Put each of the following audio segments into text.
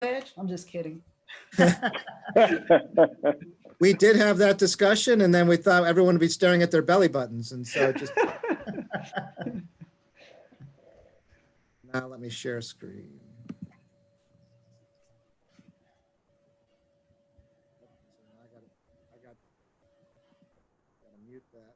Edge? I'm just kidding. We did have that discussion, and then we thought everyone would be staring at their belly buttons, and so just. Now let me share screen. I got to mute that.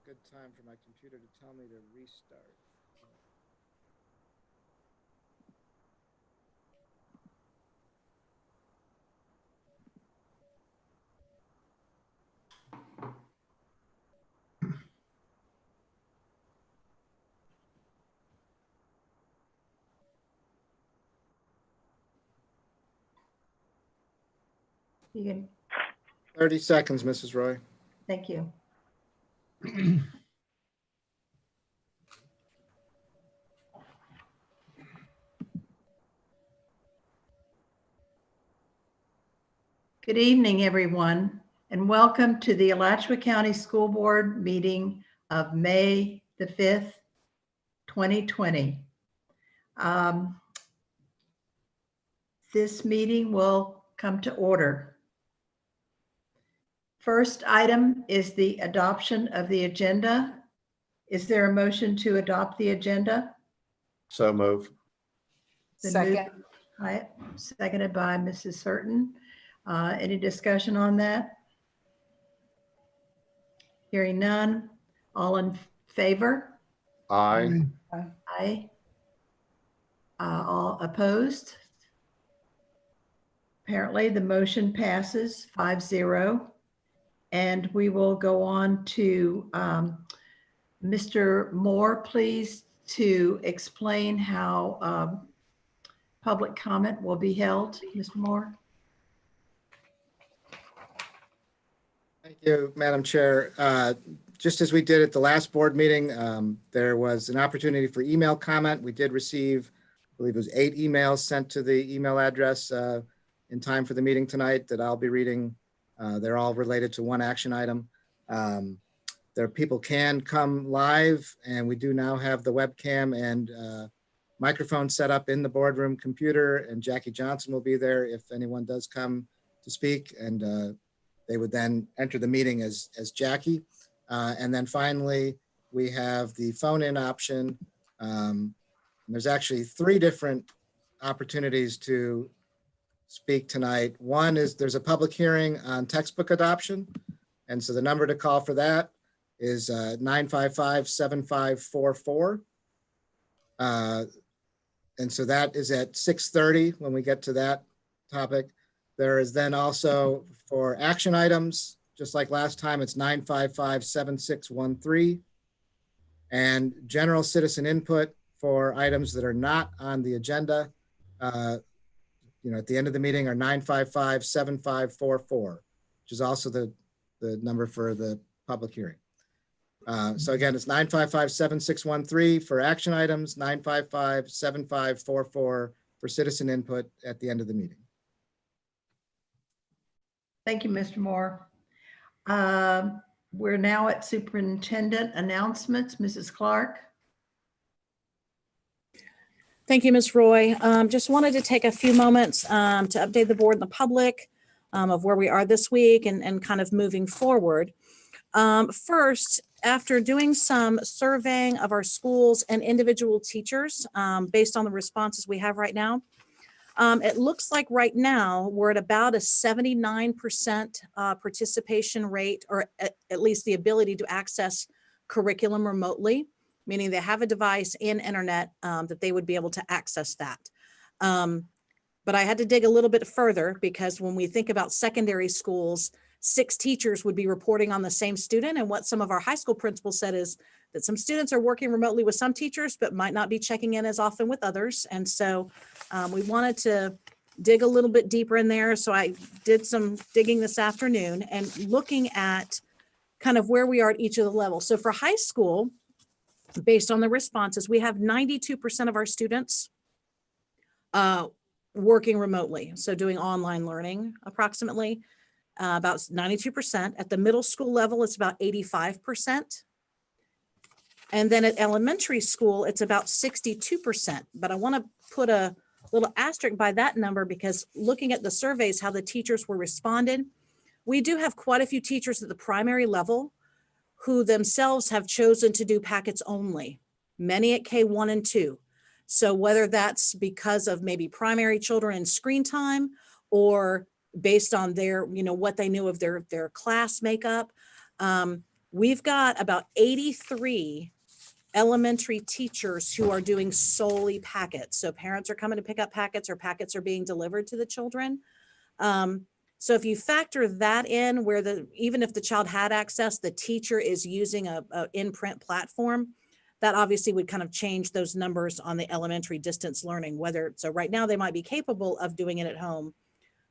Good time for my computer to tell me to restart. You can, 30 seconds, Mrs. Roy. thank you. Good evening, everyone, and welcome to the Alachua County School Board meeting of May the 5th, 2020. This meeting will come to order. First item is the adoption of the agenda. Is there a motion to adopt the agenda? So move. Been Second. Seconded by Mrs. Hurton. Any discussion on that? Hearing none. All in favor? Aye. Aye. All opposed? Apparently, the motion passes 5-0. And we will go on to Mr. Moore, please, to explain how public comment will be held. Mr. Moore? Thank you, Madam Chair. Just as we did at the last board meeting, there was an opportunity for email comment. We did receive, I believe it was 8 emails sent to the email address in time for the meeting tonight that I'll be reading. They're all related to one action item. People can come live, and we do now have the webcam and microphone set up in the boardroom computer, and Jackie Johnson will be there if anyone does come to speak, and they would then enter the meeting as Jackie. And then finally, we have the phone-in option. There's actually 3 different opportunities to speak tonight. One is there's a public hearing on textbook adoption. And so the number to call for that is 955-7544. And so that is at 6:30 when we get to that topic. There is then also for action items, just like last time, it's 955-7613. And general citizen input for items that are not on the agenda, at the end of the meeting are 955-7544, which is also the number for the public hearing. So again, it's 955-7613 for action items, 955-7544 for citizen input at the end of the meeting. Thank you, Mr. Moore. We're now at superintendent announcements. Mrs. Clark. Thank you, Ms. Roy. Just wanted to take a few moments to update the board and the public of where we are this week and kind of moving forward. First, after doing some surveying of our schools and individual teachers based on the responses we have right now, it looks like right now we're at about a 79% participation rate, or at least the ability to access curriculum remotely, meaning they have a device and internet that they would be able to access that. But I had to dig a little bit further, because when we think about secondary schools, 6 teachers would be reporting on the same student. And what some of our high school principals said is that some students are working remotely with some teachers, but might not be checking in as often with others. And so we wanted to dig a little bit deeper in there. So I did some digging this afternoon and looking at kind of where we are at each of the levels. So for high school, based on the responses, we have 92% of our students working remotely. So doing online learning approximately. About 92%. At the middle school level, it's about 85%. And then at elementary school, it's about 62%. But I want to put a little asterisk by that number, because looking at the surveys, how the teachers were responded, we do have quite a few teachers at the primary level who themselves have chosen to do packets only, many at K1 and 2. So whether that's because of maybe primary children and screen time, or based on their, what they knew of their class makeup. We've got about 83 elementary teachers who are doing solely packets. So parents are coming to pick up packets, or packets are being delivered to the children. So if you factor that in, where even if the child had access, the teacher is using a in-print platform, that obviously would kind of change those numbers on the elementary distance learning, so right now they might be capable of doing it at home,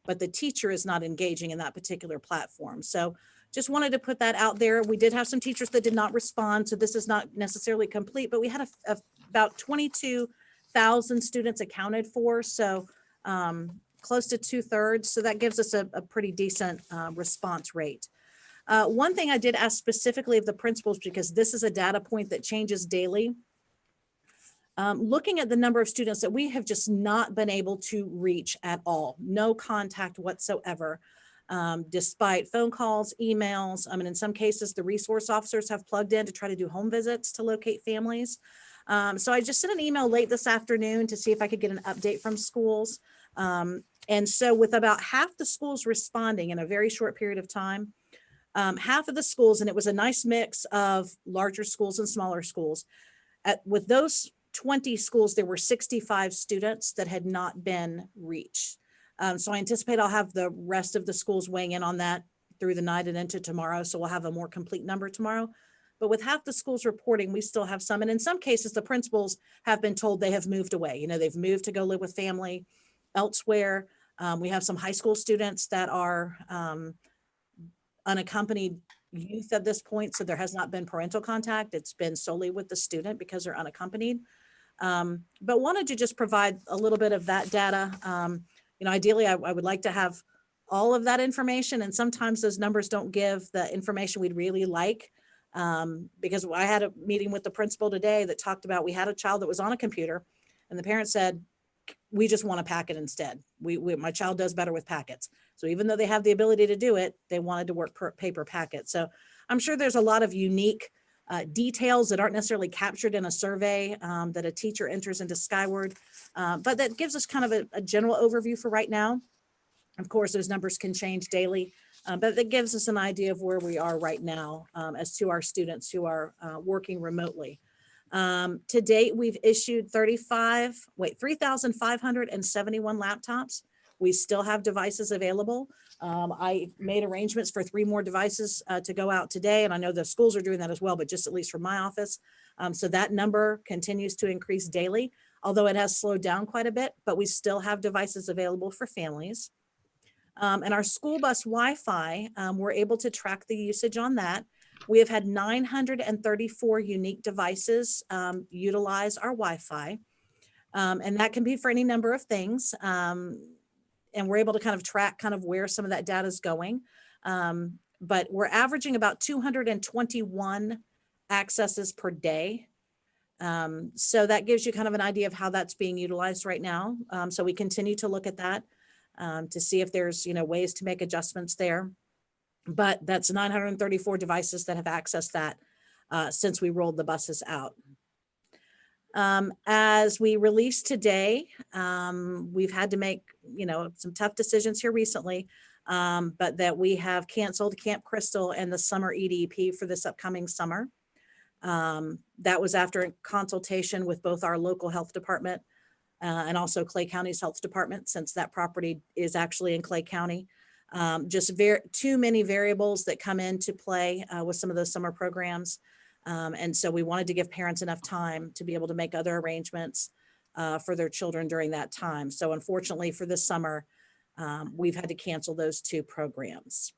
but the teacher is not engaging in that particular platform. So just wanted to put that out there. We did have some teachers that did not respond, so this is not necessarily complete, but we had about 22,000 students accounted for, so close to 2/3. So that gives us a pretty decent response rate. One thing I did ask specifically of the principals, because this is a data point that changes daily. Looking at the number of students that we have just not been able to reach at all, no contact whatsoever, despite phone calls, emails. I mean, in some cases, the resource officers have plugged in to try to do home visits to locate families. So I just sent an email late this afternoon to see if I could get an update from schools. And so with about half the schools responding in a very short period of time, half of the schools, and it was a nice mix of larger schools and smaller schools, with those 20 schools, there were 65 students that had not been reached. So I anticipate I'll have the rest of the schools weighing in on that through the night and into tomorrow. So we'll have a more complete number tomorrow. But with half the schools reporting, we still have some. And in some cases, the principals have been told they have moved away. They've moved to go live with family elsewhere. We have some high school students that are unaccompanied youth at this point. So there has not been parental contact. It's been solely with the student because they're unaccompanied. But wanted to just provide a little bit of that data. Ideally, I would like to have all of that information, and sometimes those numbers don't give the information we'd really like, because I had a meeting with the principal today that talked about, we had a child that was on a computer, and the parent said, we just want a packet instead. My child does better with packets. So even though they have the ability to do it, they wanted to work per paper packet. So I'm sure there's a lot of unique details that aren't necessarily captured in a survey that a teacher enters into Skyward, but that gives us kind of a general overview for right now. Of course, those numbers can change daily, but that gives us an idea of where we are right now as to our students who are working remotely. To date, we've issued 3,571 laptops. We still have devices available. I made arrangements for 3 more devices to go out today, and I know the schools are doing that as well, but just at least from my office. So that number continues to increase daily, although it has slowed down quite a bit, but we still have devices available for families. And our school bus Wi-Fi, we're able to track the usage on that. We have had 934 unique devices utilize our Wi-Fi, and that can be for any number of things. And we're able to kind of track kind of where some of that data is going. but we're averaging about 221 accesses per day. So that gives you kind of an idea of how that's being utilized right now. So we continue to look at that to see if there's, ways to make adjustments there. But that's 934 devices that have accessed that since we rolled the buses out. As we released today, we've had to make, some tough decisions here recently, but that we have canceled Camp Crystal and the summer EDP for this upcoming summer. That was after consultation with both our local health department and also Clay County's health department, since that property is actually in Clay County. Just too many variables that come into play with some of those summer programs. And so we wanted to give parents enough time to be able to make other arrangements for their children during that time. So unfortunately for this summer, we've had to cancel those two programs.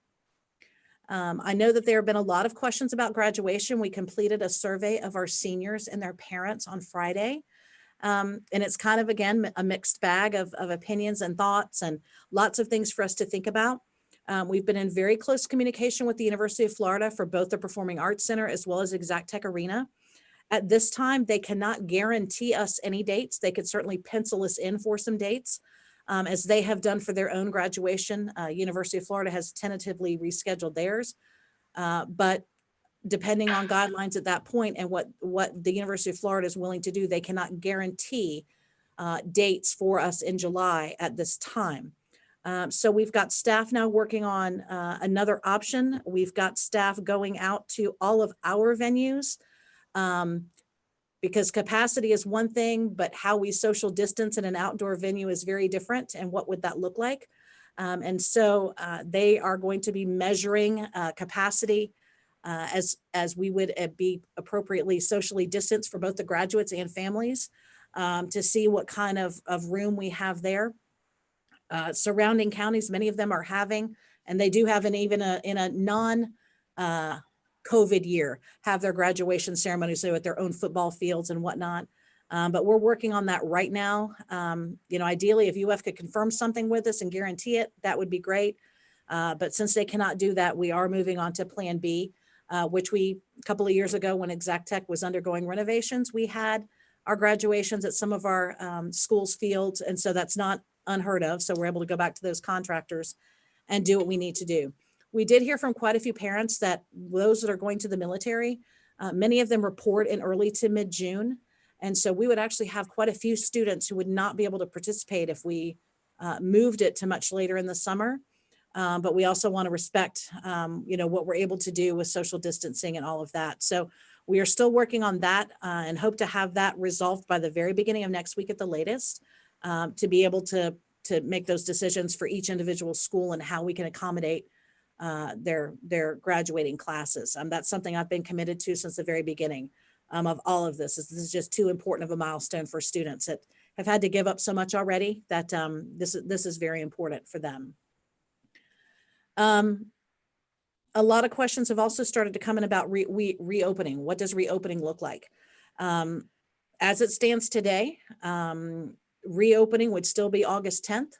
I know that there have been a lot of questions about graduation. We completed a survey of our seniors and their parents on Friday. And it's kind of, again, a mixed bag of opinions and thoughts and lots of things for us to think about. We've been in very close communication with the University of Florida for both the Performing Arts Center as well as Exact Tech Arena. At this time, they cannot guarantee us any dates. They could certainly pencil us in for some dates, as they have done for their own graduation. University of Florida has tentatively rescheduled theirs, but depending on guidelines at that point and what the University of Florida is willing to do, they cannot guarantee dates for us in July at this time. So we've got staff now working on another option. We've got staff going out to all of our venues because capacity is one thing, but how we social distance in an outdoor venue is very different. And what would that look like? And so they are going to be measuring capacity as we would be appropriately socially distanced for both the graduates and families to see what kind of room we have there. Surrounding counties, many of them are having, and they do have in a non COVID year, have their graduation ceremonies, so at their own football fields and whatnot. But we're working on that right now. Ideally, if UF could confirm something with us and guarantee it, that would be great. But since they cannot do that, we are moving on to Plan B, which a couple of years ago when Exact Tech was undergoing renovations, we had our graduations at some of our schools' fields. And so that's not unheard of. So we're able to go back to those contractors and do what we need to do. We did hear from quite a few parents that those that are going to the military, many of them report in early to mid-June. And so we would actually have quite a few students who would not be able to participate if we moved it to much later in the summer. But we also want to respect, what we're able to do with social distancing and all of that. So we are still working on that and hope to have that resolved by the very beginning of next week at the latest, to be able to make those decisions for each individual school and how we can accommodate their graduating classes. That's something I've been committed to since the very beginning of all of this. This is just too important of a milestone for students that have had to give up so much already that this is very important for them. A lot of questions have also started to come in about reopening. What does reopening look like? As it stands today, reopening would still be August 10th.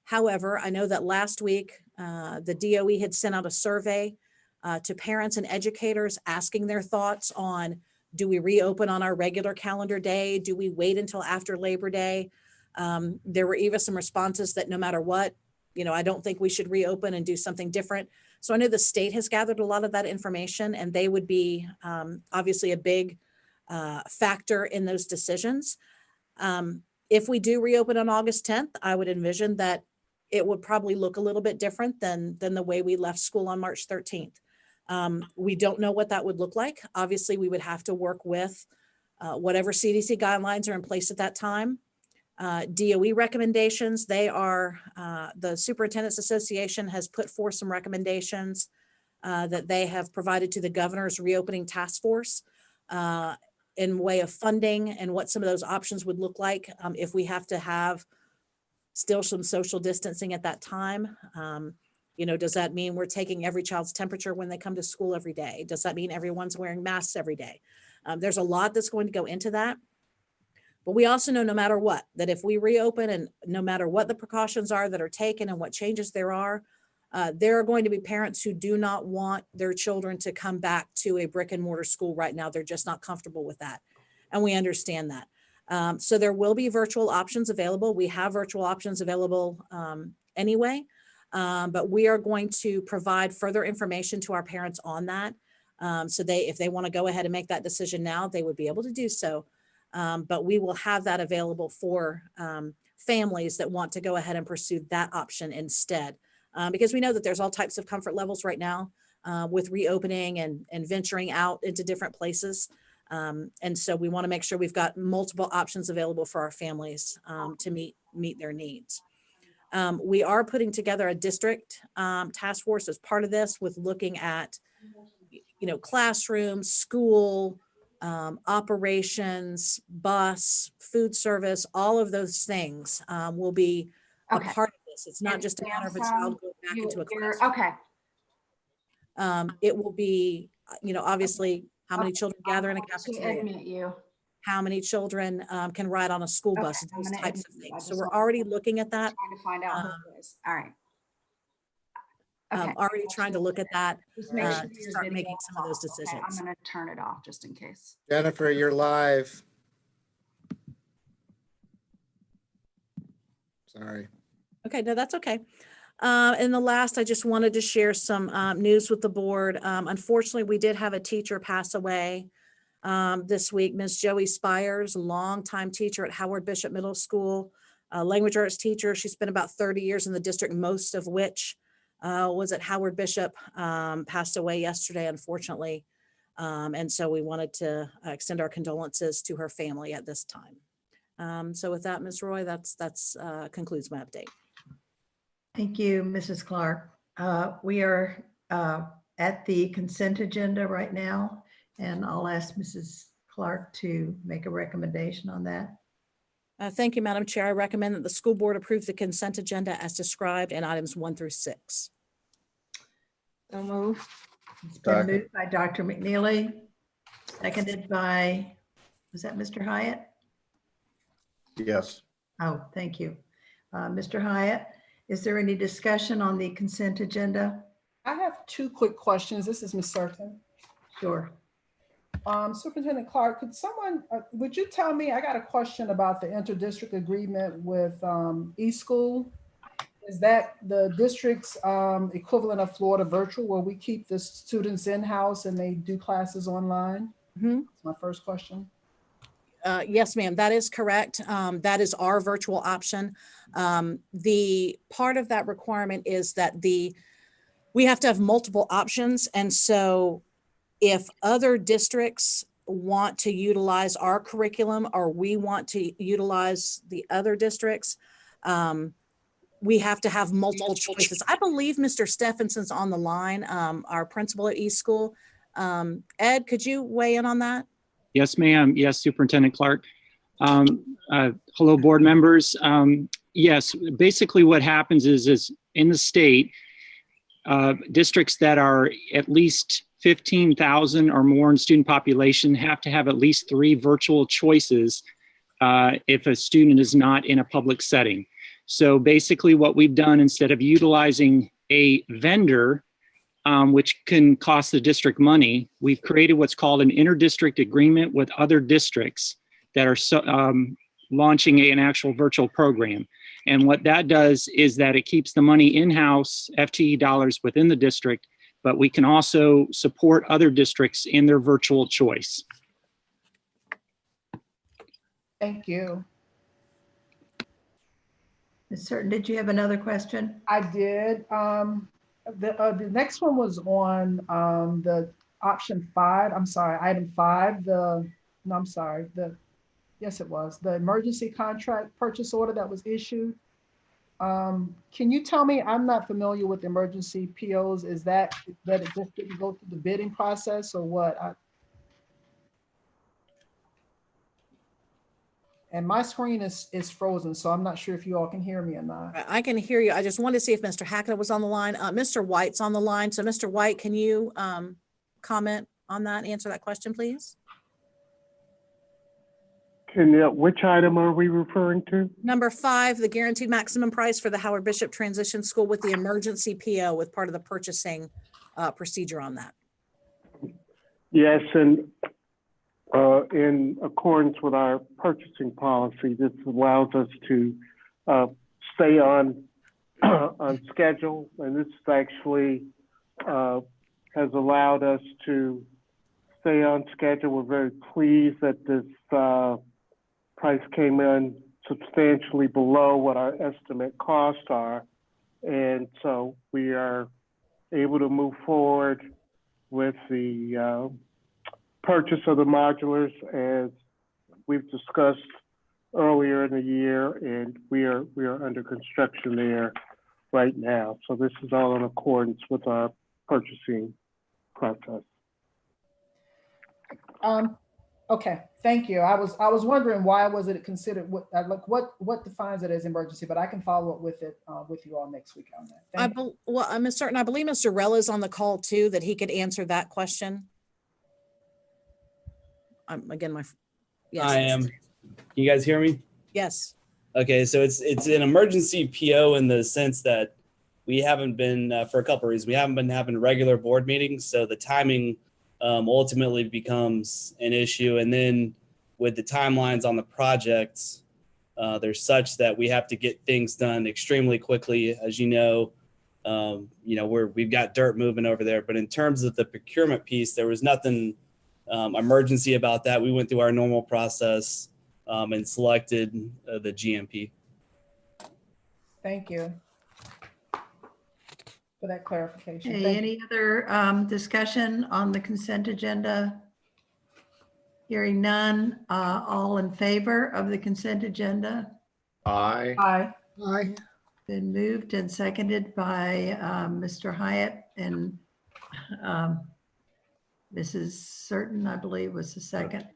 However, I know that last week, the DOE had sent out a survey to parents and educators asking their thoughts on, do we reopen on our regular calendar day? Do we wait until after Labor Day? There were even some responses that no matter what, I don't think we should reopen and do something different. So I know the state has gathered a lot of that information, and they would be obviously a big factor in those decisions. If we do reopen on August 10th, I would envision that it would probably look a little bit different than the way we left school on March 13th. We don't know what that would look like. Obviously, we would have to work with whatever CDC guidelines are in place at that time. DOE recommendations, the Superintendent's Association has put forth some recommendations that they have provided to the governor's reopening task force in way of funding and what some of those options would look like if we have to have still some social distancing at that time. Does that mean we're taking every child's temperature when they come to school every day? Does that mean everyone's wearing masks every day? There's a lot that's going to go into that. But we also know no matter what, that if we reopen and no matter what the precautions are that are taken and what changes there are, There are going to be parents who do not want their children to come back to a brick and mortar school right now. They're just not comfortable with that. And we understand that. So there will be virtual options available. We have virtual options available anyway, but we are going to provide further information to our parents on that. So if they want to go ahead and make that decision now, they would be able to do so. But we will have that available for families that want to go ahead and pursue that option instead. Because we know that there's all types of comfort levels right now with reopening and venturing out into different places. And so we want to make sure we've got multiple options available for our families to meet their needs. We are putting together a district task force as part of this, with looking at, classrooms, school, operations, bus, food service, all of those things will be a Okay. part of this. It's not And just a matter of a Sam, child going back into a classroom. Okay. It will be, obviously, how many children gather in a To cafeteria, admit you. how many children can ride on a school Okay, bus, I'm those gonna types of admit you. I things. So just we're want- already looking at that, Trying to find out who it is. All right. Okay. already trying to look at that, Just make sure to your start video making is some of those off, okay? decisions. I'm gonna turn it off just in case. Jennifer, you're live. Sorry. Okay, no, that's okay. And the last, I just wanted to share some news with the board. Unfortunately, we did have a teacher pass away this week, Ms. Joey Spires, longtime teacher at Howard Bishop Middle School, language arts teacher. She spent about 30 years in the district, most of which was at Howard Bishop, passed away yesterday, unfortunately. And so we wanted to extend our condolences to her family at this time. So with that, Ms. Roy, that's concludes my update. Thank you, Mrs. Clark. We are at the consent agenda right now, and I'll ask Mrs. Clark to make a recommendation on that. Thank you, Madam Chair. I recommend that the school board approve the consent agenda as described in items 1 through 6. So move. It's been Second. moved by Dr. McNeely, seconded by, was that Mr. Hyatt? Yes. Oh, thank you. Mr. Hyatt, is there any discussion on the consent agenda? I have two quick questions. This is Ms. Surton. Sure. Superintendent Clark, would you tell me, I got a question about the interdistrict agreement with eSchool. Is that the district's equivalent of Florida Virtual, where we keep the students in-house and they do classes online? Mhm. That's my first question. Yes, ma'am, that is correct. That is our virtual option. The part of that requirement is that we have to have multiple options. And so if other districts want to utilize our curriculum, or we want to utilize the other districts, we have to have multiple choices. I believe Mr. Stephenson's on the line, our principal at eSchool. Ed, could you weigh in on that? Yes, ma'am. Yes, Superintendent Clark. Hello, board members. Yes, basically what happens is in the state, districts that are at least 15,000 or more in student population have to have at least 3 virtual choices if a student is not in a public setting. So basically what we've done, instead of utilizing a vendor, which can cost the district money, we've created what's called an interdistrict agreement with other districts that are launching an actual virtual program. And what that does is that it keeps the money in-house, FTE dollars within the district, but we can also support other districts in their virtual choice. Thank you. Ms. Certain, did you have another question? I did. The next one was on the option 5. I'm sorry, item 5. Yes, it was the emergency contract purchase order that was issued. Can you tell me, I'm not familiar with emergency POs. Is that it just didn't go through the bidding process, or what? And my screen is frozen, so I'm not sure if you all can hear me or not. I can hear you. I just wanted to see if Mr. Hackett was on the line. Mr. White's on the line. So Mr. White, can you comment on that, answer that question, please? And which item are we referring to? Number 5, the guaranteed maximum price for the Howard Bishop Transition School with the emergency PO with part of the purchasing procedure on that. Yes, and in accordance with our purchasing policy, this allows us to stay on on schedule, and this actually has allowed us to stay on schedule. We're very pleased that this price came in substantially below what our estimate costs are, and so we are able to move forward with the purchase of the modulars as we've discussed earlier in the year, and we are under construction there right now. So this is all in accordance with our purchasing process. Okay, thank you. I was wondering why was it considered what defines it as emergency, but I can follow up with it with you all next week on that. Thank you. Well, I'm certain, I believe Mr. Rella's on the call too, that he could answer that question. Again, yes. I am. Can you guys hear me? Yes. Okay, so it's an emergency PO in the sense that we haven't been, for a couple of reasons, we haven't been having regular board meetings, so the timing ultimately becomes an issue. And then with the timelines on the projects, they're such that we have to get things done extremely quickly. As you know, we've got dirt moving over there. But in terms of the procurement piece, there was nothing emergency about that. We went through our normal process and selected the GMP. Thank you for that clarification. Okay, Thank you. any other discussion on the consent agenda? Hearing none, all in favor of the consent agenda? Aye. Aye. Aye. Been moved and seconded by Mr. Hyatt and Mrs. Certain, I believe, was the second.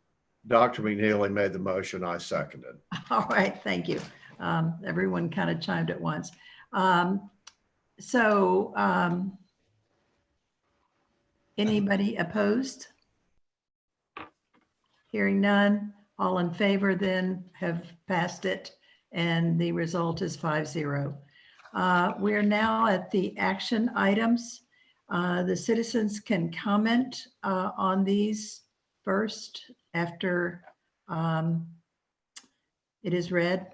Dr. McNeely made the motion. I seconded. All right, thank you. Everyone kind of chimed at once. Anybody opposed? Hearing none, all in favor then have passed it, and the result is 5-0. We are now at the action items. The citizens can comment on these first after it is read.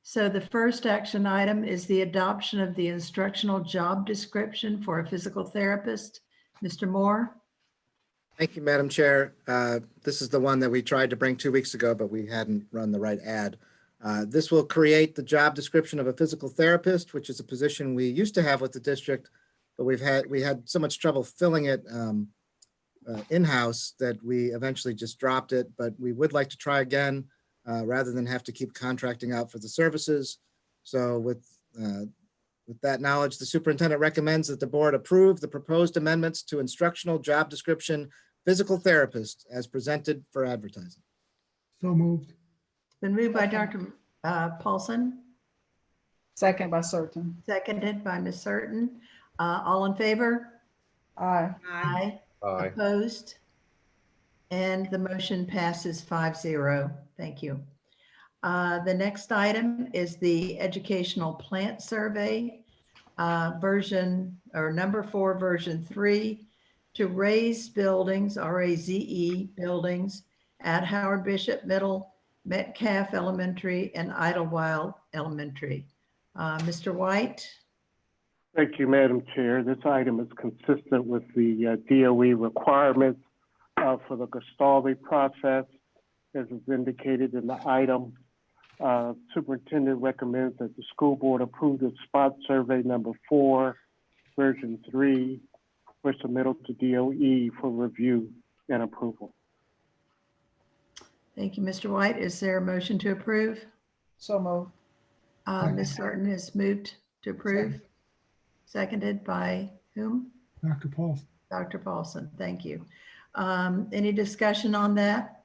So the first action item is the adoption of the instructional job description for a physical therapist. Mr. Moore? Thank you, Madam Chair. This is the one that we tried to bring 2 weeks ago, but we hadn't run the right ad. This will create the job description of a physical therapist, which is a position we used to have with the district, but we had so much trouble filling it in-house that we eventually just dropped it. But we would like to try again rather than have to keep contracting out for the services. So with that knowledge, the superintendent recommends that the board approve the proposed amendments to instructional job description physical therapist as presented for advertising. So moved. Been moved by Dr. Paulson, Second by Certain. seconded by Ms. Certain. All in favor? Aye. Aye. Aye. Opposed? And the motion passes 5-0. Thank you. The next item is the educational plant survey, number 4, version 3, to raise buildings, RAZE buildings at Howard Bishop Middle, Metcalf Elementary, and Idlewild Elementary. Mr. White? Thank you, Madam Chair. This item is consistent with the DOE requirements for the Gastaldi process, as is indicated in the item. Superintendent recommends that the school board approve the spot survey number 4, version 3, for submittal to DOE for review and approval. Thank you, Mr. White. Is there a motion to approve? So moved. Ms. Certain is moved to approve. Seconded by whom? Dr. Paulson. Dr. Paulson. Thank you. Any discussion on that?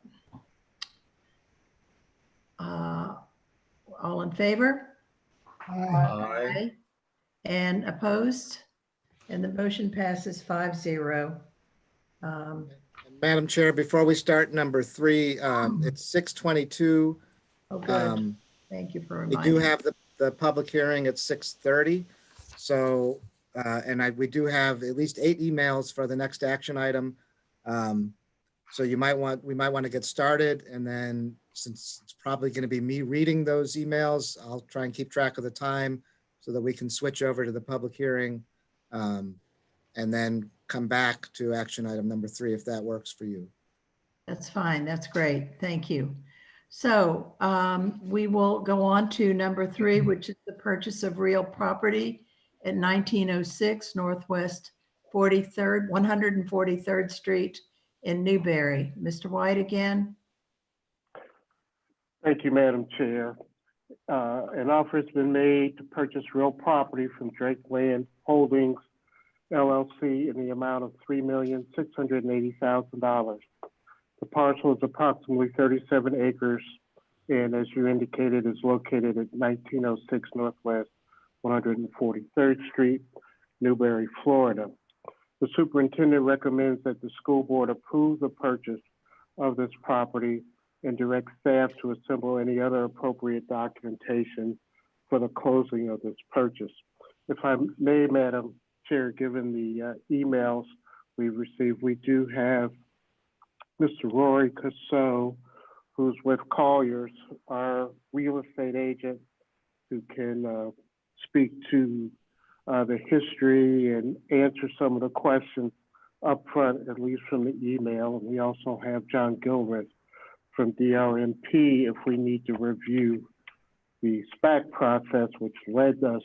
All in favor? Aye. And opposed? And the motion passes 5-0. And Madam Chair, before we start number 3, it's 6:22. Oh, good. Um, Thank you for We do reminding. have the public hearing at 6:30. So, we do have at least 8 emails for the next action item. So we might want to get started, and then since it's probably going to be me reading those emails, I'll try and keep track of the time so that we can switch over to the public hearing. And then come back to action item number 3, if that works for you. That's fine. That's great. Thank you. So we will go on to number 3, which is the purchase of real property at 1906 Northwest 143rd Street in Newberry. Mr. White again? Thank you, Madam Chair. An offer has been made to purchase real property from Drake Land Holdings LLC in the amount of $3,680,000. The parcel is approximately 37 acres, and as you indicated, is located at 1906 Northwest 143rd Street, Newberry, Florida. The superintendent recommends that the school board approve the purchase of this property and direct staff to assemble any other appropriate documentation for the closing of this purchase. If I may, Madam Chair, given the emails we've received, we do have Mr. Rory Casso, who's with Colliers, our real estate agent, who can speak to the history and answer some of the questions up front, at least from the email. And we also have John Gilreth from DRMP if we need to review the SPAC process, which led us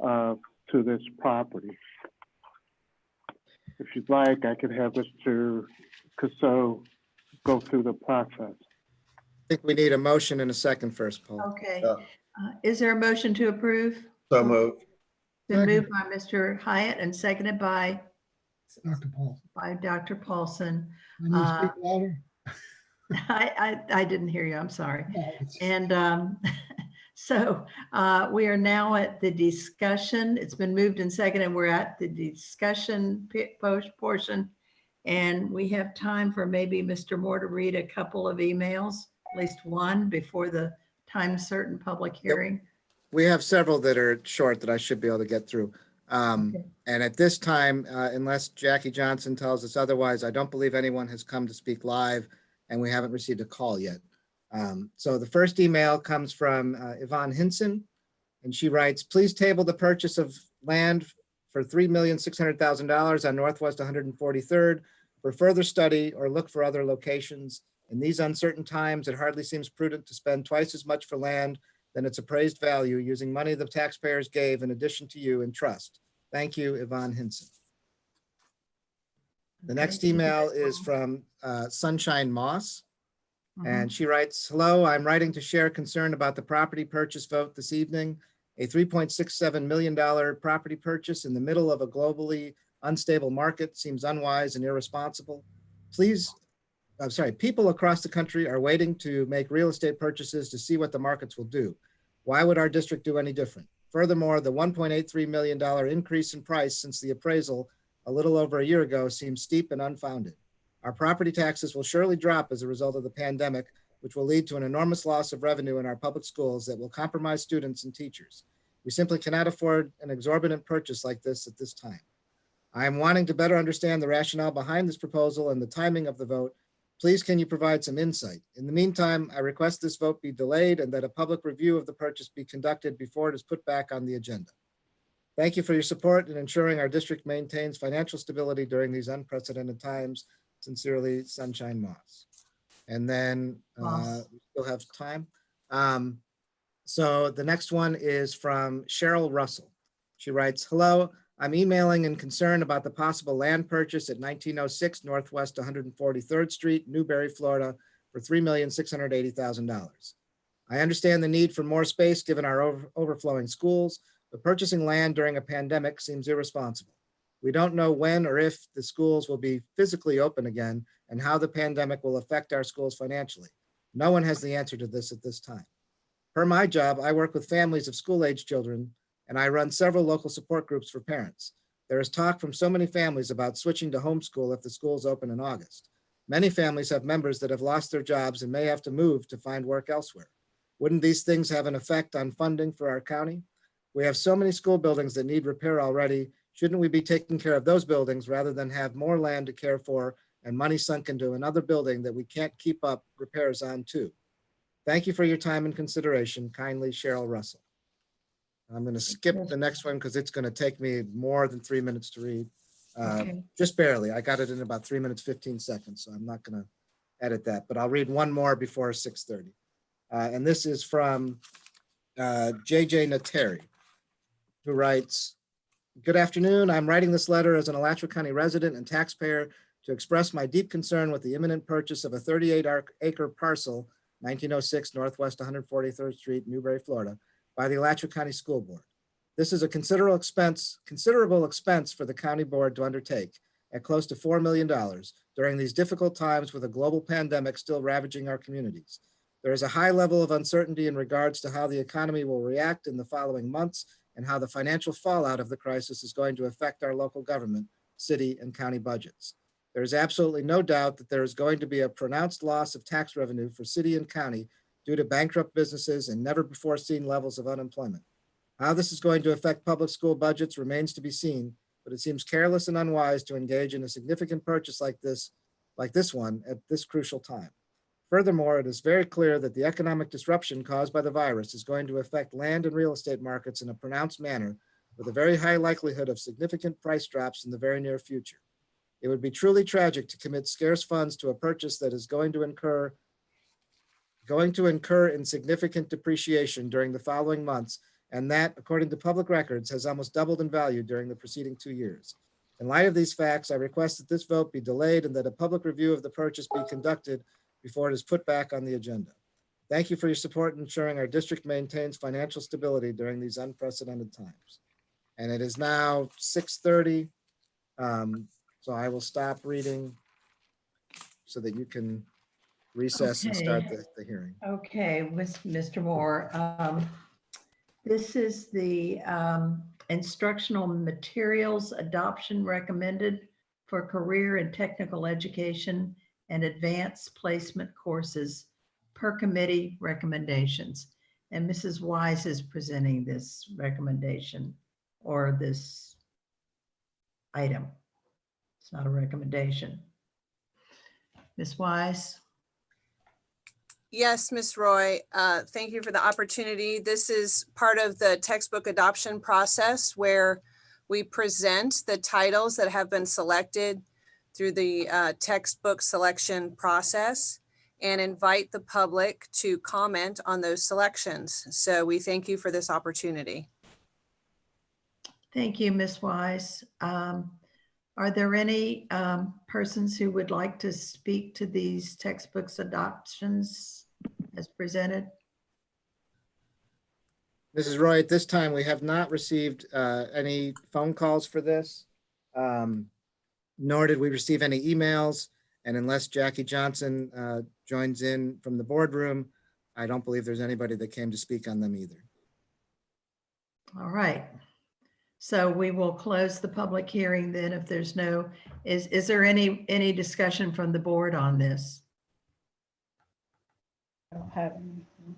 to this property. If you'd like, I could have Mr. Casso go through the process. I think we need a motion and a second first, Paul. Okay. Yeah. Is there a motion to approve? So moved. Been moved by Mr. Hyatt and seconded by Dr. Paul. Dr. Paulson. I need to speak louder. I didn't hear you. I'm sorry. No, it's- And so we are now at the discussion. It's been moved and seconded. We're at the discussion portion. And we have time for maybe Mr. Moore to read a couple of emails, at least one, before the time certain public hearing. We have several that are short that I should be able to get through. Okay. And at this time, unless Jackie Johnson tells us otherwise, I don't believe anyone has come to speak live, and we haven't received a call yet. So the first email comes from Yvonne Hinson, and she writes, please table the purchase of land for $3,600,000 on Northwest 143rd for further study or look for other locations. In these uncertain times, it hardly seems prudent to spend twice as much for land than its appraised value using money the taxpayers gave in addition to you in trust. Thank you, Yvonne Hinson. The next email is from Sunshine Moss. And she writes, hello, I'm writing to share concern about the property purchase vote this evening. A $3.67 million property purchase in the middle of a globally unstable market seems unwise and irresponsible. People across the country are waiting to make real estate purchases to see what the markets will do. Why would our district do any different? Furthermore, the $1.83 million increase in price since the appraisal a little over a year ago seems steep and unfounded. Our property taxes will surely drop as a result of the pandemic, which will lead to an enormous loss of revenue in our public schools that will compromise students and teachers. We simply cannot afford an exorbitant purchase like this at this time. I am wanting to better understand the rationale behind this proposal and the timing of the vote. Please, can you provide some insight? In the meantime, I request this vote be delayed and that a public review of the purchase be conducted before it is put back on the agenda. Thank you for your support in ensuring our district maintains financial stability during these unprecedented times. Sincerely, Sunshine Moss. And then we still have time. So the next one is from Cheryl Russell. She writes, hello, I'm emailing in concern about the possible land purchase at 1906 Northwest 143rd Street, Newberry, Florida for $3,680,000. I understand the need for more space given our overflowing schools, but purchasing land during a pandemic seems irresponsible. We don't know when or if the schools will be physically open again and how the pandemic will affect our schools financially. No one has the answer to this at this time. Per my job, I work with families of school-age children, and I run several local support groups for parents. There is talk from so many families about switching to homeschool if the schools open in August. Many families have members that have lost their jobs and may have to move to find work elsewhere. Wouldn't these things have an effect on funding for our county? We have so many school buildings that need repair already. Shouldn't we be taking care of those buildings rather than have more land to care for and money sunk into another building that we can't keep up repairs on too? Thank you for your time and consideration. Kindly, Cheryl Russell. I'm going to skip the next one because it's going to take me more than 3 minutes to read. Okay. Just barely. I got it in about 3 minutes, 15 seconds, so I'm not going to edit that, but I'll read one more before 6:30. And this is from JJ Nateri, who writes, "Good afternoon. I'm writing this letter as an Alachua County resident and taxpayer to express my deep concern with the imminent purchase of a 38-acre parcel, 1906 Northwest 143rd Street, Newberry, Florida, by the Alachua County School Board. This is a considerable expense for the county board to undertake at close to $4 million during these difficult times with a global pandemic still ravaging our communities. There is a high level of uncertainty in regards to how the economy will react in the following months and how the financial fallout of the crisis is going to affect our local government, city, and county budgets. There is absolutely no doubt that there is going to be a pronounced loss of tax revenue for city and county due to bankrupt businesses and never before seen levels of unemployment. How this is going to affect public school budgets remains to be seen, but it seems careless and unwise to engage in a significant purchase like this one at this crucial time. Furthermore, it is very clear that the economic disruption caused by the virus is going to affect land and real estate markets in a pronounced manner, with a very high likelihood of significant price drops in the very near future. It would be truly tragic to commit scarce funds to a purchase that is going to incur insignificant depreciation during the following months, and that, according to public records, has almost doubled in value during the preceding 2 years. In light of these facts, I request that this vote be delayed and that a public review of the purchase be conducted before it is put back on the agenda. Thank you for your support in ensuring our district maintains financial stability during these unprecedented times." And it is now 6:30. So I will stop reading so that you can recess and start the hearing. Okay, with Mr. Moore. This is the instructional materials adoption recommended for career and technical education and advanced placement courses per committee recommendations. And Mrs. Wise is presenting this recommendation or this item. It's not a recommendation. Ms. Wise? Yes, Ms. Roy, thank you for the opportunity. This is part of the textbook adoption process where we present the titles that have been selected through the textbook selection process and invite the public to comment on those selections. So we thank you for this opportunity. Thank you, Ms. Wise. Are there any persons who would like to speak to these textbooks adoptions as presented? Mrs. Roy, at this time, we have not received any phone calls for this, nor did we receive any emails. And unless Jackie Johnson joins in from the boardroom, I don't believe there's anybody that came to speak on them either. All right. So we will close the public hearing then if there's no, is there any discussion from the board on this? I don't have any.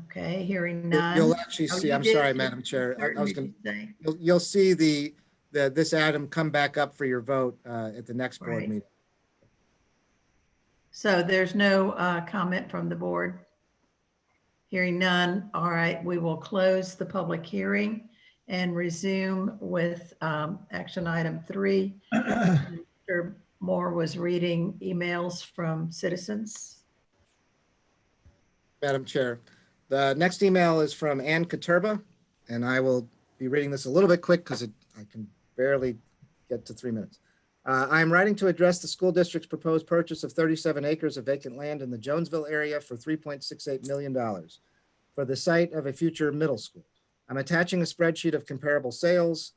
Okay, hearing none. You'll actually Oh, see, you I'm did? sorry, Madam Chair. I was Did going you say? you'll see this item come back up for your vote at the next board Right. meeting. So there's no comment from the board? Hearing none. All right, we will close the public hearing and resume with action item 3. Mr. Moore was reading emails from citizens. Madam Chair, the next email is from Ann Katurba, and I will be reading this a little bit quick because I can barely get to 3 minutes. I'm writing to address the school district's proposed purchase of 37 acres of vacant land in the Jonesville area for $3.68 million for the site of a future middle school. I'm attaching a spreadsheet of comparable sales.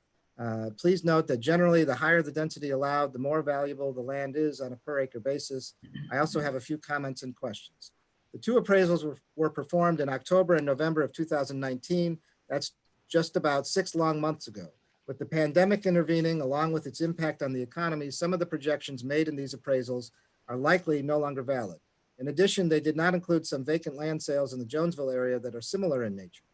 Please note that generally the higher the density allowed, the more valuable the land is on a per acre basis. I also have a few comments and questions. The 2 appraisals were performed in October and November of 2019. That's just about 6 long months ago. With the pandemic intervening, along with its impact on the economy, some of the projections made in these appraisals are likely no longer valid. In addition, they did not include some vacant land sales in the Jonesville area that are similar in nature.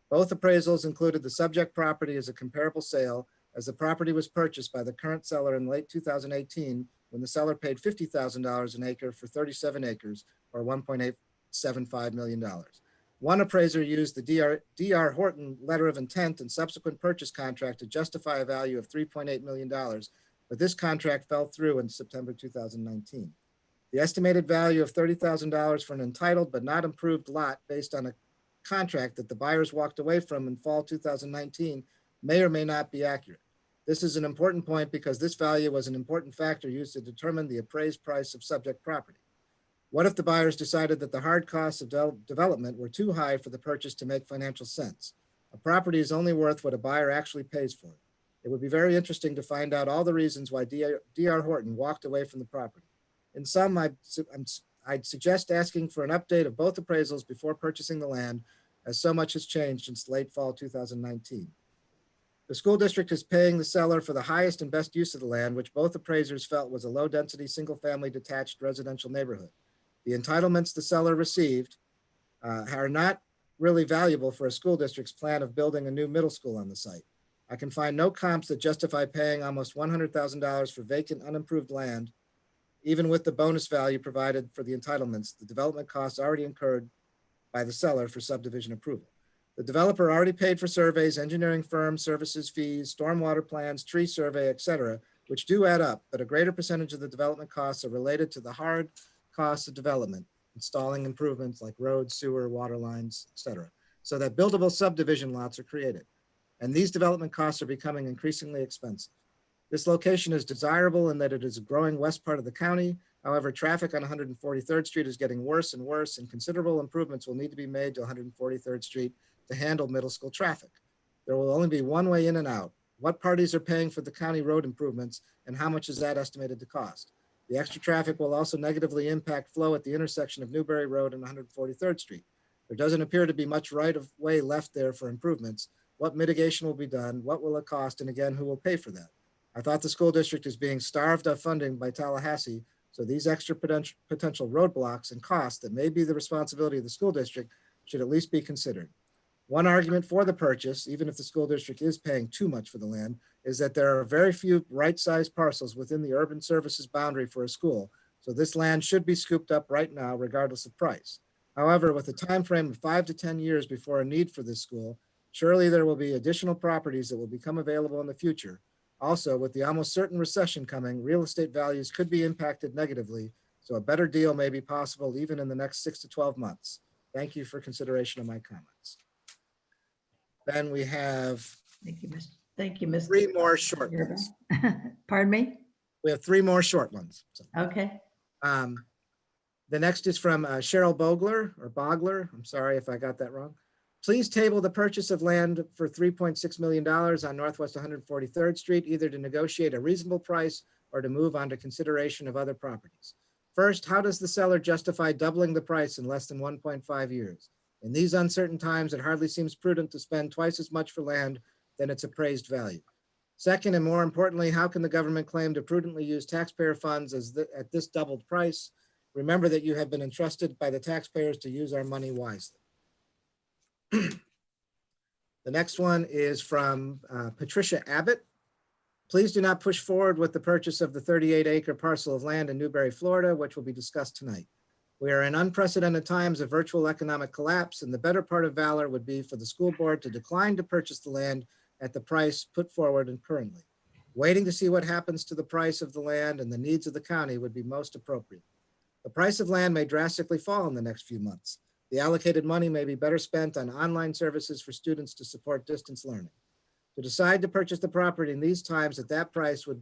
Both appraisals included the subject property as a comparable sale, as the property was purchased by the current seller in late 2018, when the seller paid $50,000 an acre for 37 acres, or $1.875 million. One appraiser used the D.R. Horton letter of intent and subsequent purchase contract to justify a value of $3.8 million, but this contract fell through in September 2019. The estimated value of $30,000 for an entitled but not improved lot based on a contract that the buyers walked away from in fall 2019 may or may not be accurate. This is an important point because this value was an important factor used to determine the appraised price of subject property. What if the buyers decided that the hard costs of development were too high for the purchase to make financial sense? A property is only worth what a buyer actually pays for it. It would be very interesting to find out all the reasons why D.R. Horton walked away from the property. In sum, I'd suggest asking for an update of both appraisals before purchasing the land, as so much has changed since late fall 2019. The school district is paying the seller for the highest and best use of the land, which both appraisers felt was a low-density, single-family detached residential neighborhood. The entitlements the seller received are not really valuable for a school district's plan of building a new middle school on the site. I can find no comps that justify paying almost $100,000 for vacant, unimproved land, even with the bonus value provided for the entitlements, the development costs already incurred by the seller for subdivision approval. The developer already paid for surveys, engineering firm, services fees, stormwater plans, tree survey, et cetera, which do add up, but a greater percentage of the development costs are related to the hard costs of development, installing improvements like roads, sewer, water lines, et cetera, so that buildable subdivision lots are created. And these development costs are becoming increasingly expensive. This location is desirable in that it is a growing west part of the county. However, traffic on 143rd Street is getting worse and worse, and considerable improvements will need to be made to 143rd Street to handle middle school traffic. There will only be one way in and out. What parties are paying for the county road improvements, and how much is that estimated to cost? The extra traffic will also negatively impact flow at the intersection of Newberry Road and 143rd Street. There doesn't appear to be much right of way left there for improvements. What mitigation will be done? What will it cost? And again, who will pay for that? I thought the school district is being starved of funding by Tallahassee, so these extra potential roadblocks and costs that may be the responsibility of the school district should at least be considered. One argument for the purchase, even if the school district is paying too much for the land, is that there are very few right-sized parcels within the urban services boundary for a school, so this land should be scooped up right now regardless of price. However, with a time frame of 5 to 10 years before a need for this school, surely there will be additional properties that will become available in the future. Also, with the almost certain recession coming, real estate values could be impacted negatively, so a better deal may be possible even in the next 6 to 12 months. Thank you for consideration of my comments. Then we have Thank you, Mr. 3 more short Yerba. ones. Pardon me? We have 3 more short ones. So, Okay. the next is from Cheryl Bogler. I'm sorry if I got that wrong. Please table the purchase of land for $3.6 million on Northwest 143rd Street, either to negotiate a reasonable price or to move on to consideration of other properties. First, how does the seller justify doubling the price in less than 1.5 years? In these uncertain times, it hardly seems prudent to spend twice as much for land than its appraised value. Second, and more importantly, how can the government claim to prudently use taxpayer funds at this doubled price? Remember that you have been entrusted by the taxpayers to use our money wisely. The next one is from Patricia Abbott. Please do not push forward with the purchase of the 38-acre parcel of land in Newberry, Florida, which will be discussed tonight. We are in unprecedented times of virtual economic collapse, and the better part of valor would be for the school board to decline to purchase the land at the price put forward and currently. Waiting to see what happens to the price of the land and the needs of the county would be most appropriate. The price of land may drastically fall in the next few months. The allocated money may be better spent on online services for students to support distance learning. To decide to purchase the property in these times at that price would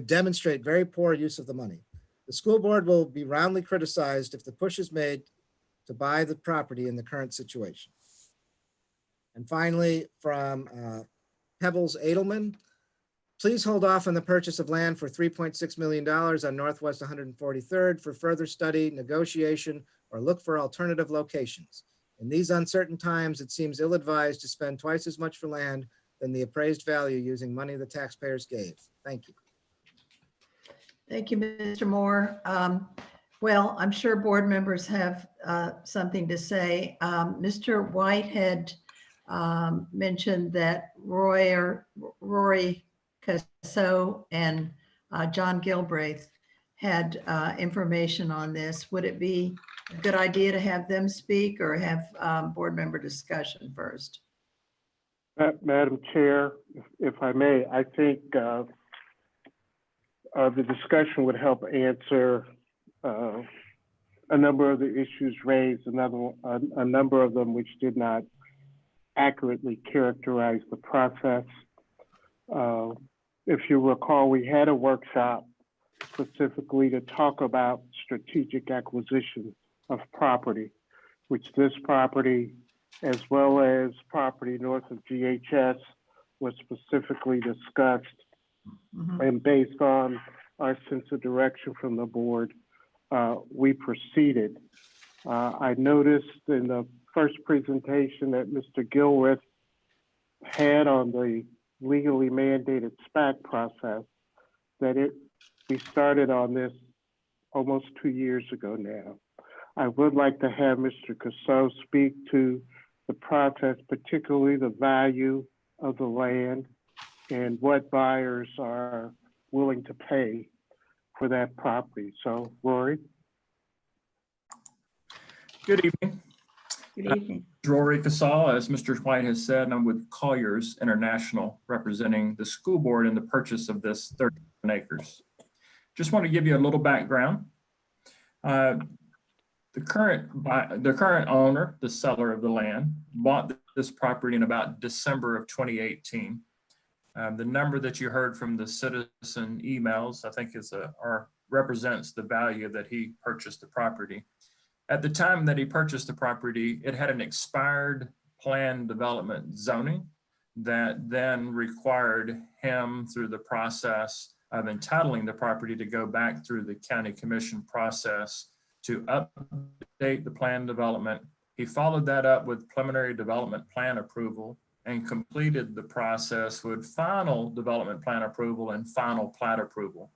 demonstrate very poor use of the money. The school board will be roundly criticized if the push is made to buy the property in the current situation. And finally, from Pebbles Edelman, please hold off on the purchase of land for $3.6 million on Northwest 143rd for further study, negotiation, or look for alternative locations. In these uncertain times, it seems ill-advised to spend twice as much for land than the appraised value using money the taxpayers gave. Thank you. Thank you, Mr. Moore. Well, I'm sure board members have something to say. Mr. White had mentioned that Rory Casso and John Gilbraith had information on this. Would it be a good idea to have them speak or have board member discussion first? Madam Chair, if I may, I think the discussion would help answer a number of the issues raised, a number of them which did not accurately characterize the process. If you recall, we had a workshop specifically to talk about strategic acquisition of property, which this property, as well as property north of GHS, was specifically discussed. And based on our sense of direction from the board, we proceeded. I noticed in the first presentation that Mr. Gilreath had on the legally mandated SPAC process that we started on this almost 2 years ago now. I would like to have Mr. Casso speak to the process, particularly the value of the land and what buyers are willing to pay for that property. So, Rory. Good evening. Good evening. Rory Casal, as Mr. White has said, and I'm with Colliers International, representing the school board in the purchase of this 37 acres. Just want to give you a little background. The current owner, the seller of the land, bought this property in about December of 2018. The number that you heard from the citizen emails, I think represents the value that he purchased the property. At the time that he purchased the property, it had an expired plan development zoning that then required him, through the process of entitling the property, to go back through the county commission process to update the plan development. He followed that up with preliminary development plan approval and completed the process with final development plan approval and final plat approval.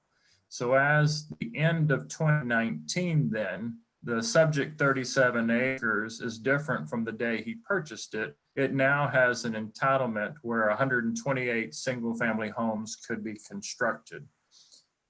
So as the end of 2019 then, the subject 37 acres is different from the day he purchased it. It now has an entitlement where 128 single family homes could be constructed.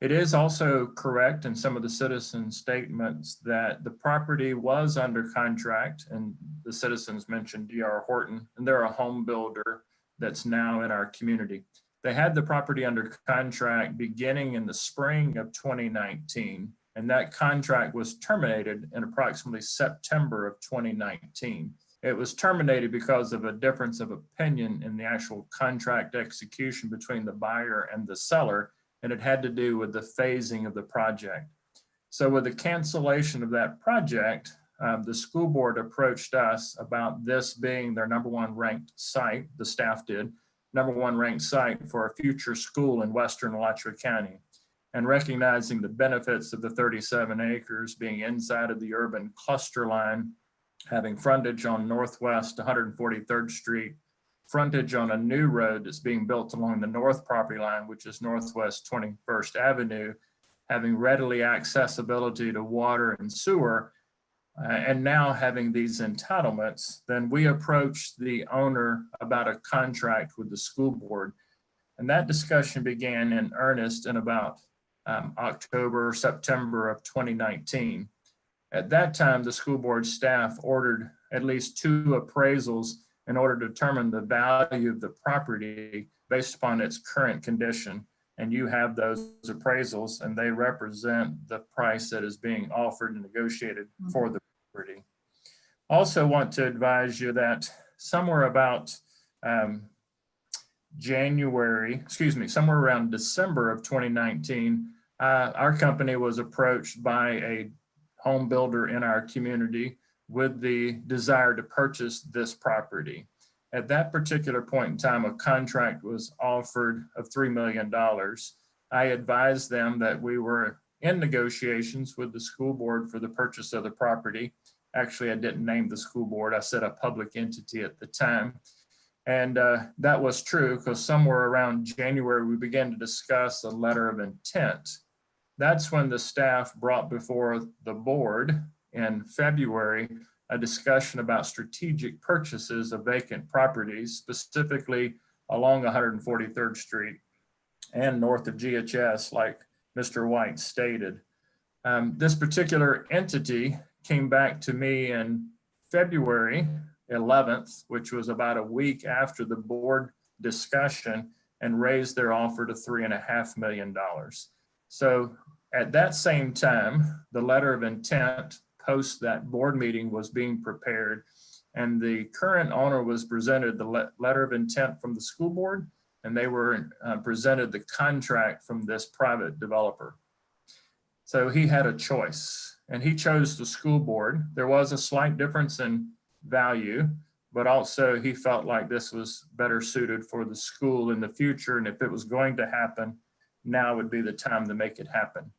It is also correct in some of the citizen statements that the property was under contract, and the citizens mentioned D.R. Horton, and they're a home builder that's now in our community. They had the property under contract beginning in the spring of 2019, and that contract was terminated in approximately September of 2019. It was terminated because of a difference of opinion in the actual contract execution between the buyer and the seller, and it had to do with the phasing of the project. So with the cancellation of that project, the school board approached us about this being their #1 ranked site, the staff did, #1 ranked site for a future school in Western Alachua County. And recognizing the benefits of the 37 acres being inside of the urban cluster line, having frontage on Northwest 143rd Street, frontage on a new road that's being built along the north property line, which is Northwest 21st Avenue, having readily accessibility to water and sewer, and now having these entitlements, then we approached the owner about a contract with the school board. And that discussion began in earnest in about October, September of 2019. At that time, the school board staff ordered at least 2 appraisals in order to determine the value of the property based upon its current condition. And you have those appraisals, and they represent the price that is being offered and negotiated for the property. Also want to advise you that somewhere about somewhere around December of 2019, our company was approached by a home builder in our community with the desire to purchase this property. At that particular point in time, a contract was offered of $3 million. I advised them that we were in negotiations with the school board for the purchase of the property, Actually, I didn't name the school board. I said a public entity at the time. And that was true because somewhere around January, we began to discuss a letter of intent. That's when the staff brought before the board in February a discussion about strategic purchases of vacant properties, specifically along 143rd Street and north of GHS, like Mr. White stated. This particular entity came back to me in February 11th, which was about a week after the board discussion, and raised their offer to $3.5 million. So at that same time, the letter of intent post that board meeting was being prepared, and the current owner was presented the letter of intent from the school board, and they were presented the contract from this private developer. So he had a choice, and he chose the school board. There was a slight difference in value, but also he felt like this was better suited for the school in the future. And if it was going to happen, now would be the time to make it happen.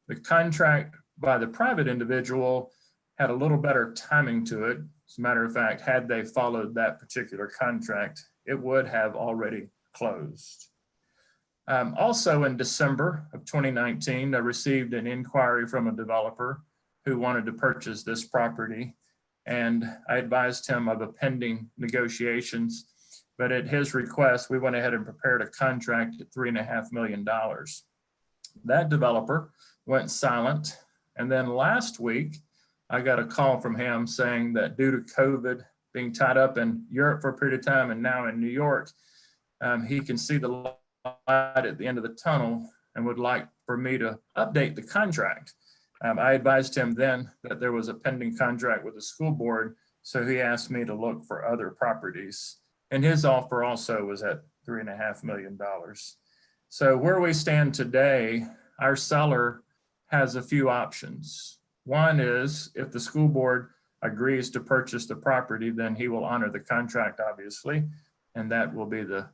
The contract by the private individual had a little better timing to it. As a matter of fact, had they followed that particular contract, it would have already closed. Also in December of 2019, I received an inquiry from a developer who wanted to purchase this property, and I advised him of a pending negotiations, but at his request, we went ahead and prepared a contract at $3.5 million. That developer went silent, and then last week, I got a call from him saying that due to COVID, being tied up in Europe for a period of time and now in New York, he can see the light at the end of the tunnel and would like for me to update the contract. I advised him then that there was a pending contract with the school board, so he asked me to look for other properties. And his offer also was at $3.5 million. So where we stand today, our seller has a few options. One is if the school board agrees to purchase the property, then he will honor the contract, obviously, and that will be the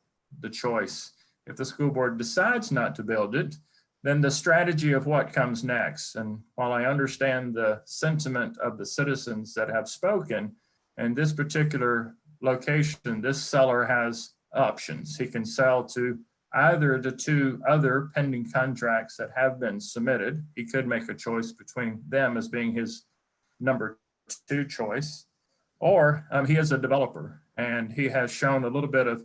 choice. If the school board decides not to build it, then the strategy of what comes next. And while I understand the sentiment of the citizens that have spoken, in this particular location, this seller has options. He can sell to either the two other pending contracts that have been submitted. He could make a choice between them as being his number two choice, or he is a developer and he has shown a little bit of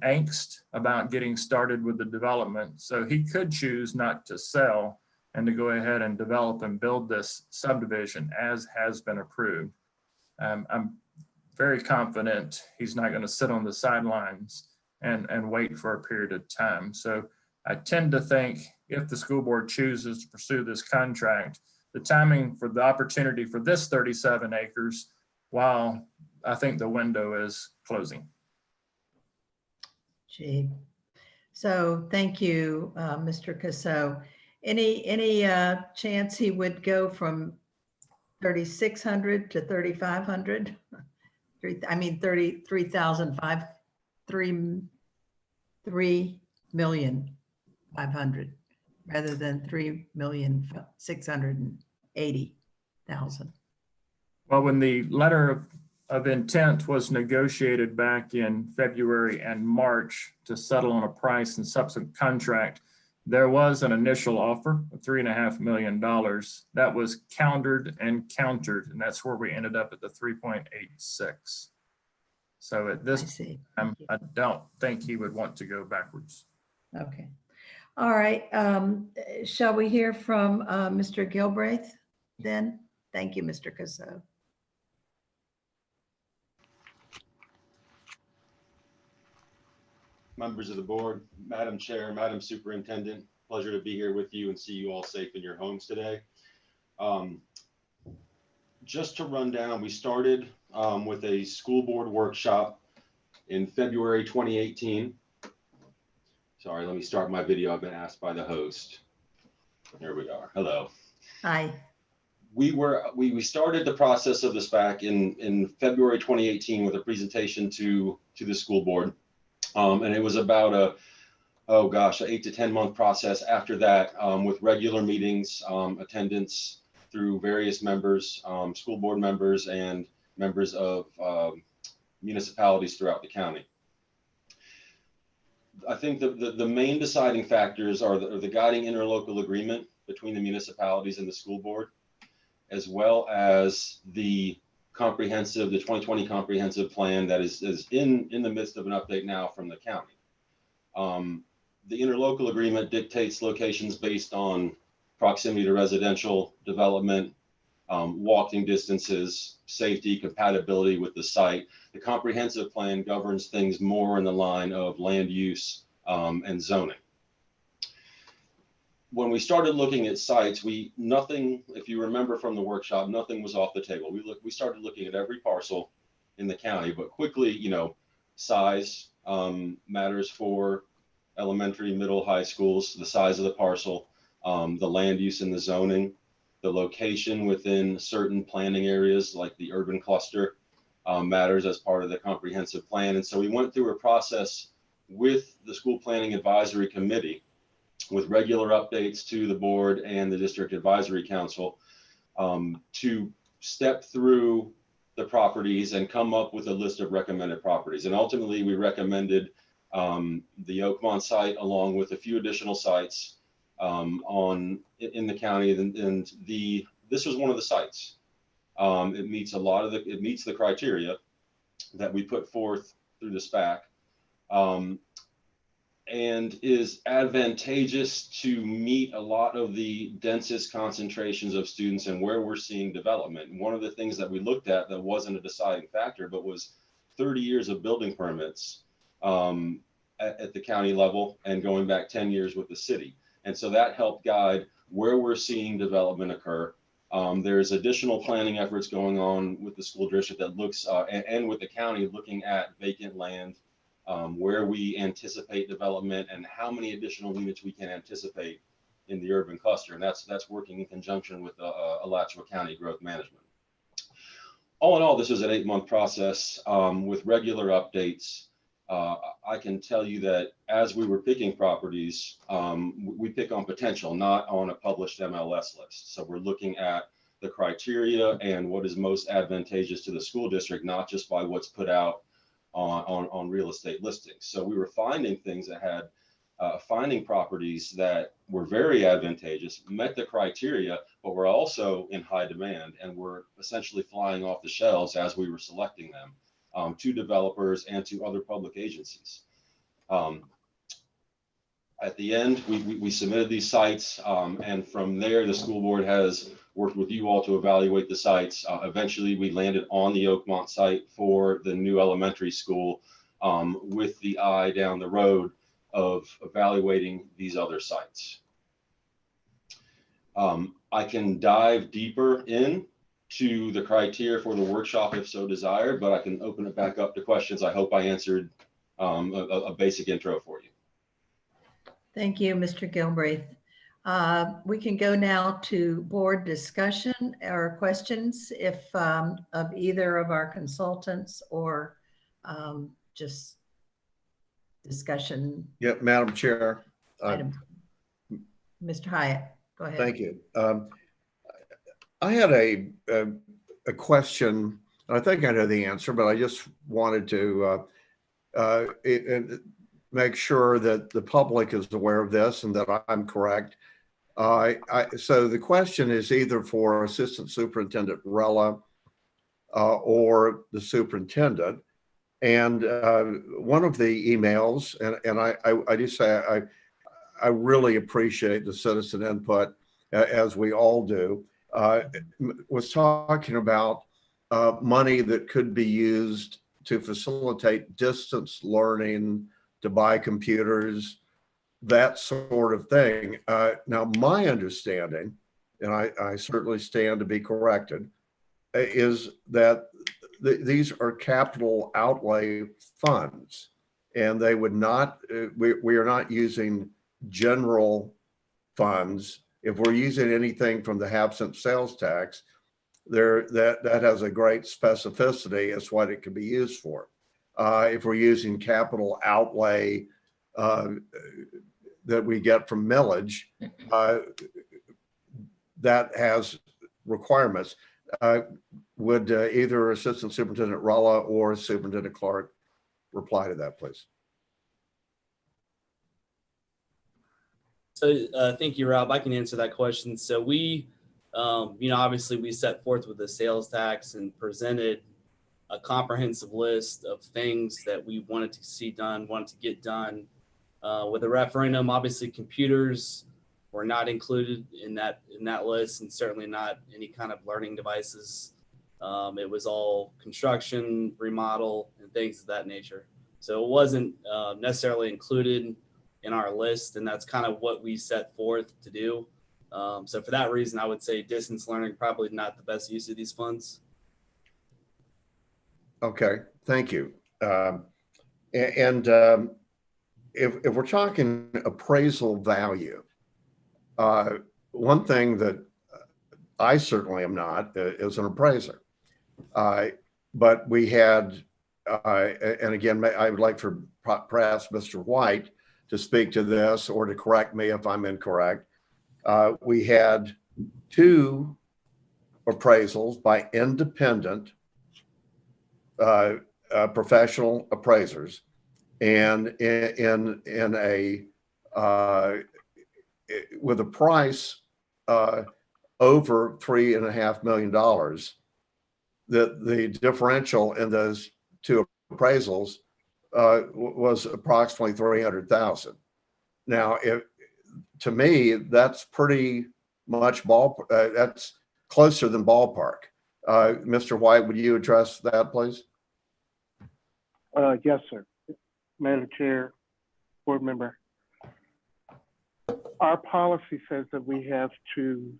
angst about getting started with the development. So he could choose not to sell and to go ahead and develop and build this subdivision as has been approved. I'm very confident he's not going to sit on the sidelines and wait for a period of time. So I tend to think if the school board chooses to pursue this contract, the timing for the opportunity for this 37 acres, while I think the window is closing. Gee. So thank you, Mr. Casso. Any chance he would go from 3,600 to 3,500? I mean, 33,500, 3,500,000 rather than 3,680,000. Well, when the letter of intent was negotiated back in February and March to settle on a price and subsequent contract, there was an initial offer of $3.5 million that was countered, and that's where we ended up at the 3.86. So at this time, I don't think he would want to go backwards. Okay. All right. Shall we hear from Mr. Gilbraith then? Thank you, Mr. Casso. Members of the board, Madam Chair, Madam Superintendent, pleasure to be here with you and see you all safe in your homes today. Just to run down, we started with a school board workshop in February 2018. Sorry, let me start my video. I've been asked by the host. Here we are. Hello. Hi. We started the process of this back in February 2018 with a presentation to the school board. And it was about an 8 to 10 month process after that, with regular meetings, attendance, through various members, school board members and members of municipalities throughout the county. I think the main deciding factors are the guiding interlocal agreement between the municipalities and the school board, as well as the 2020 comprehensive plan that is in the midst of an update now from the county. The interlocal agreement dictates locations based on proximity to residential development, walking distances, safety, compatibility with the site. The comprehensive plan governs things more in the line of land use and zoning. When we started looking at sites, nothing, if you remember from the workshop, nothing was off the table. We started looking at every parcel in the county, but quickly, size matters for elementary, middle, high schools, the size of the parcel, the land use and the zoning, the location within certain planning areas like the urban cluster matters as part of the comprehensive plan. And so we went through a process with the School Planning Advisory Committee with regular updates to the board and the District Advisory Council to step through the properties and come up with a list of recommended properties. And ultimately we recommended the Oakmont site along with a few additional sites in the county, and this was one of the sites. It meets the criteria that we put forth through the SPAC, and is advantageous to meet a lot of the densest concentrations of students and where we're seeing development. And one of the things that we looked at that wasn't a deciding factor, but was 30 years of building permits at the county level and going back 10 years with the city. And so that helped guide where we're seeing development occur. There's additional planning efforts going on with the school district that looks, and with the county looking at vacant land, where we anticipate development and how many additional units we can anticipate in the urban cluster. And that's working in conjunction with Alachua County Growth Management. All in all, this was an 8-month process with regular updates. I can tell you that as we were picking properties, we pick on potential, not on a published MLS list. So we're looking at the criteria and what is most advantageous to the school district, not just by what's put out on real estate listings. So we were finding things that had, finding properties that were very advantageous, met the criteria, but were also in high demand and were essentially flying off the shelves as we were selecting them. To developers and to other public agencies. At the end, we submitted these sites, and from there, the school board has worked with you all to evaluate the sites. Eventually, we landed on the Oakmont site for the new elementary school with the eye down the road of evaluating these other sites. I can dive deeper in to the criteria for the workshop if so desired, but I can open it back up to questions. I hope I answered a basic intro for you. Thank you, Mr. Gilbraith. We can go now to board discussion or questions if of either of our consultants or just discussion. Yep, Madam Chair. Items. Mr. Hyatt, go ahead. Thank you. I had a question. I think I know the answer, but I just wanted to make sure that the public is aware of this and that I'm correct. So the question is either for Assistant Superintendent Rella or the superintendent. And one of the emails, and I do say I really appreciate the citizen input, as we all do, was talking about money that could be used to facilitate distance learning, to buy computers, that sort of thing. Now, my understanding, and I certainly stand to be corrected, is that these are capital outlay funds, and they would not, we are not using general funds. If we're using anything from the absent sales tax, that has a great specificity as what it could be used for. If we're using capital outlay that we get from millage, that has requirements. Would either Assistant Superintendent Rella or Superintendent Clark reply to that, please? So thank you, Rob. I can answer that question. So we, obviously we set forth with the sales tax and presented a comprehensive list of things that we wanted to see done, wanted to get done. With a referendum, obviously computers were not included in that list, and certainly not any kind of learning devices. It was all construction, remodel, and things of that nature. So it wasn't necessarily included in our list, and that's kind of what we set forth to do. So for that reason, I would say distance learning probably not the best use of these funds. Okay, thank you. If we're talking appraisal value, one thing that I certainly am not is an appraiser. But we had, and again, I would like for perhaps Mr. White to speak to this or to correct me if I'm incorrect. We had 2 appraisals by independent professional appraisers, and in a with a price over $3.5 million, the differential in those 2 appraisals was approximately $300,000. Now, to me, that's pretty much that's closer than ballpark. Mr. White, would you address that, please? Yes, sir. Madam Chair, board member. Our policy says that we have to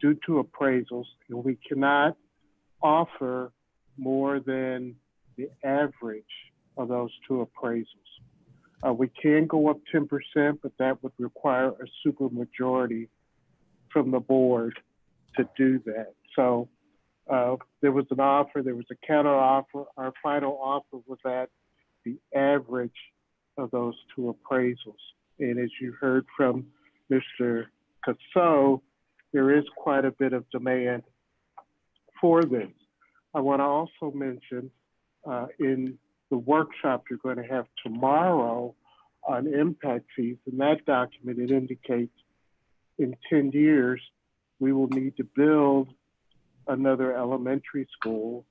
do 2 appraisals, and we cannot offer more than the average of those 2 appraisals. We can go up 10%, but that would require a supermajority from the board to do that. So there was an offer, there was a counter offer. Our final offer was at the average of those 2 appraisals. And as you heard from Mr. Casso, there is quite a bit of demand for this. I want to also mention in the workshop you're going to have tomorrow on impact fees, in that document it indicates in 10 years we will need to build another elementary school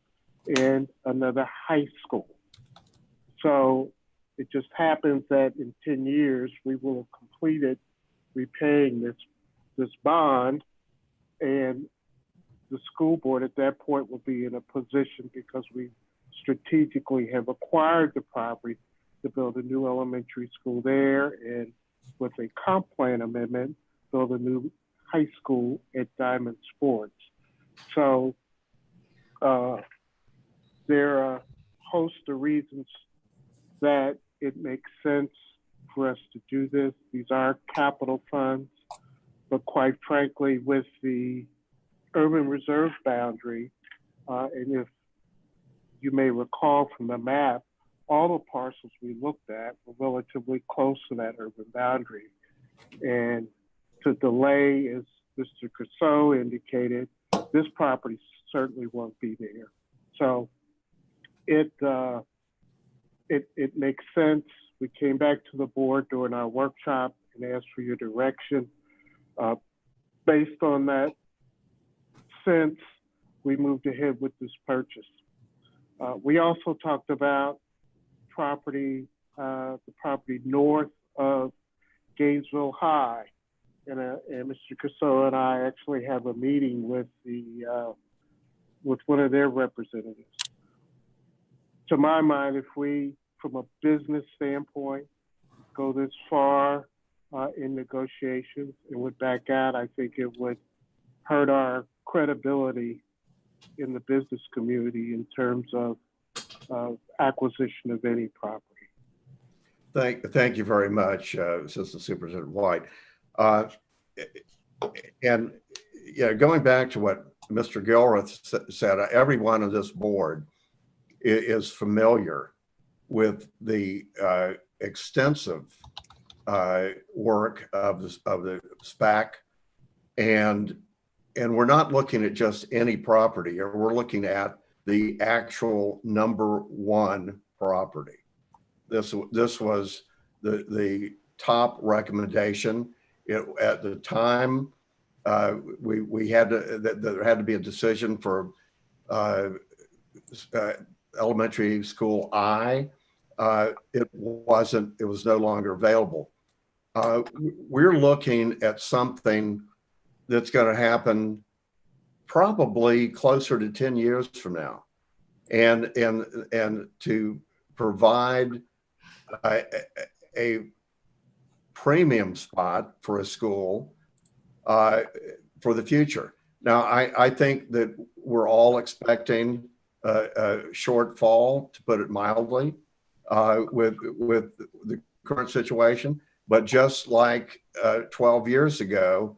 and another high school. So it just happens that in 10 years we will have completed repaying this bond, and the school board at that point will be in a position, because we strategically have acquired the property, to build a new elementary school there, and with a comp plan amendment, build a new high school at Diamond Sports. So there are a host of reasons that it makes sense for us to do this. These are capital funds, but quite frankly, with the urban reserve boundary, and if you may recall from the map, all the parcels we looked at were relatively close to that urban boundary. And to delay, as Mr. Casso indicated, this property certainly won't be there. So it makes sense. We came back to the board during our workshop and asked for your direction. Based on that sense, we moved ahead with this purchase. We also talked about the property north of Gainesville High, and Mr. Casso and I actually have a meeting with one of their representatives. To my mind, if we, from a business standpoint, go this far in negotiations and would back out, I think it would hurt our credibility in the business community in terms of acquisition of any property. Thank you very much, Assistant Superintendent White. And going back to what Mr. Gilreath said, everyone on this board is familiar with the extensive work of the SPAC and and we're not looking at just any property, or we're looking at the actual number one property. This was the top recommendation. At the time, we had to, there had to be a decision for elementary school I. It was no longer available. We're looking at something that's going to happen probably closer to 10 years from now. And to provide a premium spot for a school for the future. Now, I think that we're all expecting a shortfall, to put it mildly, with the current situation. But just like 12 years ago,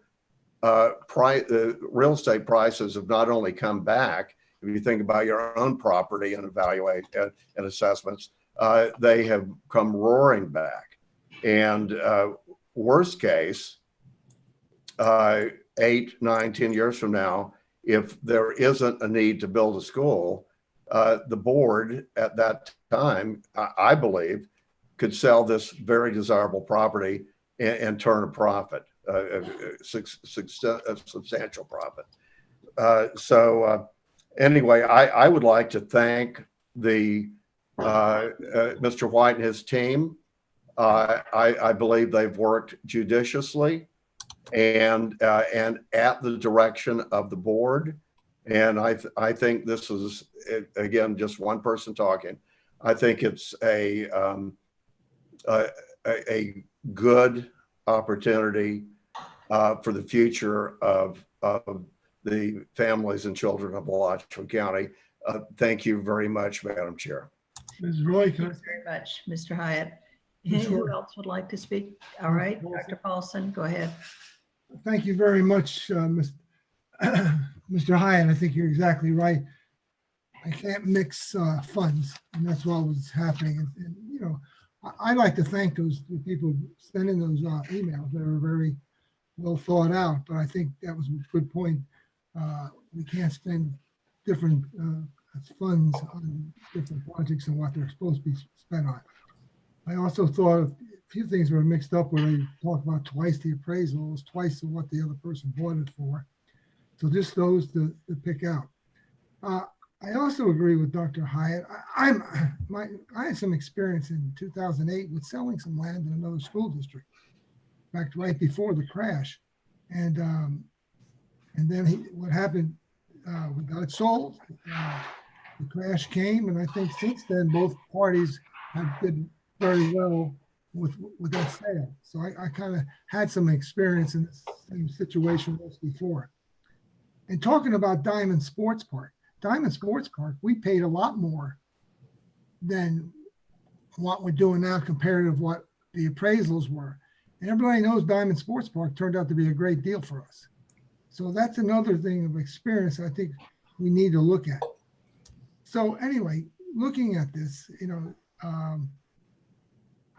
real estate prices have not only come back, if you think about your own property and evaluate and assessments, they have come roaring back. And worst case, 8, 9, 10 years from now, if there isn't a need to build a school, the board at that time, I believe, could sell this very desirable property and turn a profit, a substantial profit. Anyway, I would like to thank the Mr. White and his team. I believe they've worked judiciously and at the direction of the board. And I think this is, again, just one person talking. I think it's a good opportunity for the future of the families and children of Alachua County. Thank you very much, Madam Chair. Ms. Roy, Thank you very much, Mr. Hyatt. Who else would like to speak? All right, Dr. Paulson, go ahead. thank you very much, Mr. Hyatt. I think you're exactly right. I can't mix funds, and that's what was happening. And you know, I'd like to thank the people sending those emails. They were very well thought out, but I think that was a good point. We can't spend different funds on different projects and what they're supposed to be spent on. I also thought a few things were mixed up where they talked about twice the appraisal, it was twice of what the other person bought it for. So just those to pick out. I also agree with Dr. Hyatt. I had some experience in 2008 with selling some land in another school district, in fact, right before the crash. And then what happened, we got it sold. The crash came, and I think since then, both parties have did very well with that sale. So I kind of had some experience in the same situation as before. And talking about Diamond Sports Park, we paid a lot more than what we're doing now compared to what the appraisals were. And everybody knows Diamond Sports Park turned out to be a great deal for us. So that's another thing of experience I think we need to look at. So anyway, looking at this, you know,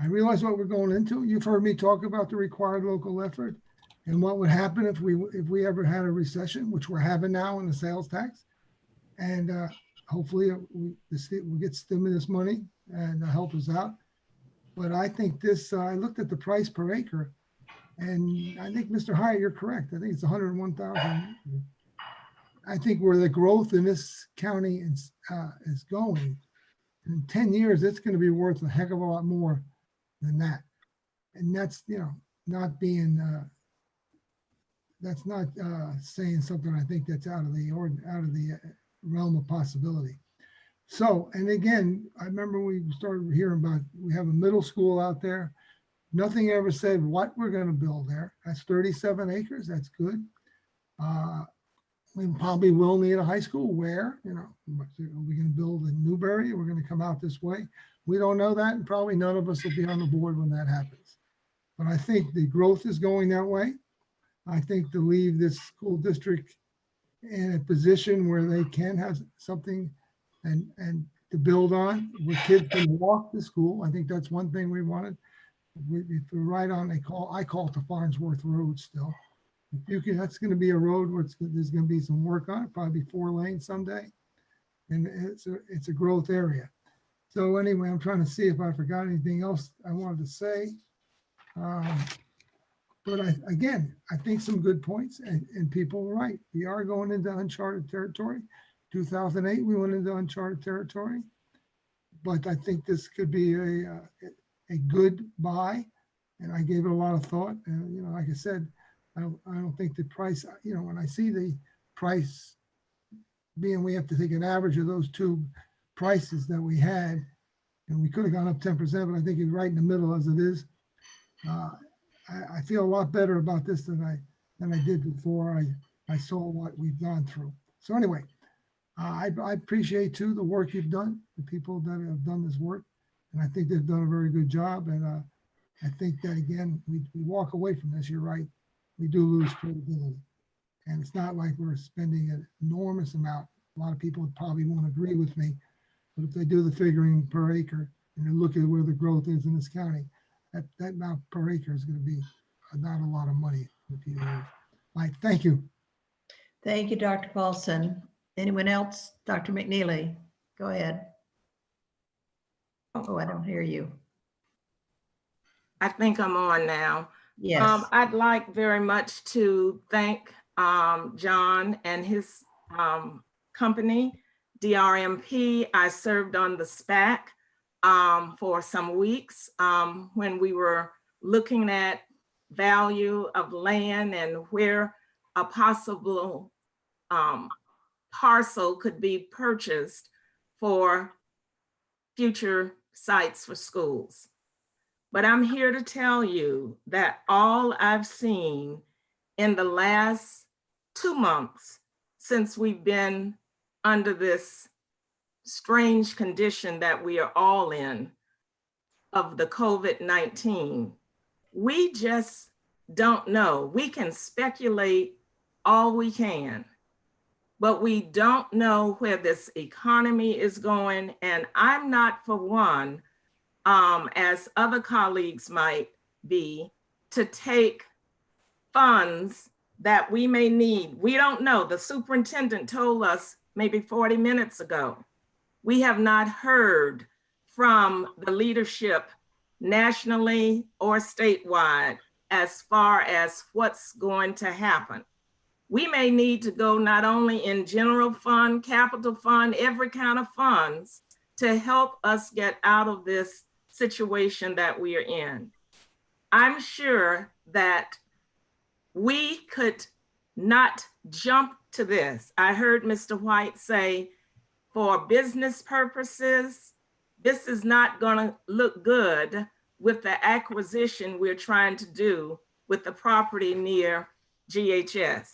I realize what we're going into. You've heard me talk about the required local effort and what would happen if we ever had a recession, which we're having now in the sales tax. And hopefully we'll get stimulus money and help us out. But I think this, I looked at the price per acre, and I think, Mr. Hyatt, you're correct. I think it's 101,000. I think where the growth in this county is going, in 10 years, it's going to be worth a heck of a lot more than that. And that's, you know, not being, that's not saying something I think that's out of the realm of possibility. So, and again, I remember we started hearing about, we have a middle school out there. Nothing ever said what we're going to build there. That's 37 acres. That's good. We probably will need a high school. Where, you know, are we going to build in Newberry? We're going to come out this way. We don't know that, and probably none of us will be on the board when that happens. But I think the growth is going that way. I think to leave this school district in a position where they can have something and to build on, where kids can walk to school. I think that's one thing we wanted. If we're right on, I call it the Farnsworth Road still. If you can, that's gonna be a road where there's gonna be some work on it, probably 4 lanes someday. And it's a growth area. So anyway, I'm trying to see if I forgot anything else I wanted to say. But again, I think some good points, and people are right. We are going into uncharted territory. 2008, we went into uncharted territory. But I think this could be a good buy, and I gave it a lot of thought. And, you know, like I said, I don't think the price, you know, when I see the price being, we have to take an average of those two prices that we had, and we could have gone up 10%, but I think it's right in the middle as it is. I feel a lot better about this than I did before I saw what we've gone through. So anyway, I appreciate too the work you've done, the people that have done this work, and I think they've done a very good job. And I think that again, we walk away from this. You're right, we do lose credibility, and it's not like we're spending an enormous amount. A lot of people probably won't agree with me, but if they do the figuring per acre and they look at where the growth is in this county, that amount per acre is going to be not a lot of money in a few years. Mike, thank you. Thank you, Dr. Paulson. Anyone else? Dr. McNeely, go ahead. Oh, I don't hear you. I think I'm on now. Yes. I'd like very much to thank John and his company, DRMP. I served on the SPAC for some weeks when we were looking at value of land and where a possible parcel could be purchased for future sites for schools. But I'm here to tell you that all I've seen in the last 2 months since we've been under this strange condition that we are all in of the COVID-19, we just don't know. We can speculate all we can, but we don't know where this economy is going. And I'm not for one, as other colleagues might be, to take funds that we may need. We don't know. The superintendent told us maybe 40 minutes ago. We have not heard from the leadership nationally or statewide as far as what's going to happen. We may need to go not only in general fund, capital fund, every kind of funds to help us get out of this situation that we are in. I'm sure that we could not jump to this. I heard Mr. White say, for business purposes, this is not going to look good with the acquisition we're trying to do with the property near GHS.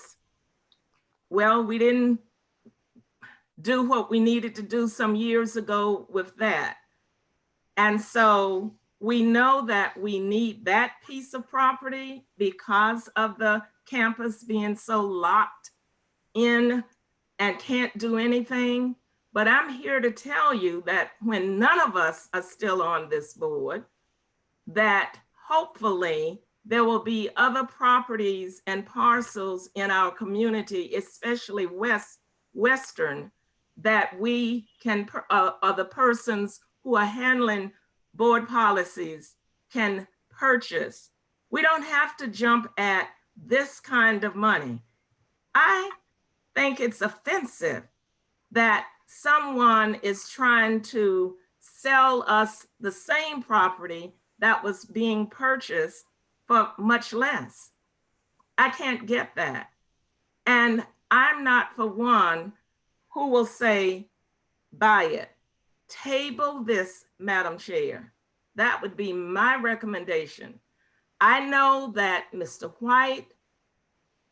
Well, we didn't do what we needed to do some years ago with that. And so we know that we need that piece of property because of the campus being so locked in and can't do anything. But I'm here to tell you that when none of us are still on this board, that hopefully there will be other properties and parcels in our community, especially Western, that we can, or the persons who are handling board policies can purchase. We don't have to jump at this kind of money. I think it's offensive that someone is trying to sell us the same property that was being purchased for much less. I can't get that. And I'm not for one who will say, buy it. Table this, Madam Chair. That would be my recommendation. I know that Mr. White,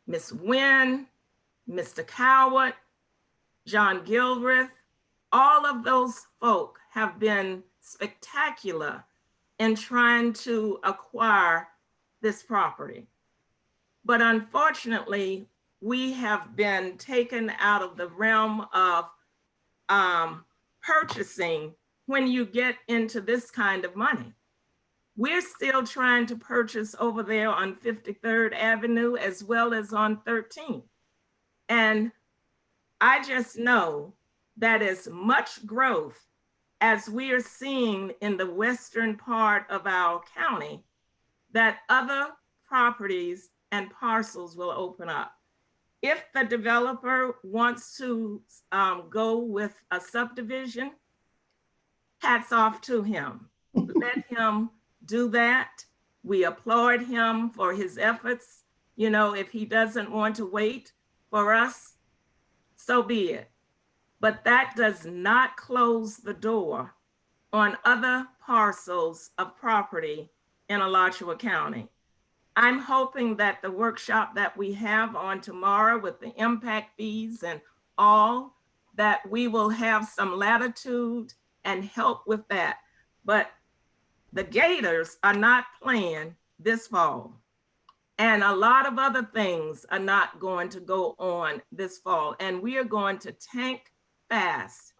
Ms. Wynn, Mr. Coward, John Gilreath, all of those folk have been spectacular in trying to acquire this property. But unfortunately, we have been taken out of the realm of purchasing when you get into this kind of money. We're still trying to purchase over there on 53rd Avenue as well as on 13th. And I just know that as much growth as we are seeing in the western part of our county, that other properties and parcels will open up. If the developer wants to go with a subdivision, hats off to him. Let him do that. We applaud him for his efforts. You know, if he doesn't want to wait for us, so be it. But that does not close the door on other parcels of property in Alachua County. I'm hoping that the workshop that we have on tomorrow with the impact fees and all, that we will have some latitude and help with that. But the Gators are not playing this fall. And a lot of other things are not going to go on this fall. And we are going to tank fast.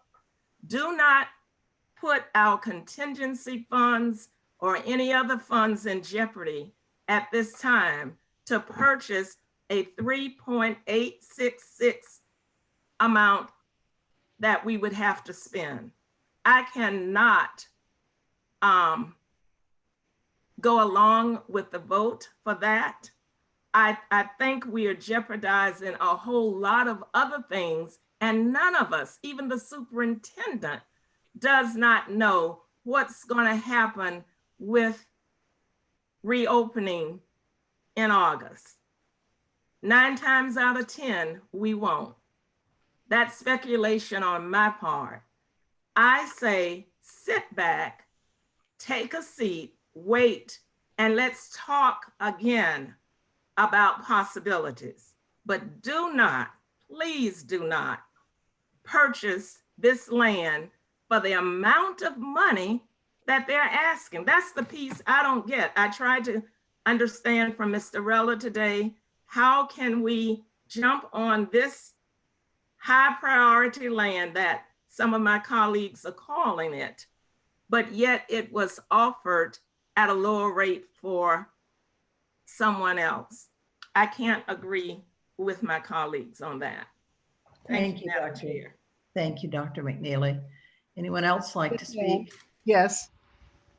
Do not put our contingency funds or any other funds in jeopardy at this time to purchase a 3.866 amount that we would have to spend. I cannot go along with the vote for that. I think we are jeopardizing a whole lot of other things, and none of us, even the superintendent, does not know what's going to happen with reopening in August. 9 times out of 10, we won't. That's speculation on my part. I say sit back, take a seat, wait, and let's talk again about possibilities. But do not, please do not purchase this land for the amount of money that they're asking. That's the piece I don't get. I tried to understand from Mr. Rella today, how can we jump on this high priority land that some of my colleagues are calling it, but yet it was offered at a lower rate for someone else. I can't agree with my colleagues on that. Thank you, Madam Dr. Chair. Thank you, Dr. McNeely. Anyone else like to speak? Yes.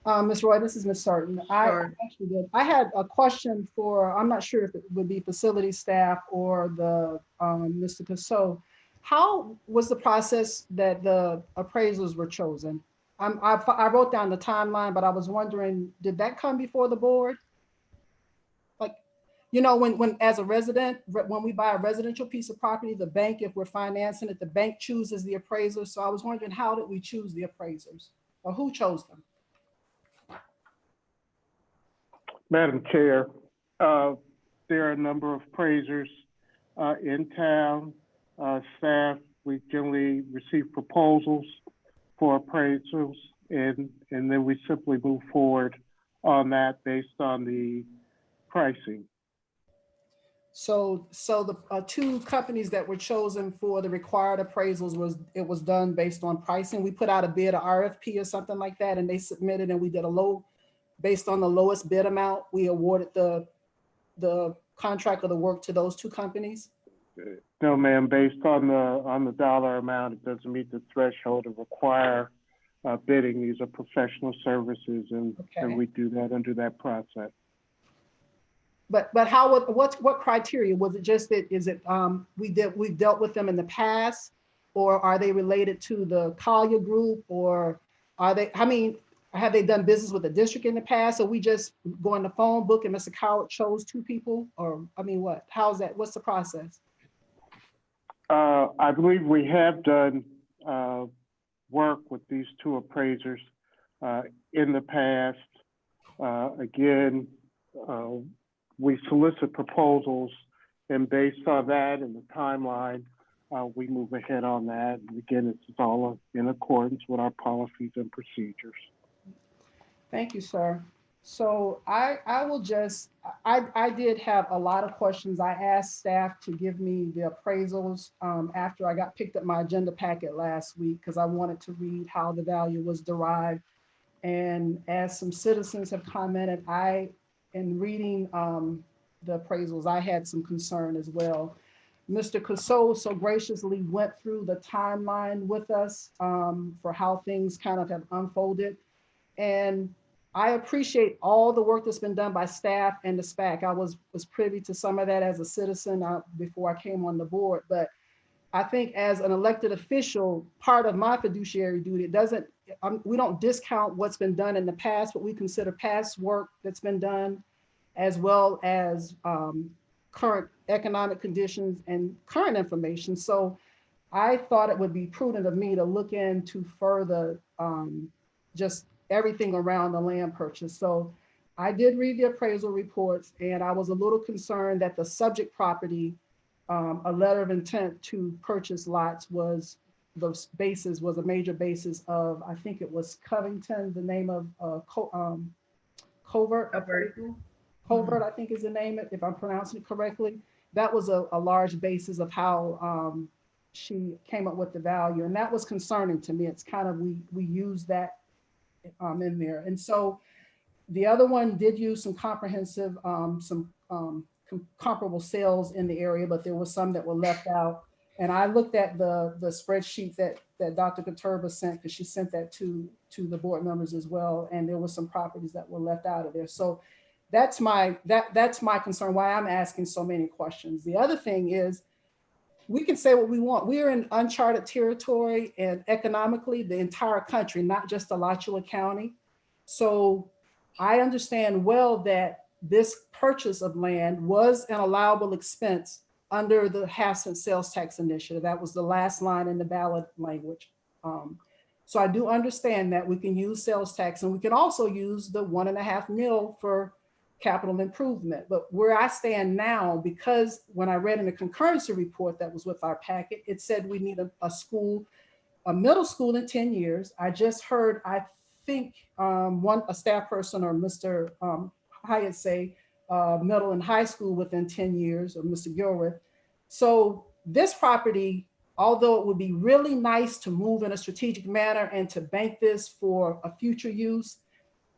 Ms. Roy, this is Ms. Sarton. Sure. I actually did. I had a question for, I'm not sure if it would be facility staff or the Mr. Casso. How was the process that the appraisals were chosen? I wrote down the timeline, but I was wondering, did that come before the board? Like, you know, when as a resident, when we buy a residential piece of property, the bank, if we're financing it, the bank chooses the appraisers. So I was wondering, how did we choose the appraisers, or who chose them? Madam Chair, there are a number of appraisers in town. Staff, we generally receive proposals for appraisals, and then we simply move forward on that based on the pricing. So the 2 companies that were chosen for the required appraisals was done based on pricing. We put out a bid, a RFP or something like that, and they submitted, and we did based on the lowest bid amount, we awarded the contract of the work to those 2 companies. No, ma'am, based on the dollar amount, it doesn't meet the threshold to require bidding. These are professional services, and we do that under that process. But what criteria? Was it just that, is it, we've dealt with them in the past, or are they related to the Collier Group, or are they, I mean, have they done business with the district in the past? Or we just go in the phone book and Mr. Coward chose 2 people? Or, I mean, what, how's that, what's the process? I believe we have done work with these 2 appraisers in the past. Again, we solicit proposals, and based on that and the timeline, we move ahead on that. And again, it's all in accordance with our policies and procedures. Thank you, sir. So I will just, I did have a lot of questions. I asked staff to give me the appraisals after I picked up my agenda packet last week, because I wanted to read how the value was derived. And as some citizens have commented, in reading the appraisals, I had some concern as well. Mr. Cassol so graciously went through the timeline with us for how things kind of have unfolded. And I appreciate all the work that's been done by staff and the SPAC. I was privy to some of that as a citizen before I came on the board, but I think as an elected official, part of my fiduciary duty, we don't discount what's been done in the past, but we consider past work that's been done, as well as current economic conditions and current information. So I thought it would be prudent of me to look into further just everything around the land purchase. So I did read the appraisal reports, and I was a little concerned that the subject property, a letter of intent to purchase lots, was a major basis of, I think it was Covington, the name of Covert Appraisal. Covert, I think is the name, if I'm pronouncing it correctly. That was a large basis of how she came up with the value. And that was concerning to me. It's kind of, we use that in there. And so the other one did use some comprehensive, comparable sales in the area, but there were some that were left out. And I looked at the spreadsheet that Dr. Katurba sent, because she sent that to the board members as well. And there were some properties that were left out of there. So that's my concern, why I'm asking so many questions. The other thing is, we can say what we want. We are in uncharted territory, and economically, the entire country, not just Alachua County. So I understand well that this purchase of land was an allowable expense under the Hassan sales tax initiative. That was the last line in the ballot language. So I do understand that we can use sales tax, and we can also use the $1.5 million for capital improvement. But where I stand now, because when I read in the concurrency report that was with our packet, it said we need a middle school in 10 years. I just heard, I think a staff person or Mr. Hyatt say middle and high school within 10 years, or Mr. Gilworth. So this property, although it would be really nice to move in a strategic manner and to bank this for a future use,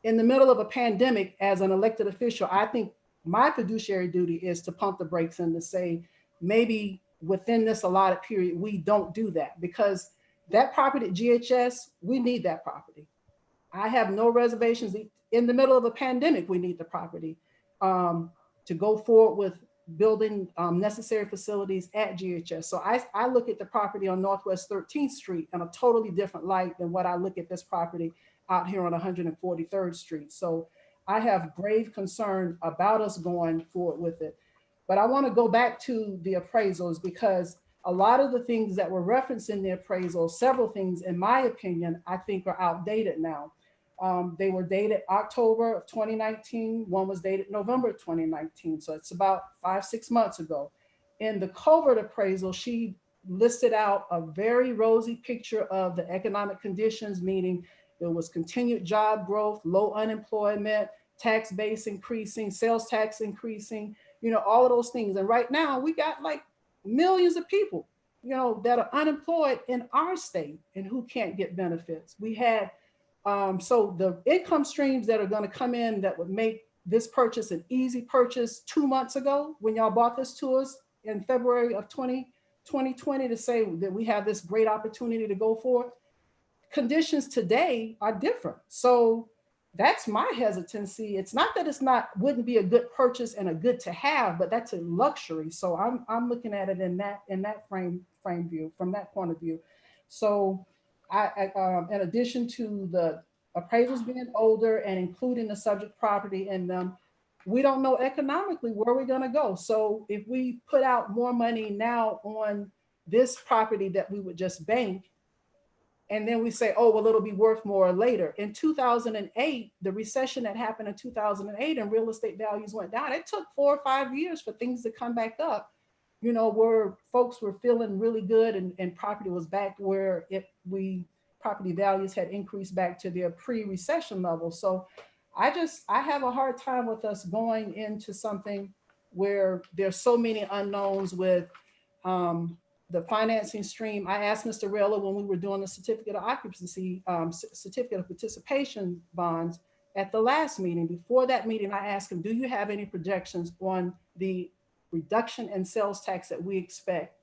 in the middle of a pandemic, as an elected official, I think my fiduciary duty is to pump the brakes and to say, maybe within this allotted period, we don't do that, because that property at GHS, we need that property. I have no reservations. In the middle of a pandemic, we need the property to go forward with building necessary facilities at GHS. So I look at the property on Northwest 13th Street in a totally different light than what I look at this property out here on 143rd Street. So I have grave concern about us going forward with it. But I want to go back to the appraisals, because a lot of the things that were referenced in the appraisal, several things, in my opinion, I think are outdated now. They were dated October of 2019. One was dated November of 2019. So it's about 5-6 months ago. In the Covert appraisal, she listed out a very rosy picture of the economic conditions, meaning there was continued job growth, low unemployment, tax base increasing, sales tax increasing, all of those things. And right now we got like millions of people, that are unemployed in our state and who can't get benefits. We had, so the income streams that are going to come in that would make this purchase an easy purchase 2 months ago, when y'all bought this to us in February of 2020, to say that we have this great opportunity to go for it. Conditions today are different. So that's my hesitancy. It's not that wouldn't be a good purchase and a good to have, but that's a luxury. So I'm looking at it in that frame view, from that point of view. So I in addition to the appraisals being older and including the subject property in them, we don't know economically where we're going to go. So if we put out more money now on this property that we would just bank, and then we say, oh, well, it'll be worth more later. In 2008, the recession that happened in 2008 and real estate values went down. It took 4 or 5 years for things to come back up, where folks were feeling really good and property was back where property values had increased back to their pre-recession level. So I have a hard time with us going into something where there's so many unknowns with the financing stream, I asked Mr. Rella when we were doing the certificate of occupancy, certificate of participation bonds at the last meeting. Before that meeting, I asked him, do you have any projections on the reduction in sales tax that we expect?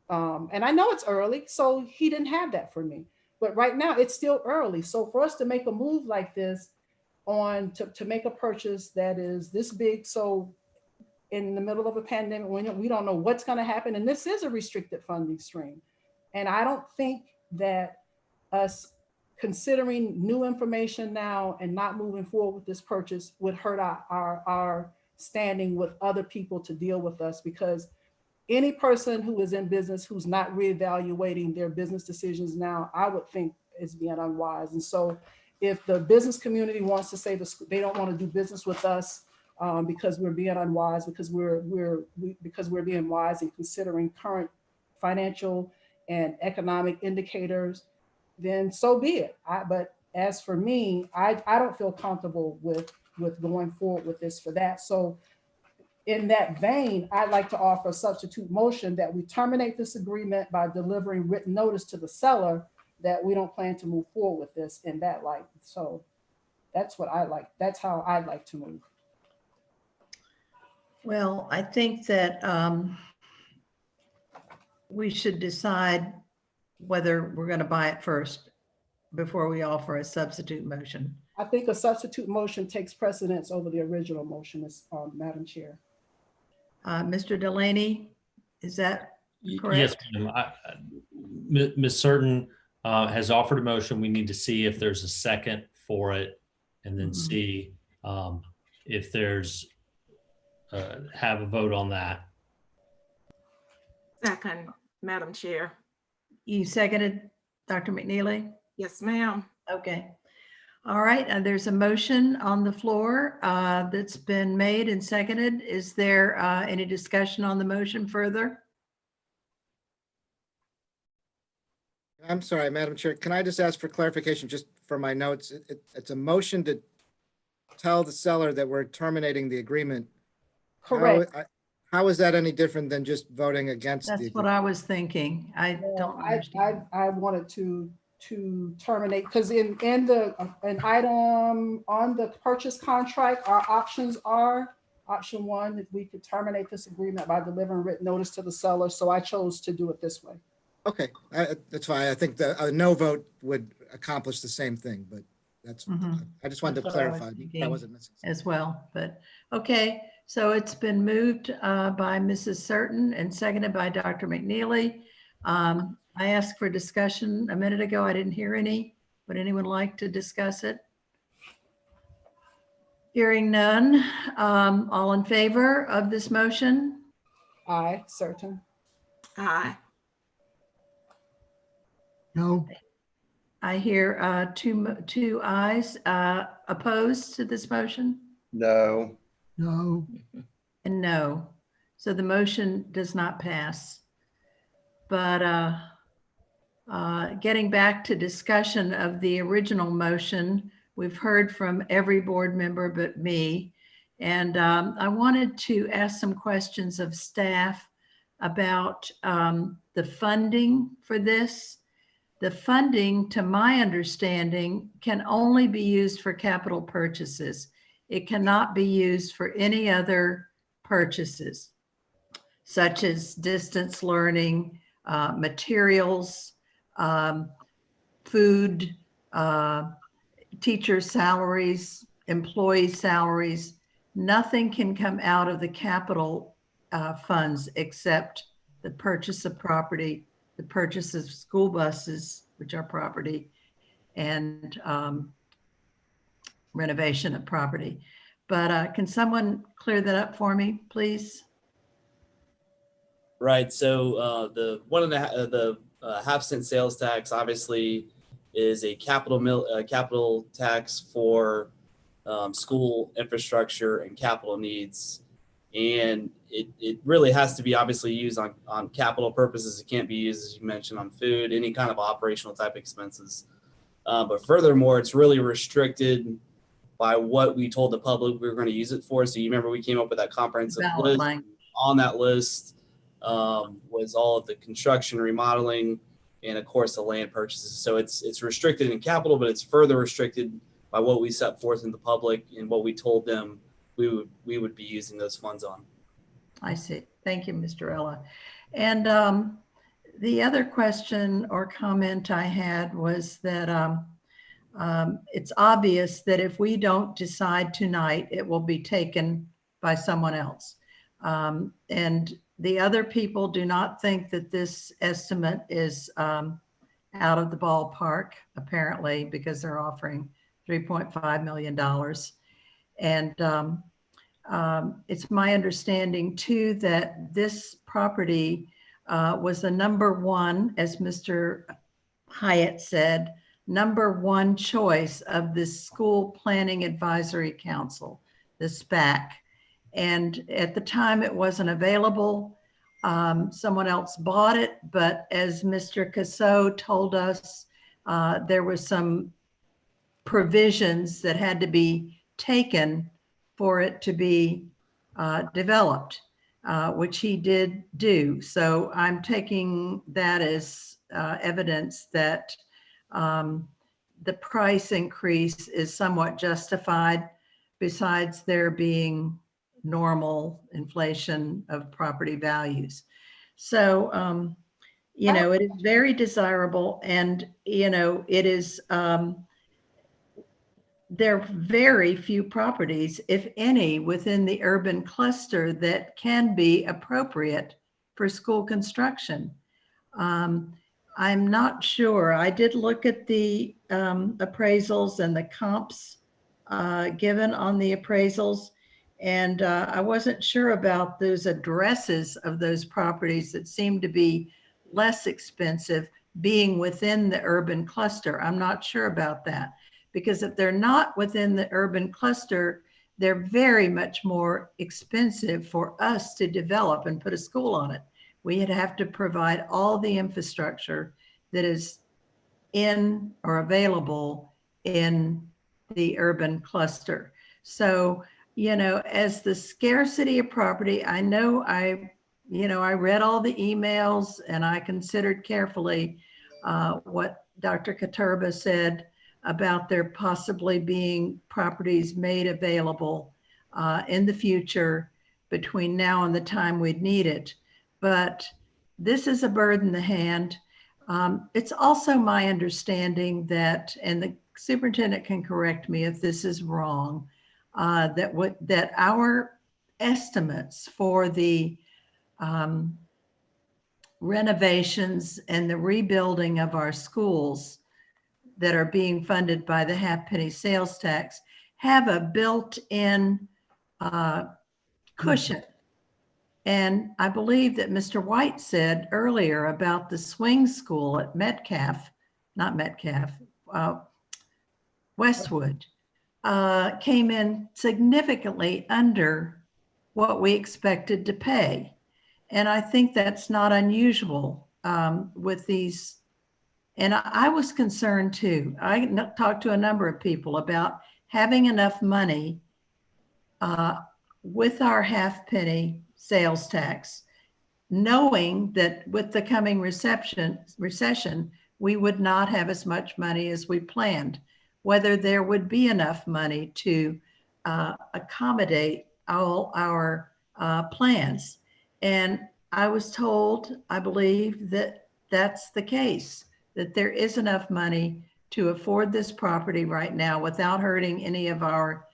And I know it's early, so he didn't have that for me. But right now it's still early. So for us to make a move like this to make a purchase that is this big, so in the middle of a pandemic, when we don't know what's going to happen, and this is a restricted funding stream. And I don't think that us considering new information now and not moving forward with this purchase would hurt our standing with other people to deal with us, because any person who is in business who's not reevaluating their business decisions now, I would think is being unwise. And so if the business community wants to say they don't want to do business with us because we're being unwise, because we're being wise in considering current financial and economic indicators, then so be it. But as for me, I don't feel comfortable with going forward with this for that. So in that vein, I'd like to offer a substitute motion that we terminate this agreement by delivering written notice to the seller that we don't plan to move forward with this in that light. So that's what I like. That's how I'd like to move. Well, I think that we should decide whether we're going to buy it first before we offer a substitute motion. I think a substitute motion takes precedence over the original motion, Madam Chair. Mr. Delaney, is that correct? Yes, ma'am. Ms. Certain has offered a motion. We need to see if there's a second for it, and then see if there's have a vote on that. Second, Madam Chair. You seconded, Dr. McNeely? Yes, ma'am. Okay. All right. There's a motion on the floor that's been made and seconded. Is there any discussion on the motion further? I'm sorry, Madam Chair, can I just ask for clarification just for my notes? It's a motion to tell the seller that we're terminating the agreement. Correct. How is that any different than just voting against? That's what I was thinking. I don't understand. I wanted to terminate, because in an item on the purchase contract, our options are option one, if we could terminate this agreement by delivering written notice to the seller. So I chose to do it this way. Okay, that's fine. I think a no vote would accomplish the same thing, but that's, I just wanted to clarify. That wasn't missing as well, but okay. So it's been moved by Mrs. Certain and seconded by Dr. McNeely. I asked for discussion a minute ago. I didn't hear any. Would anyone like to discuss it? Hearing none. All in favor of this motion? Aye, Certain. Aye. No. I hear two ayes. Opposed to this motion? No. No. And no. So the motion does not pass. But getting back to discussion of the original motion, we've heard from every board member but me. And I wanted to ask some questions of staff about the funding for this. The funding, to my understanding, can only be used for capital purchases. It cannot be used for any other purchases, such as distance learning, materials, food, teacher salaries, employee salaries. Nothing can come out of the capital funds except the purchase of property, the purchase of school buses, which are property, and renovation of property. But can someone clear that up for me, please? Right. So the half-cent sales tax obviously is a capital tax for school infrastructure and capital needs, and it really has to be obviously used on capital purposes. It can't be used, as you mentioned, on food, any kind of operational type expenses. But furthermore, it's really restricted by what we told the public we were going to use it for. So you remember we came up with that comprehensive list. On that list, was all of the construction, remodeling, and of course the land purchases. So it's restricted in capital, but it's further restricted by what we set forth in the public and what we told them we would be using those funds on. I see. Thank you, Mr. Ella. And the other question or comment I had was that it's obvious that if we don't decide tonight, it will be taken by someone else. And the other people do not think that this estimate is out of the ballpark, apparently, because they're offering $3.5 million. And it's my understanding too that this property was the #1, as Mr. Hyatt said, #1 choice of the School Planning Advisory Council, the SPAC. And at the time it wasn't available. Someone else bought it, but as Mr. Casso told us, there was some provisions that had to be taken for it to be developed, which he did do. So I'm taking that as evidence that the price increase is somewhat justified, besides there being normal inflation of property values. So, you know, it is very desirable, and, you know, it is, there are very few properties, if any, within the urban cluster that can be appropriate for school construction. I'm not sure. I did look at the appraisals and the comps given on the appraisals, and I wasn't sure about those addresses of those properties that seem to be less expensive being within the urban cluster. I'm not sure about that, because if they're not within the urban cluster, they're very much more expensive for us to develop and put a school on it. We'd have to provide all the infrastructure that is in or available in the urban cluster. So, you know, as the scarcity of property, I know I read all the emails and I considered carefully what Dr. Katurba said about there possibly being properties made available in the future between now and the time we'd need it. But this is a bird in the hand. It's also my understanding that, and the superintendent can correct me if this is wrong, that our estimates for the renovations and the rebuilding of our schools that are being funded by the half-penny sales tax have a built-in cushion. And I believe that Mr. White said earlier about the swing school at Westwood, came in significantly under what we expected to pay. And I think that's not unusual with these. And I was concerned too. I talked to a number of people about having enough money with our half-penny sales tax, knowing that with the coming recession, we would not have as much money as we planned, whether there would be enough money to accommodate all our plans. And I was told, I believe, that that's the case, that there is enough money to afford this property right now without hurting any of our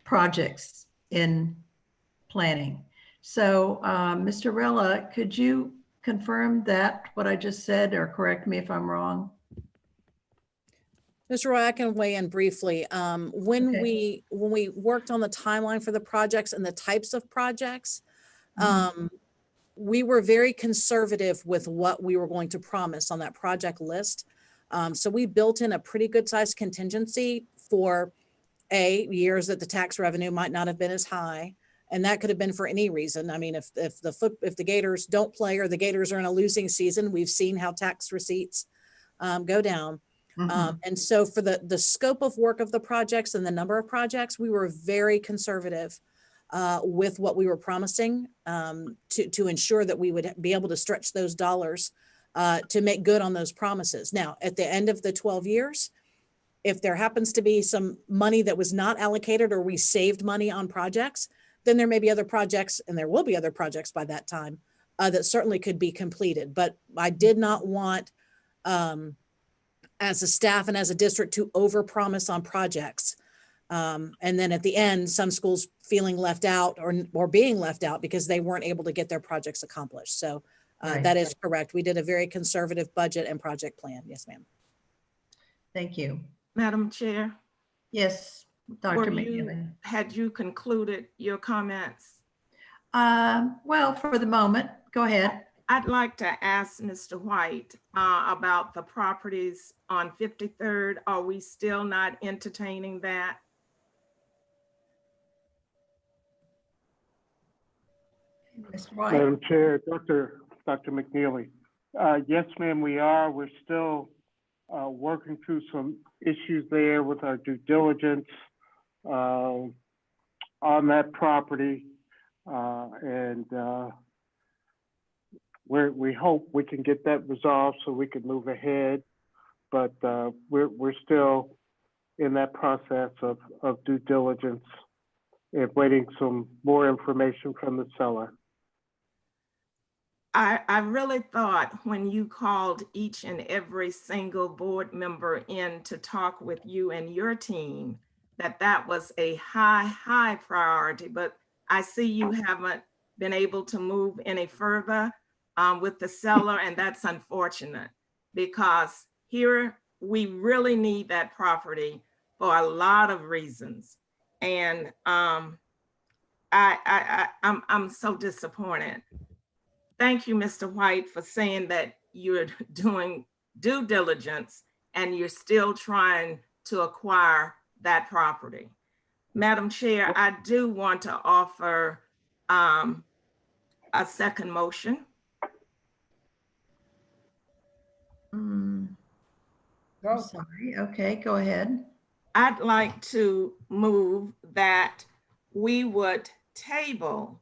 projects in planning. So, Mr. Rella, could you confirm that, what I just said, or correct me if I'm wrong? Mr. Roy, I can weigh in briefly. When we worked on the timeline for the projects and the types of projects, we were very conservative with what we were going to promise on that project list. So we built in a pretty good sized contingency for years that the tax revenue might not have been as high. And that could have been for any reason. I mean, if the Gators don't play or the Gators are in a losing season, we've seen how tax receipts go down. And so for the scope of work of the projects and the number of projects, we were very conservative. with what we were promising to ensure that we would be able to stretch those dollars to make good on those promises. Now, at the end of the 12 years, if there happens to be some money that was not allocated or we saved money on projects, then there may be other projects, and there will be other projects by that time that certainly could be completed. But I did not want, as a staff and as a district, to overpromise on projects. And then at the end, some schools feeling left out or being left out because they weren't able to get their projects accomplished. So that is correct. We did a very conservative budget and project plan. Yes, ma'am. Thank you. Madam Chair, Yes, Dr. McNeely. had you concluded your comments? Well, for the moment, go ahead. I'd like to ask Mr. White about the properties on 53rd. Are we still not entertaining that? Mr. White. Madam Chair, Dr. McNeely. Yes, ma'am, we are. We're still working through some issues there with our due diligence on that property. And we hope we can get that resolved so we can move ahead. But we're still in that process of due diligence and waiting some more information from the seller. I really thought when you called each and every single board member in to talk with you and your team, that was a high priority, but I see you haven't been able to move any further with the seller, and that's unfortunate because here we really need that property for a lot of reasons. And I'm so disappointed. Thank you, Mr. White, for saying that you're doing due diligence and you're still trying to acquire that property. Madam Chair, I do want to offer a second motion. I'm sorry. Okay, go ahead. I'd like to move that we would table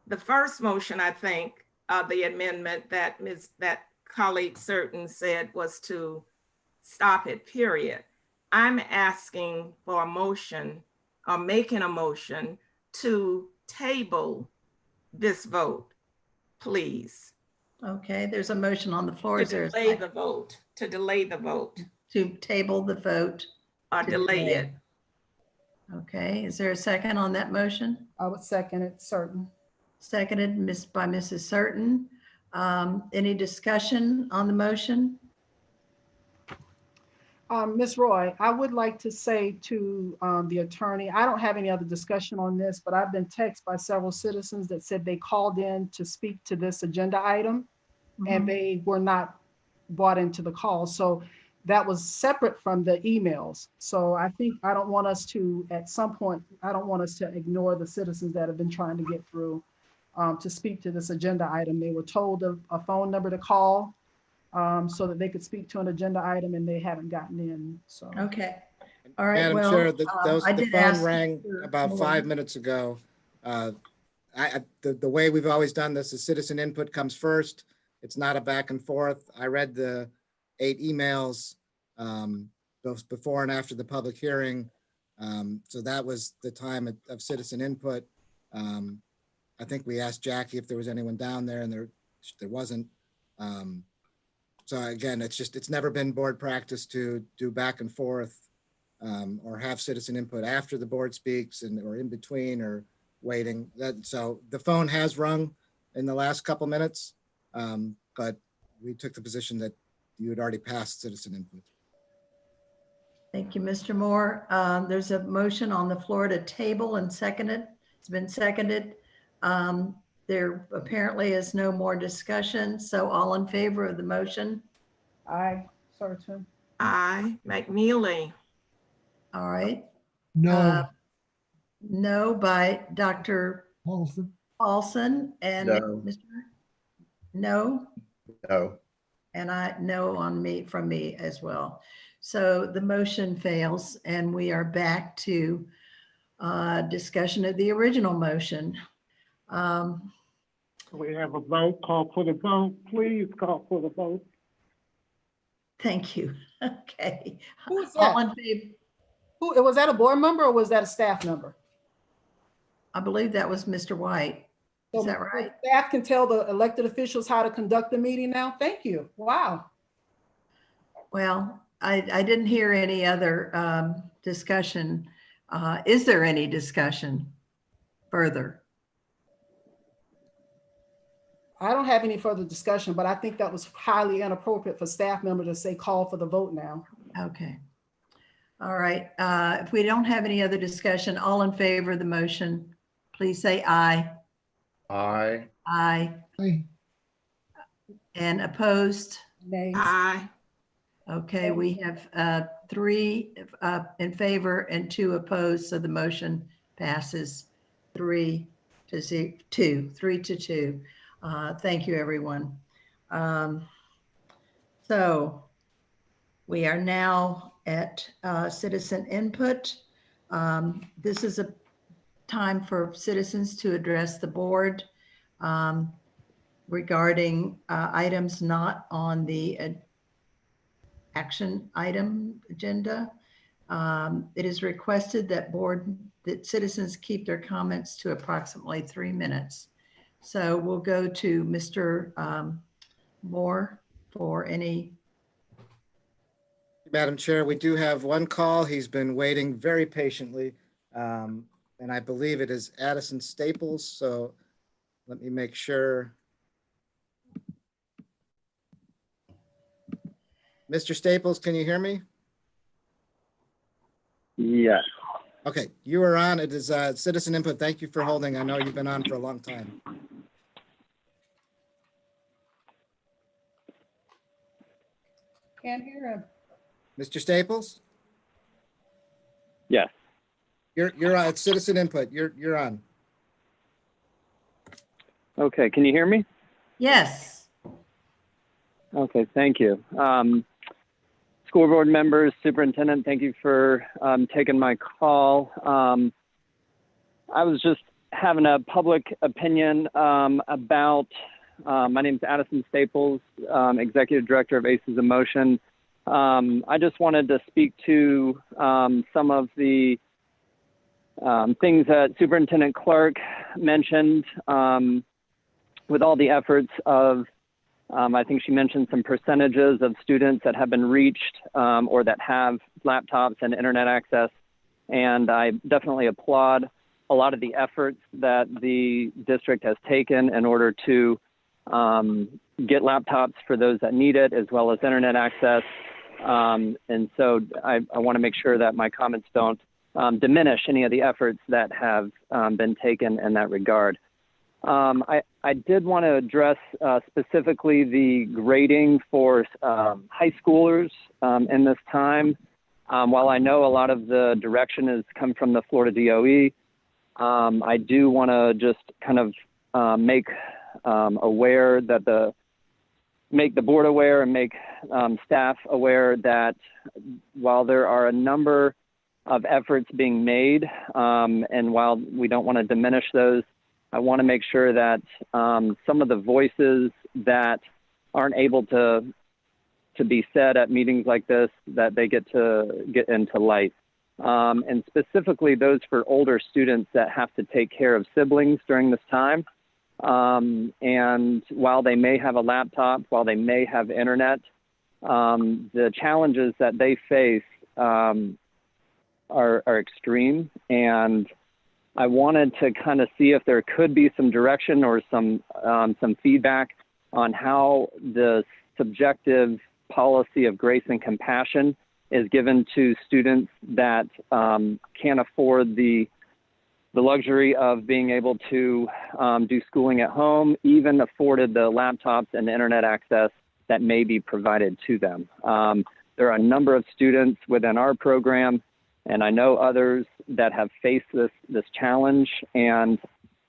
the first motion. I think the amendment that colleague Certain said was to stop it, period. I'm asking for a motion or making a motion to table this vote, please. Okay, there's a motion on the floor. To Is there delay the vote, to delay the vote. To table the vote? Or delay it. Okay, is there a second on that motion? I would second it, Certain. Seconded by Mrs. Certain. Any discussion on the motion? Ms. Roy, I would like to say to the attorney, I don't have any other discussion on this, but I've been texted by several citizens that said they called in to speak to this agenda item and they were not brought into the call. So that was separate from the emails. So I think I don't want us to, at some point, I don't want us to ignore the citizens that have been trying to get through to speak to this agenda item. They were told a phone number to call so that they could speak to an agenda item and they haven't gotten in. So okay, all right. Madam well, Chair, I the did phone ask rang for about more. 5 minutes ago. The way we've always done this is citizen input comes first. It's not a back and forth. I read the 8 emails both before and after the public hearing. So that was the time of citizen input. I think we asked Jackie if there was anyone down there and there wasn't. So again, it's never been board practice to do back and forth or have citizen input after the board speaks or in between or waiting. So the phone has rung in the last couple minutes, but we took the position that you had already passed citizen input. Thank you, Mr. Moore. There's a motion on the floor to table and second it. It's been seconded. There apparently is no more discussion. So all in favor of the motion? Aye, Certain. Aye, McNeely. All right. No. No by Dr. Paulson and No. Mr. No. No. And I no from me as well. So the motion fails and we are back to Discussion of the original motion. We have a vote. Call for the vote. Please call for the vote. Thank you. Okay. Who was All that? in favor? Was that a board member or was that a staff member? I believe that was Mr. White. Is So that right? staff can tell the elected officials how to conduct the meeting now? Thank you. Wow. Well, I didn't hear any other discussion. Is there any discussion further? I don't have any further discussion, but I think that was highly inappropriate for staff member to say call for the vote now. Okay. All right. If we don't have any other discussion, all in favor of the motion, please say aye. Aye. Aye. Aye. And opposed? Nays. Aye. Okay, we have 3 in favor and 2 opposed, so the motion passes 3 to 2. Thank you, everyone. So we are now at citizen input. This is a time for citizens to address the board regarding items not on the action item agenda. It is requested that citizens keep their comments to approximately 3 minutes. So we'll go to Mr. Moore for any. Madam Chair, we do have one call. He's been waiting very patiently. And I believe it is Addison Staples. So let me make sure. Mr. Staples, can you hear me? Yes. Okay, you are on. It is citizen input. Thank you for holding. I know you've been on for a long time. Can't hear him. Mr. Staples? Yes. You're on. It's citizen input. You're on. Okay, can you hear me? Yes. Okay, thank you. School board members, superintendent, thank you for taking my call. I was just having a public opinion about, my name is Addison Staples, Executive Director of ACES in Motion. I just wanted to speak to some of the things that Superintendent Clark mentioned with all the efforts of, I think she mentioned some percentages of students that have been reached or that have laptops and internet access. And I definitely applaud a lot of the efforts that the district has taken in order to get laptops for those that need it, as well as internet access. And so I want to make sure that my comments don't diminish any of the efforts that have been taken in that regard. I did want to address specifically the grading for high schoolers in this time. While I know a lot of the direction has come from the Florida DOE, I do want to just kind of make aware that make the board aware and make staff aware that while there are a number of efforts being made, and while we don't want to diminish those, I want to make sure that some of the voices that aren't able to be said at meetings like this, that they get into light. And specifically those for older students that have to take care of siblings during this time. And while they may have a laptop, while they may have internet, the challenges that they face are extreme. And I wanted to kind of see if there could be some direction or some feedback on how the subjective policy of grace and compassion is given to students that can't afford the luxury of being able to do schooling at home, even afforded the laptops and the internet access that may be provided to them. There are a number of students within our program, and I know others that have faced this challenge. And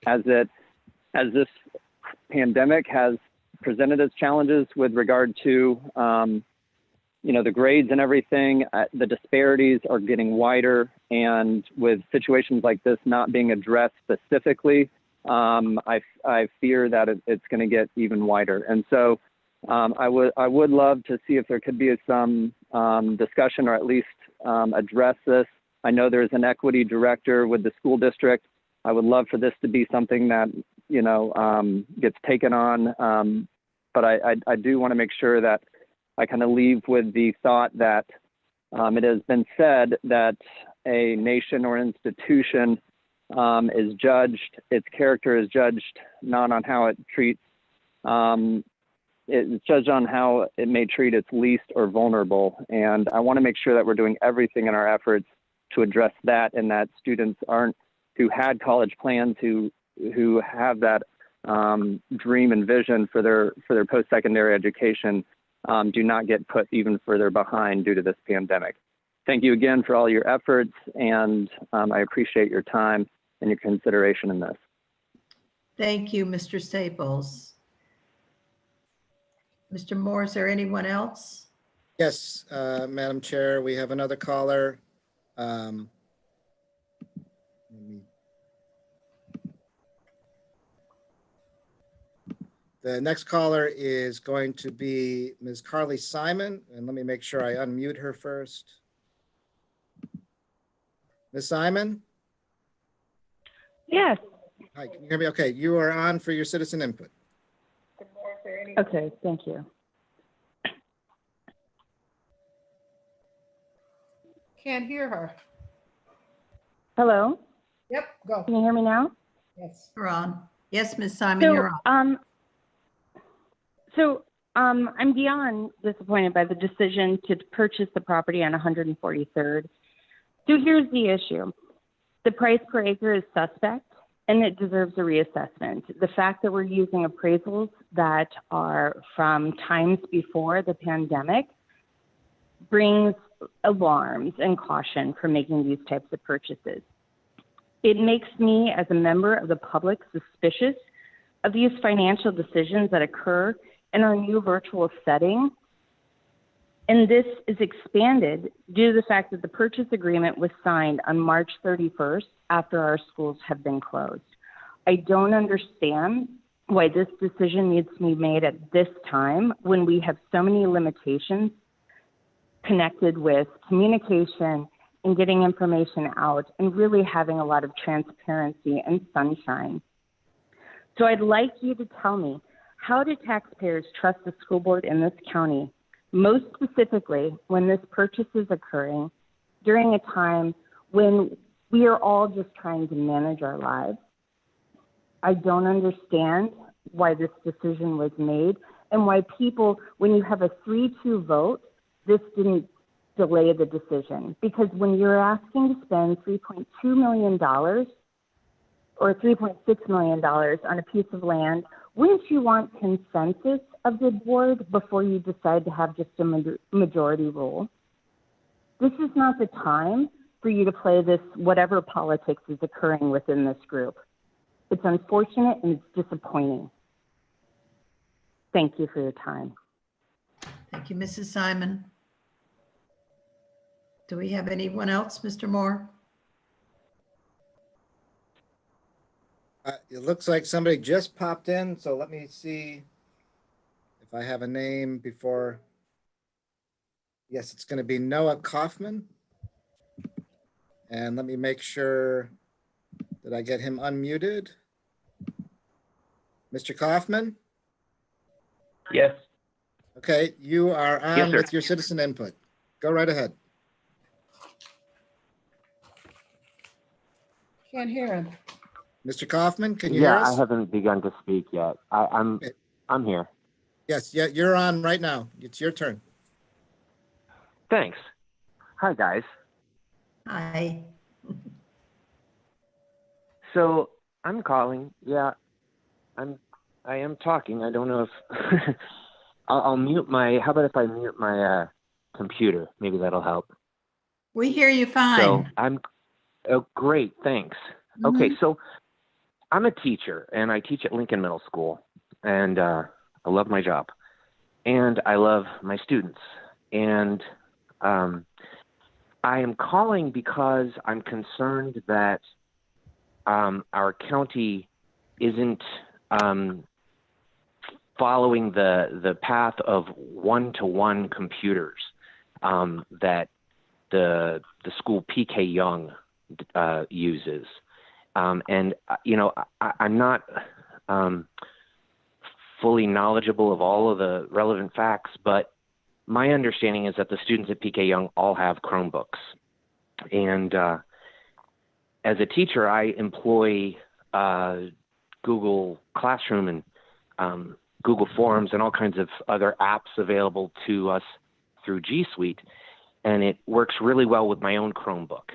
as this pandemic has presented its challenges with regard to the grades and everything, the disparities are getting wider And with situations like this not being addressed specifically, I fear that it's going to get even wider. And so I would love to see if there could be some discussion, or at least address this. I know there's an equity director with the school district. I would love for this to be something that, you know, gets taken on. But I do want to make sure that I kind of leave with the thought that it has been said that a nation or institution is judged, its character is judged not on how it treats, it's judged on how it may treat its least or vulnerable. And I want to make sure that we're doing everything in our efforts to address that, and that students who had college plans, who have that dream and vision for their post-secondary education, do not get put even further behind due to this pandemic. Thank you again for all your efforts, and I appreciate your time and your consideration in this. Thank you, Mr. Staples. Mr. Moore, is there anyone else? Yes, Madam Chair, we have another caller. The next caller is going to be Ms. Carly Simon, and let me make sure I unmute her first. Ms. Simon? Yes. Hi, can you hear me? Okay, you are on for your citizen input. Okay, thank you. Can't hear her. Hello? Yep, go. Can you hear me now? Yes. You're on. Yes, Ms. Simon, you're on. I'm beyond disappointed by the decision to purchase the property on 143rd. So here's the issue. The price per acre is suspect, and it deserves a reassessment. The fact that we're using appraisals that are from times before the pandemic brings alarms and caution for making these types of purchases. It makes me, as a member of the public, suspicious of these financial decisions that occur in our new virtual setting. And this is expanded due to the fact that the purchase agreement was signed on March 31st after our schools have been closed. I don't understand why this decision needs to be made at this time when we have so many limitations connected with communication and getting information out and really having a lot of transparency and sunshine. So I'd like you to tell me, how do taxpayers trust the school board in this county, most specifically when this purchase is occurring during a time when we are all just trying to manage our lives? I don't understand why this decision was made and why people, when you have a 3-2 vote, this didn't delay the decision. Because when you're asking to spend $3.2 million or $3.6 million on a piece of land, wouldn't you want consensus of the board before you decide to have just a majority rule? This is not the time for you to play this whatever politics is occurring within this group. It's unfortunate and it's disappointing. Thank you for your time. Thank you, Mrs. Simon. Do we have anyone else, Mr. Moore? It looks like somebody just popped in, so let me see if I have a name before. Yes, it's going to be Noah Kaufman. And let me make sure that I get him unmuted. Mr. Kaufman? Yes. Okay, you are on Yes, sir. with your citizen input. Go right ahead. Can't hear him. Mr. Kaufman, can you hear Yeah, us? I haven't begun to speak yet. I'm here. Yes, yeah, you're on right now. It's your turn. Thanks. Hi, guys. Hi. So I'm calling. Yeah, I am talking. I don't know if I'll mute my. How about if I mute my computer? Maybe that'll help. We hear you fine. So I'm. Oh, great. Thanks. Okay, so I'm a teacher and I teach at Lincoln Middle School, and I love my job, and I love my students, and I am calling because I'm concerned that our county isn't following the path of one-to-one computers that the school PK Young uses. And I'm not fully knowledgeable of all of the relevant facts, but my understanding is that the students at PK Young all have Chromebooks. And as a teacher, I employ Google Classroom and Google Forms and all kinds of other apps available to us through G Suite. And it works really well with my own Chromebook.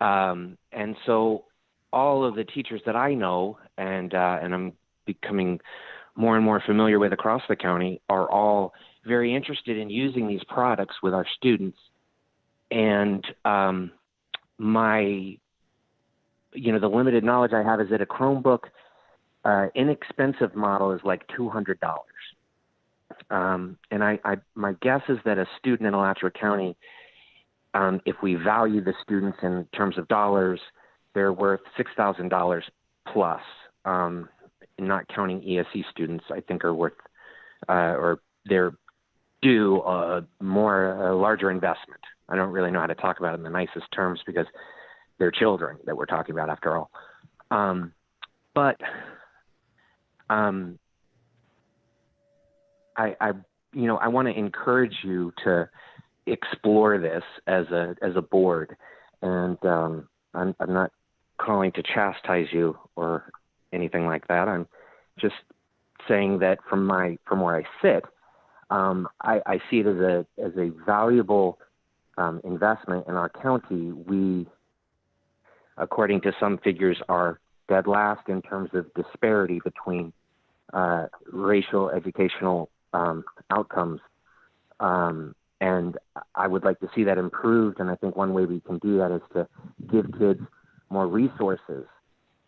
And so all of the teachers that I know and I'm becoming more and more familiar with across the county are all very interested in using these products with our students. And the limited knowledge I have is that a Chromebook inexpensive model is like $200. And my guess is that a student in Alachua County, if we value the students in terms of dollars, they're worth $6,000 plus. Not counting ESE students, I think are worth, or they're due a larger investment. I don't really know how to talk about it in the nicest terms because they're children that we're talking about after all. But I want to encourage you to explore this as a board, and I'm not calling to chastise you or anything like that. I'm just saying that from where I sit, I see it as a valuable investment in our county. We, according to some figures, are dead last in terms of disparity between racial educational outcomes. And I would like to see that improved. And I think one way we can do that is to give kids more resources.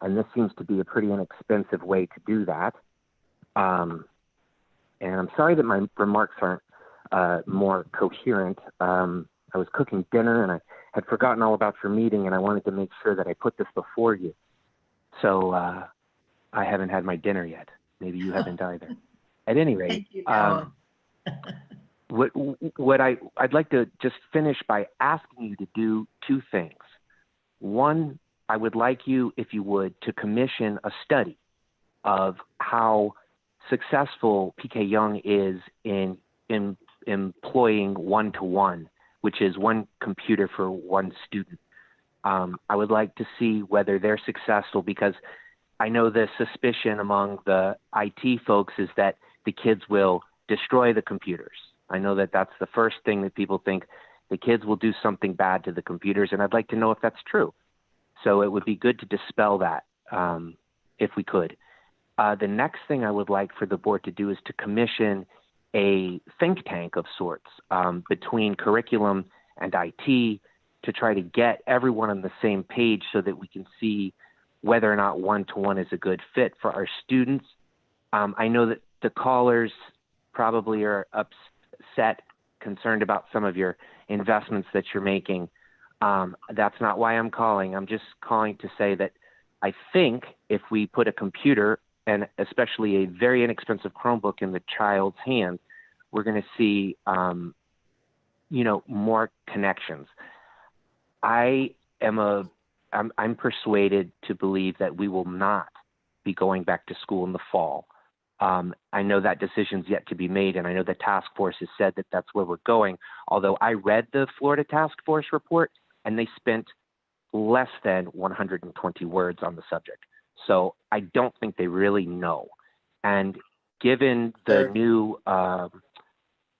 And this seems to be a pretty inexpensive way to do that. And I'm sorry that my remarks aren't more coherent. I was cooking dinner and I had forgotten all about your meeting, and I wanted to make sure that I put this before you. So I haven't had my dinner yet. Maybe you haven't either. At any rate, Thank you, Noah. what I'd like to just finish by asking you to do two things. One, I would like you, if you would, to commission a study of how successful PK Young is in employing one-to-one, which is one computer for one student. I would like to see whether they're successful, because I know the suspicion among the IT folks is that the kids will destroy the computers. I know that that's the first thing that people think. The kids will do something bad to the computers, and I'd like to know if that's true. So it would be good to dispel that if we could. The next thing I would like for the board to do is to commission a think tank of sorts between curriculum and IT to try to get everyone on the same page so that we can see whether or not one-to-one is a good fit for our students. I know that the callers probably are upset, concerned about some of your investments that you're making. That's not why I'm calling. I'm just calling to say that I think if we put a computer, and especially a very inexpensive Chromebook, in the child's hands, we're going to see, more connections. I'm persuaded to believe that we will not be going back to school in the fall. I know that decision's yet to be made, and I know the task force has said that that's where we're going. Although I read the Florida task force report, and they spent less than 120 words on the subject. So I don't think they really know. And given the new,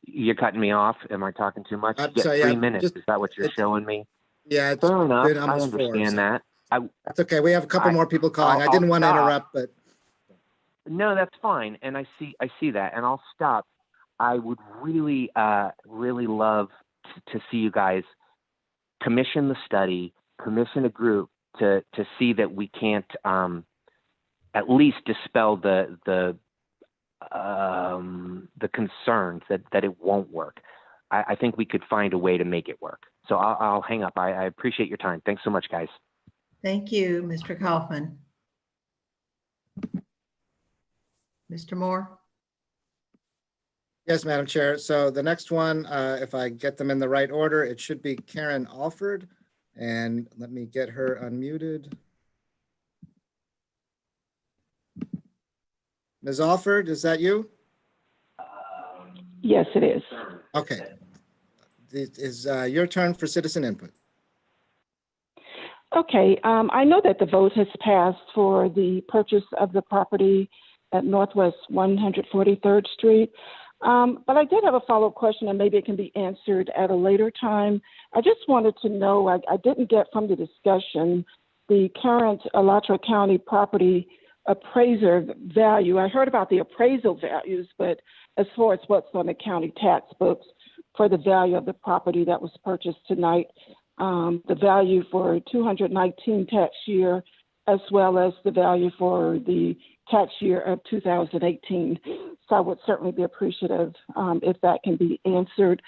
you're cutting me off. Am I talking too much? You get 3 minutes. Is that what you're showing me? Yeah, it's fair enough. been I almost understand 4, so. that. That's okay. We have a couple more people calling. I didn't want to interrupt, but. No, that's fine. And I see that, and I'll stop. I would really love to see you guys commission the study, commission a group to see that we can't at least dispel the concerns that it won't work. I think we could find a way to make it work. So I'll hang up. I appreciate your time. Thanks so much, guys. Thank you, Mr. Kaufman. Mr. Moore? Yes, Madam Chair. So the next one, if I get them in the right order, it should be Karen Alford. And let me get her unmuted. Ms. Alford, is that you? Yes, it is. Okay. It is your turn for citizen input. Okay, I know that the vote has passed for the purchase of the property at Northwest 143rd Street. But I did have a follow-up question, and maybe it can be answered at a later time. I just wanted to know, I didn't get from the discussion the current Alachua County property appraiser value. I heard about the appraisal values, but as far as what's on the county tax books for the value of the property that was purchased tonight, the value for 219 tax year, as well as the value for the tax year of 2018. So I would certainly be appreciative if that can be answered.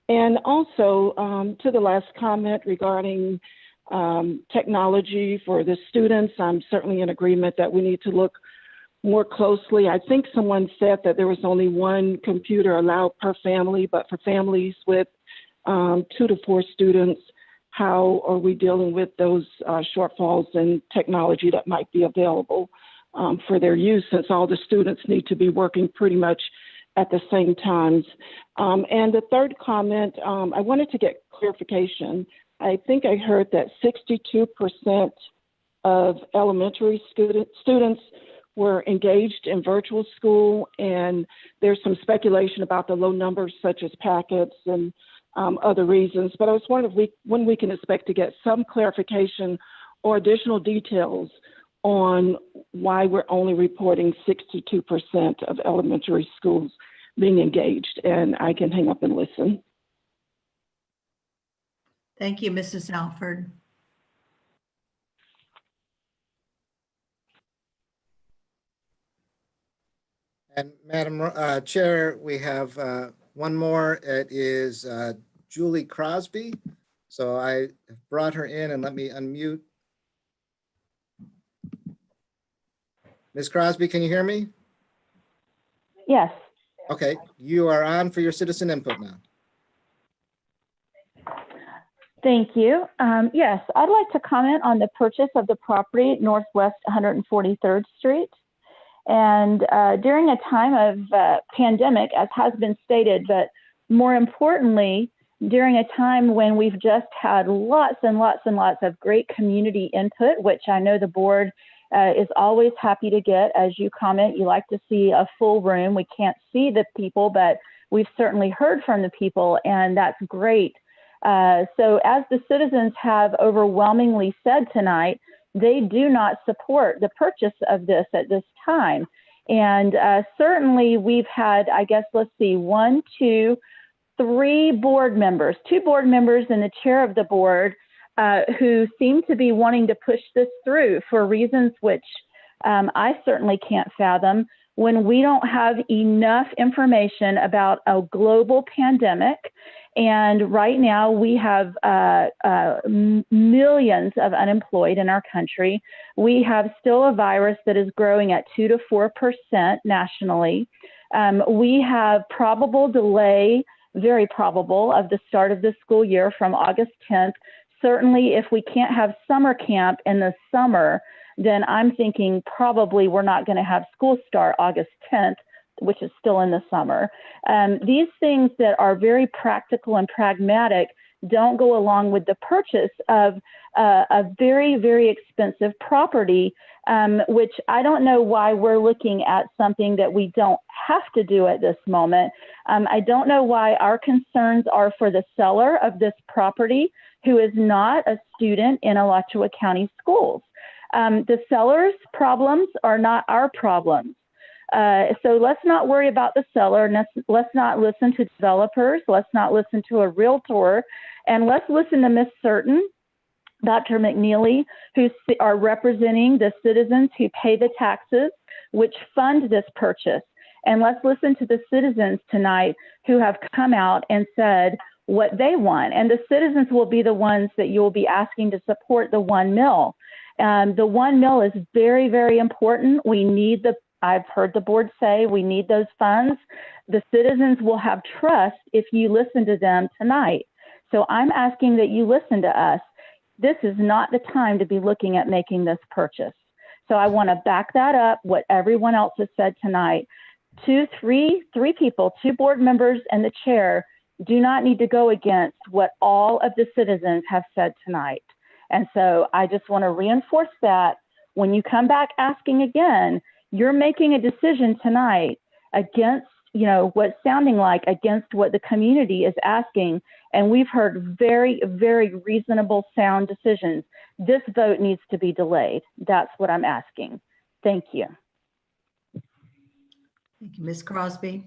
And also to the last comment regarding technology for the students, I'm certainly in agreement that we need to look more closely. I think someone said that there was only one computer allowed per family, but for families with 2 to 4 students, how are we dealing with those shortfalls in technology that might be available for their use, since all the students need to be working pretty much at the same times? And the third comment, I wanted to get clarification. I think I heard that 62% of elementary students were engaged in virtual school, and there's some speculation about the low numbers such as packets and other reasons. But I was wondering when we can expect to get some clarification or additional details on why we're only reporting 62% of elementary schools being engaged. And I can hang up and listen. Thank you, Mrs. Alford. And Madam Chair, we have one more. It is Julie Crosby. So I brought her in, and let me unmute. Ms. Crosby, can you hear me? Yes. Okay, you are on for your citizen input now. Thank you. Yes, I'd like to comment on the purchase of the property at Northwest 143rd Street. And during a time of pandemic, as has been stated, but more importantly, during a time when we've just had lots and lots and lots of great community input, which I know the board is always happy to get. As you comment, you like to see a full room. We can't see the people, but we've certainly heard from the people, and that's great. So as the citizens have overwhelmingly said tonight, they do not support the purchase of this at this time. And certainly we've had, I guess, let's see, 1, 2, 3 board members, 2 board members and the chair of the board who seem to be wanting to push this through for reasons which I certainly can't fathom, when we don't have enough information about a global pandemic. And right now we have millions of unemployed in our country. We have still a virus that is growing at 2 to 4% nationally. We have probable delay, very probable, of the start of the school year from August 10th. Certainly if we can't have summer camp in the summer, then I'm thinking probably we're not going to have school start August 10th, which is still in the summer. These things that are very practical and pragmatic don't go along with the purchase of a very, very expensive property, which I don't know why we're looking at something that we don't have to do at this moment. I don't know why our concerns are for the seller of this property, who is not a student in Alachua County schools. The seller's problems are not our problems. So let's not worry about the seller. Let's not listen to developers. Let's not listen to a realtor. And let's listen to Ms. Certain, Dr. McNeely, who are representing the citizens who pay the taxes, which fund this purchase. And let's listen to the citizens tonight who have come out and said, what they want. And the citizens will be the ones that you'll be asking to support the 1 mil. The 1 mil is very, very important. We need I've heard the board say we need those funds. The citizens will have trust if you listen to them tonight. So I'm asking that you listen to us. This is not the time to be looking at making this purchase. So I want to back that up, what everyone else has said tonight. Three people, 2 board members and the chair do not need to go against what all of the citizens have said tonight. And so I just want to reinforce that when you come back asking again, you're making a decision tonight against, what's sounding like against what the community is asking. And we've heard very, very reasonable, sound decisions. This vote needs to be delayed. That's what I'm asking. Thank you. Thank you, Ms. Crosby.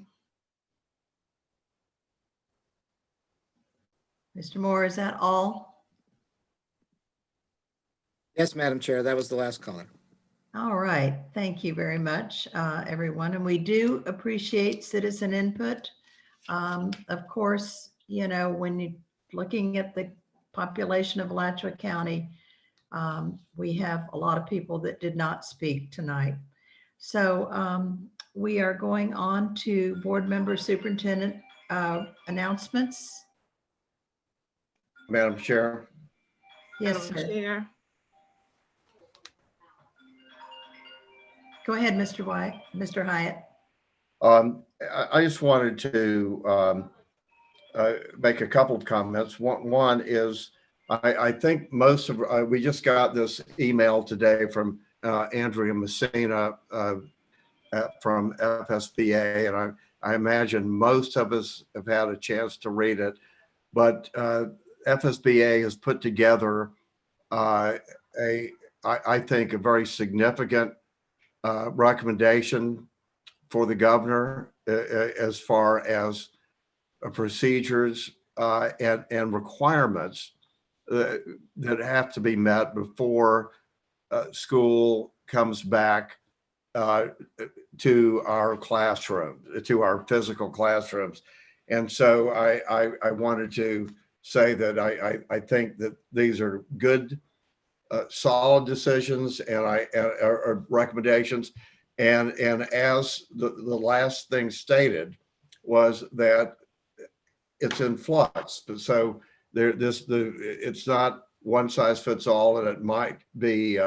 Mr. Moore, is that all? Yes, Madam Chair, that was the last caller. All right. Thank you very much, everyone. And we do appreciate citizen input. Of course, when you're looking at the population of Alachua County, we have a lot of people that did not speak tonight. So we are going on to board member superintendent announcements. Madam Chair. Yes, sir. Chair. Go ahead, Mr. Hyatt. I just wanted to make a couple of comments. One is I think most of we just got this email today from Andrea Messina from FSBA, and I imagine most of us have had a chance to read it. But FSBA has put together I think a very significant recommendation for the governor as far as procedures and requirements that have to be met before school comes back to our classroom, to our physical classrooms. And so I wanted to say that I think that these are good, solid decisions and or recommendations. And as the last thing stated was that it's in flux. So it's not one size fits all, and it might be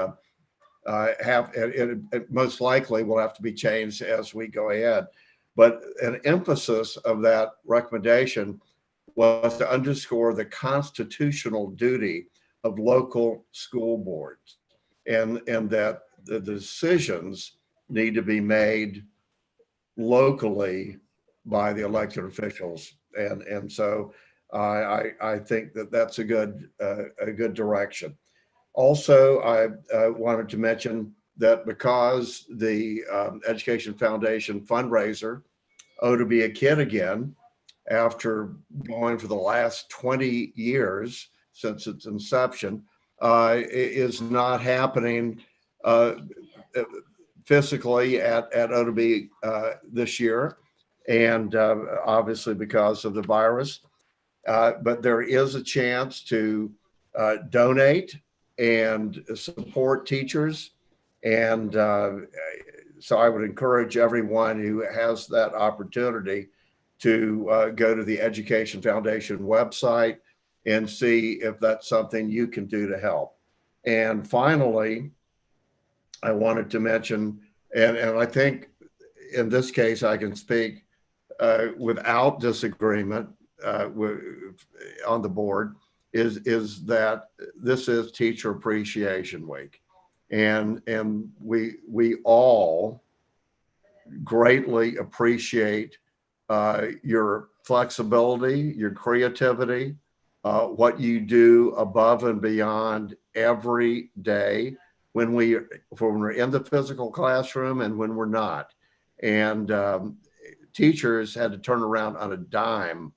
it most likely will have to be changed as we go ahead. But an emphasis of that recommendation was to underscore the constitutional duty of local school boards, and that the decisions need to be made locally by the elected officials. And so I think that that's a good direction. Also, I wanted to mention that because the Education Foundation fundraiser, Oh to Be a Kid Again, after going for the last 20 years since its inception, is not happening physically at Oh to Be this year, and obviously because of the virus. But there is a chance to donate and support teachers. And so I would encourage everyone who has that opportunity to go to the Education Foundation website and see if that's something you can do to help. And finally, I wanted to mention, and I think in this case I can speak without disagreement on the board, is that this is Teacher Appreciation Week, and we all greatly appreciate your flexibility, your creativity, what you do above and beyond every day when we're in the physical classroom and when we're not. And teachers had to turn around on a dime,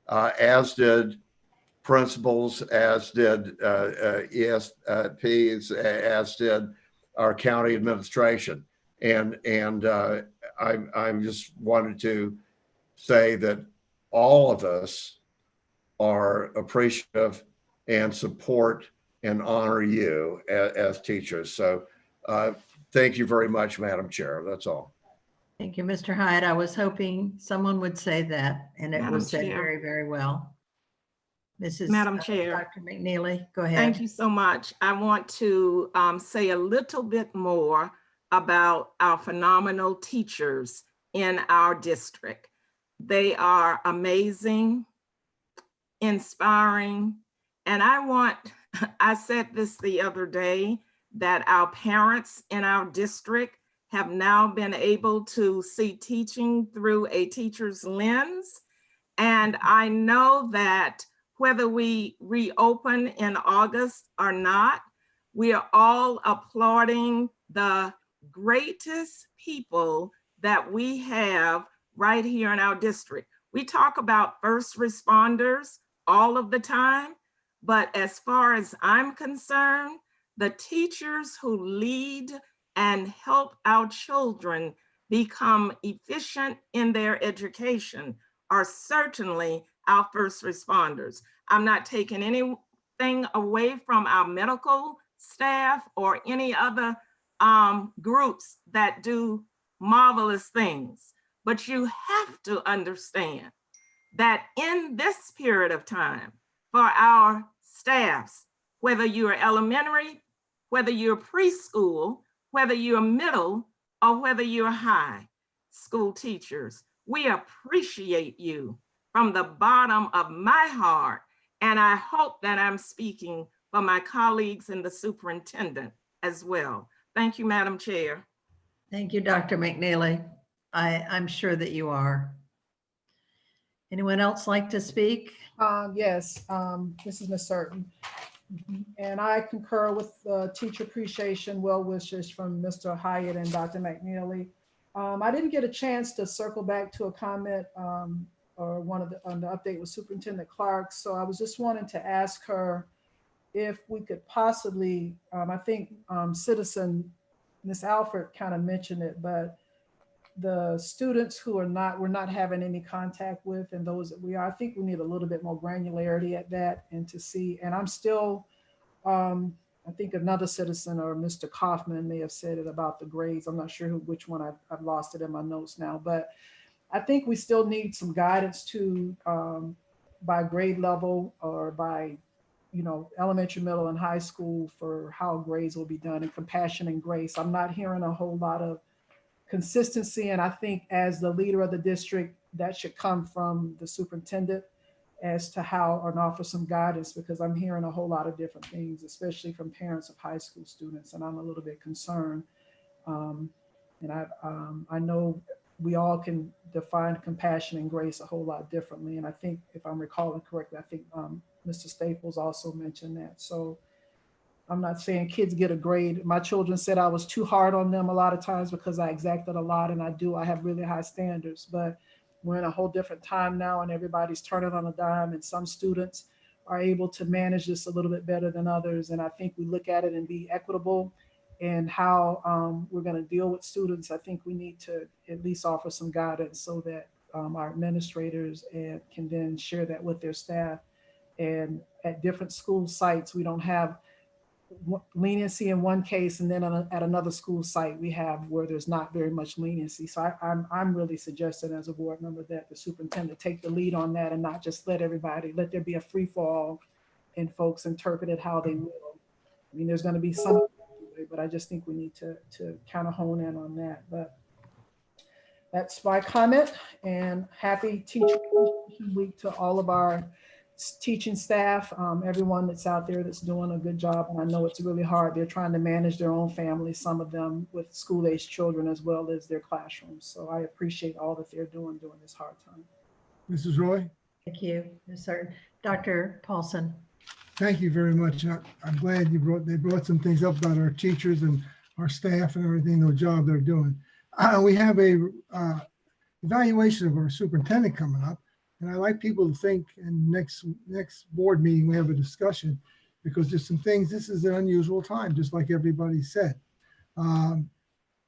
as did principals, as did ESPs, as did our county administration. And I just wanted to say that all of us are appreciative and support and honor you as teachers. So thank you very much, Madam Chair. That's all. Thank you, Mr. Hyde. I was hoping someone would say that, and it Madam was said Chair. very, very well. Mrs. Madam Chair. Dr. McNeely, go ahead. Thank you so much. I want to say a little bit more about our phenomenal teachers in our district. They are amazing, inspiring, and I said this the other day, that our parents in our district have now been able to see teaching through a teacher's lens. And I know that whether we reopen in August or not, we are all applauding the greatest people that we have right here in our district. We talk about first responders all of the time, but as far as I'm concerned, the teachers who lead and help our children become efficient in their education are certainly our first responders. I'm not taking anything away from our medical staff or any other groups that do marvelous things, but you have to understand that in this period of time, for our staffs, whether you're elementary, whether you're preschool, whether you're middle, or whether you're high school teachers, we appreciate you from the bottom of my heart. And I hope that I'm speaking for my colleagues and the superintendent as well. Thank you, Madam Chair. Thank you, Dr. McNeely. I'm sure that you are. Anyone else like to speak? Yes, this is Ms. Certain. And I concur with the teacher appreciation well wishes from Mr. Hyatt and Dr. McNeely. I didn't get a chance to circle back to a comment or on the update with Superintendent Clark. So I was just wanting to ask her if we could possibly, I think citizen Ms. Alford kind of mentioned it, but the students who we're not having any contact with, and those that we are, I think we need a little bit more granularity at that, and to see, and I'm still, I think another citizen or Mr. Kaufman may have said it about the grades. I'm not sure which one, I've lost it in my notes now, but I think we still need some guidance to, by grade level or by, elementary, middle, and high school for how grades will be done, and compassion and grace. I'm not hearing a whole lot of consistency. And I think as the leader of the district, that should come from the superintendent as to how, and offer some guidance, because I'm hearing a whole lot of different things, especially from parents of high school students. And I'm a little bit concerned. And I know we all can define compassion and grace a whole lot differently. And I think, if I'm recalling correctly, I think Mr. Staples also mentioned that. So I'm not saying kids get a grade. My children said I was too hard on them a lot of times because I exacted a lot, and I have really high standards, but we're in a whole different time now, and everybody's turning on a dime, and some students are able to manage this a little bit better than others. And I think we look at it and be equitable in how we're going to deal with students. I think we need to at least offer some guidance so that our administrators can then share that with their staff. And at different school sites, we don't have leniency in one case, and then at another school site we have where there's not very much leniency. So I'm really suggesting as a board member that the superintendent take the lead on that, and not just let there be a free fall and folks interpret it how they will. I mean, there's going to be some, but I just think we need to kind of hone in on that. But that's my comment, and happy Teacher Appreciation Week to all of our teaching staff, everyone that's out there that's doing a good job. And I know it's really hard. They're trying to manage their own families, some of them with school-age children as well as their classrooms. So I appreciate all that they're doing during this hard time. Mrs. Roy? Thank you, Ms. Certain. Dr. Paulson. Thank you very much. I'm glad they brought some things up about our teachers and our staff and everything, the job they're doing. We have a evaluation of our superintendent coming up. And I like people to think, and next board meeting, we have a discussion, because there's some things, this is an unusual time, just like everybody said. In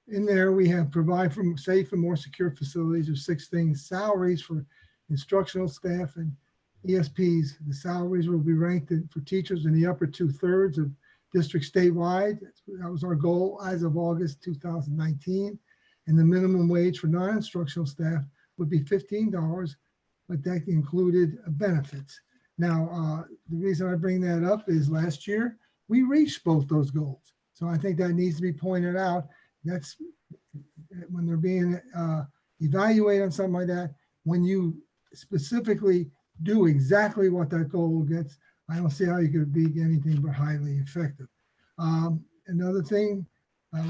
there, we have provide for safe and more secure facilities of 6 things: salaries for instructional staff and ESPs. The salaries will be ranked for teachers in the upper 2/3 of districts statewide. That was our goal as of August 2019. And the minimum wage for non-instructional staff would be $15, but that included benefits. Now, the reason I bring that up is last year, we reached both those goals. So I think that needs to be pointed out. That's when they're being evaluated on something like that, when you specifically do exactly what that goal gets, I don't see how you could be anything but highly effective. Another thing,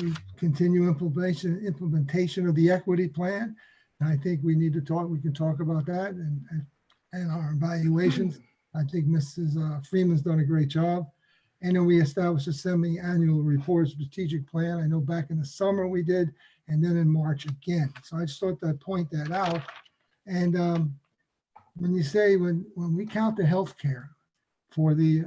we continue implementation of the equity plan. And I think we need to talk, we can talk about that and our evaluations. I think Mrs. Freeman's done a great job. And then we established a semi-annual report strategic plan. I know back in the summer we did, and then in March again. So I just thought I'd point that out. And when you say, when we count the healthcare for the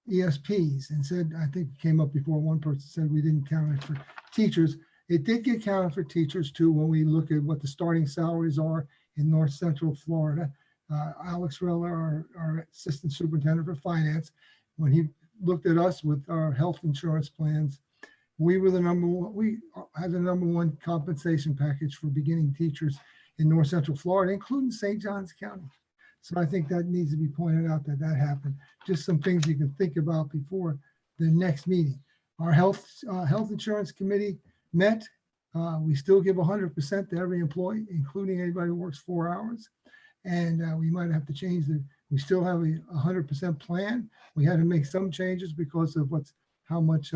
ESPs and said, I think it came up before, one person said we didn't count it for teachers. It did get counted for teachers too, when we look at what the starting salaries are in North Central Florida. Alex Rella, our assistant superintendent for finance, when he looked at us with our health insurance plans, we were the number one, we had the number one compensation package for beginning teachers in North Central Florida, including St. Johns County. So I think that needs to be pointed out that happened. Just some things you can think about before the next meeting. Our health insurance committee met. We still give 100% to every employee, including anybody who works 4 hours. And we might have to change we still have a 100% plan. We had to make some changes because of how much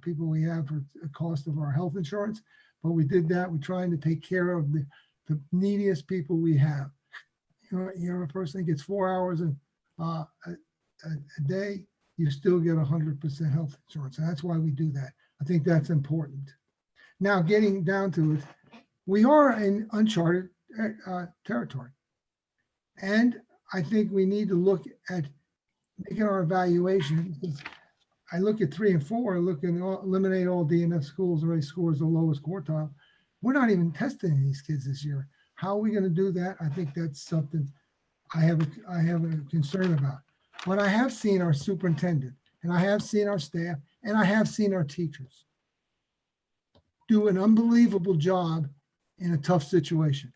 people we have for the cost of our health insurance. But we did that. We're trying to take care of the neediest people we have. You're a person that gets 4 hours a day, you still get 100% health insurance. And that's why we do that. I think that's important. Now, getting down to it, we are in uncharted territory. And I think we need to look at making our evaluation. I look at 3 and 4, eliminate all DNF schools, already scores the lowest quartile. We're not even testing these kids this year. How are we going to do that? I think that's something I have a concern about. But I have seen our superintendent, and I have seen our staff, and I have seen our teachers do an unbelievable job in a tough situation.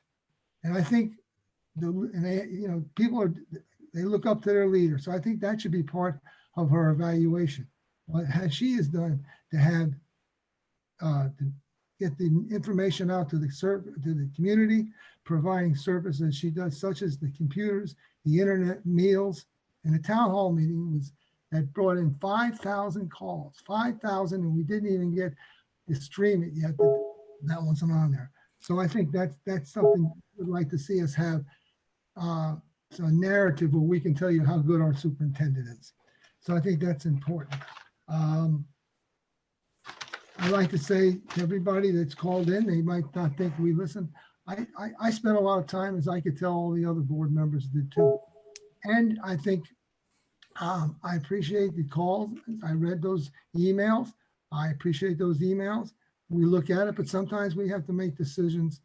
And I think people they look up to their leader. So I think that should be part of her evaluation. What she has done to have to get the information out to the community, providing services she does, such as the computers, the internet, meals, and the town hall meeting that brought in 5,000 calls, 5,000, and we didn't even get to stream it yet. That wasn't on there. So I think that's something we'd like to see us have. A narrative where we can tell you how good our superintendent is. So I think that's important. I like to say to everybody that's called in, they might not think we listen. I spent a lot of time, as I could tell all the other board members did too. And I think I appreciate the calls. I read those emails. I appreciate those emails. We look at it, but sometimes we have to make decisions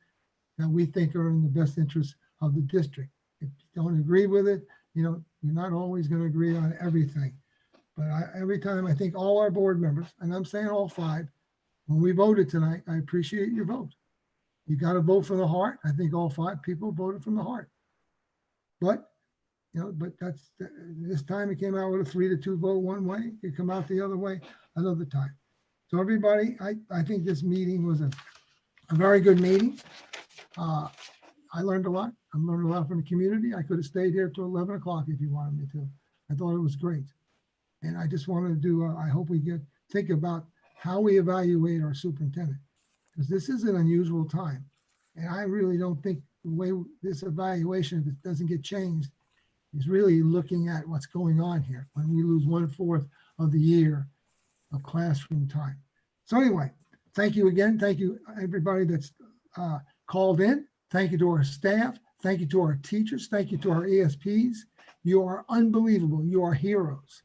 that we think are in the best interest of the district. If you don't agree with it, you're not always going to agree on everything. But every time I think all our board members, and I'm saying all 5, when we voted tonight, I appreciate your vote. You got to vote from the heart. I think all 5 people voted from the heart. But, that's this time it came out with a 3-2 vote one way. It could come out the other way another time. So everybody, I think this meeting was a very good meeting. I learned a lot. I learned a lot from the community. I could have stayed here till 11 o'clock if you wanted me to. I thought it was great. And I just wanted to do, I hope we think about how we evaluate our superintendent, because this is an unusual time. And I really don't think the way this evaluation, if it doesn't get changed, is really looking at what's going on here when we lose 1/4 of the year of classroom time. So anyway, thank you again. Thank you, everybody that's called in. Thank you to our staff. Thank you to our teachers. Thank you to our ESPs. You are unbelievable. You are heroes.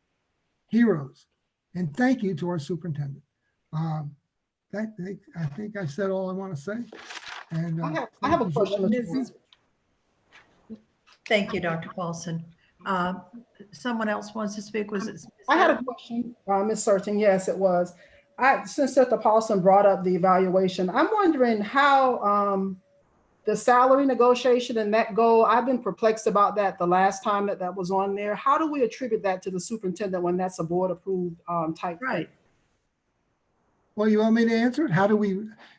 Heroes. And thank you to our superintendent. I think I've said all I want to say. And I have a question. Thank you, Dr. Paulson. Someone else wants to speak. Was it? I had a question, Ms. Surton. Yes, it was. Since Dr. Paulson brought up the evaluation, I'm wondering how the salary negotiation and that goal, I've been perplexed about that the last time that was on there. How do we attribute that to the superintendent when that's a board approved type thing? Well, you want me to answer it? How do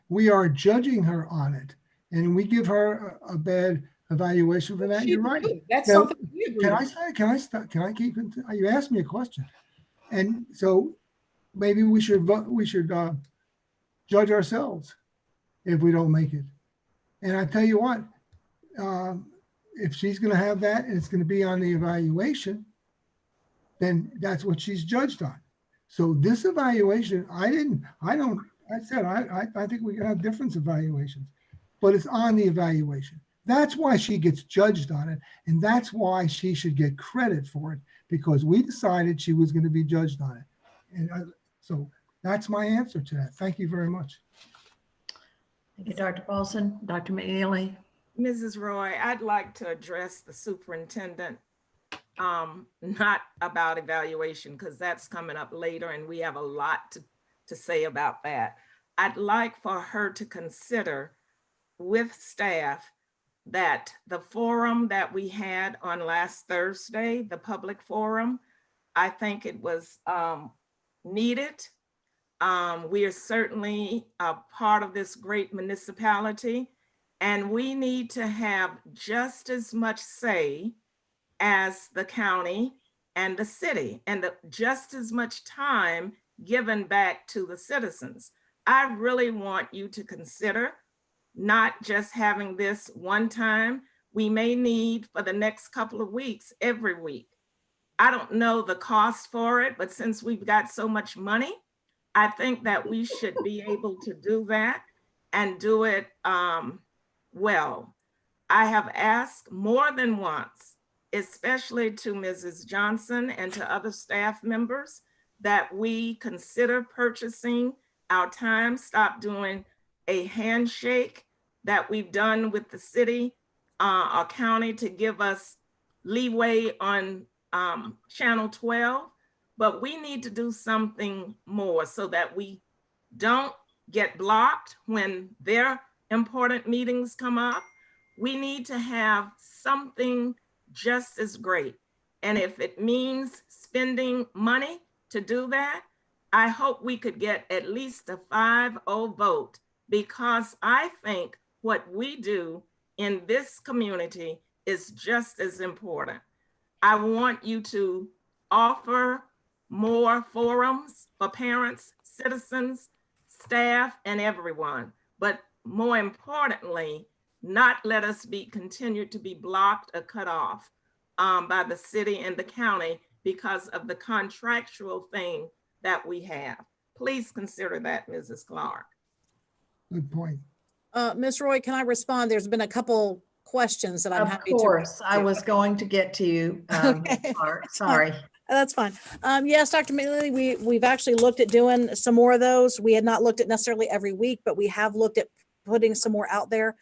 we are judging her on it, and we give her a bad evaluation for that. You're right. That's Now, something we agree can on. I say, can I stop? Can I keep, you asked me a question. And so maybe we should judge ourselves if we don't make it. And I tell you what, if she's going to have that and it's going to be on the evaluation, then that's what she's judged on. So this evaluation, I think we can have different evaluations, but it's on the evaluation. That's why she gets judged on it. And that's why she should get credit for it, because we decided she was going to be judged on it. And so that's my answer to that. Thank you very much. Thank you, Dr. Paulson. Dr. McNeely. Mrs. Roy, I'd like to address the superintendent, not about evaluation, because that's coming up later and we have a lot to say about that. I'd like for her to consider with staff that the forum that we had on last Thursday, the public forum, I think it was needed. We are certainly a part of this great municipality, and we need to have just as much say as the county and the city, and just as much time given back to the citizens. I really want you to consider not just having this one time. We may need for the next couple of weeks, every week. I don't know the cost for it, but since we've got so much money, I think that we should be able to do that and do it well. I have asked more than once, especially to Mrs. Johnson and to other staff members, that we consider purchasing our time, stop doing a handshake that we've done with the city or county to give us leeway on Channel 12, but we need to do something more so that we don't get blocked when their important meetings come up. We need to have something just as great. And if it means spending money to do that, I hope we could get at least a 5-0 vote, because I think what we do in this community is just as important. I want you to offer more forums for parents, citizens, staff, and everyone. But more importantly, not let us continue to be blocked or cut off by the city and the county because of the contractual thing that we have. Please consider that, Mrs. Clark. Good point. Ms. Roy, can I respond? There's been a couple questions that I'm happy to. Of course, I was going to get to you. Sorry. That's fine. Yes, Dr. McNeely, we've actually looked at doing some more of those. We had not looked at necessarily every week, but we have looked at putting some more out there.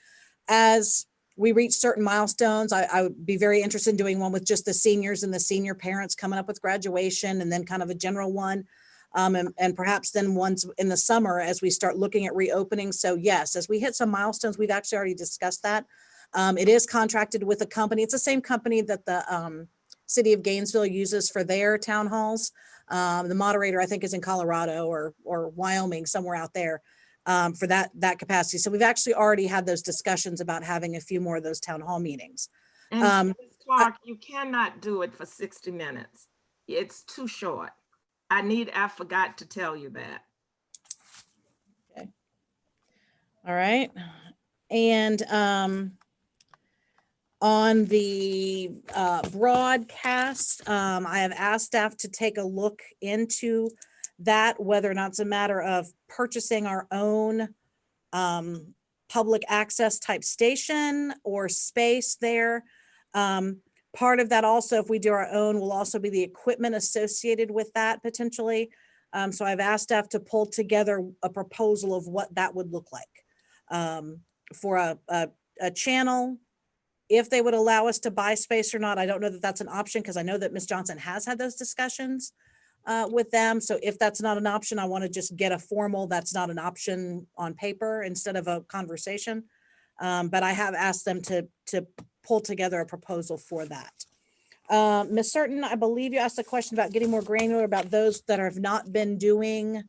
As we reach certain milestones, I would be very interested in doing one with just the seniors and the senior parents coming up with graduation, and then kind of a general one. And perhaps then ones in the summer as we start looking at reopening. So yes, as we hit some milestones, we've actually already discussed that. It is contracted with a company. It's the same company that the city of Gainesville uses for their town halls. The moderator, I think, is in Colorado or Wyoming, somewhere out there for that capacity. So we've actually already had those discussions about having a few more of those town hall meetings. And Ms. Clark, you cannot do it for 60 minutes. It's too short. I forgot to tell you that. Okay. All right. And on the broadcast, I have asked staff to take a look into that, whether or not it's a matter of purchasing our own public access type station or space there. Part of that also, if we do our own, will also be the equipment associated with that potentially. So I've asked staff to pull together a proposal of what that would look like for a channel if they would allow us to buy space or not. I don't know that that's an option because I know that Ms. Johnson has had those discussions with them. So if that's not an option, I want to just get a formal, that's not an option on paper instead of a conversation. But I have asked them to pull together a proposal for that. Ms. Certain, I believe you asked a question about getting more granular about those that have not been doing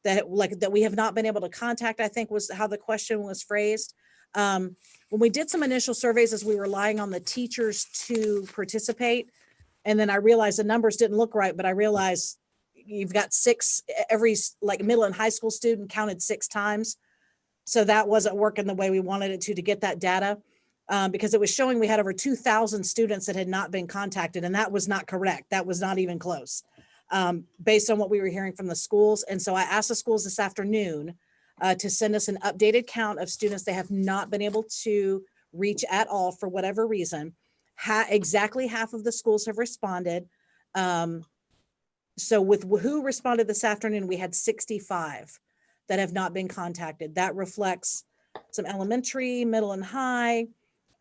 that, like that we have not been able to contact, I think was how the question was phrased. When we did some initial surveys as we were relying on the teachers to participate, and then I realized the numbers didn't look right, but I realized you've got every like middle and high school student counted 6 times. So that wasn't working the way we wanted it to get that data. Because it was showing we had over 2,000 students that had not been contacted, and that was not correct. That was not even close, based on what we were hearing from the schools. And so I asked the schools this afternoon to send us an updated count of students they have not been able to reach at all for whatever reason. Exactly half of the schools have responded. So with who responded this afternoon, we had 65 that have not been contacted. That reflects some elementary, middle, and high.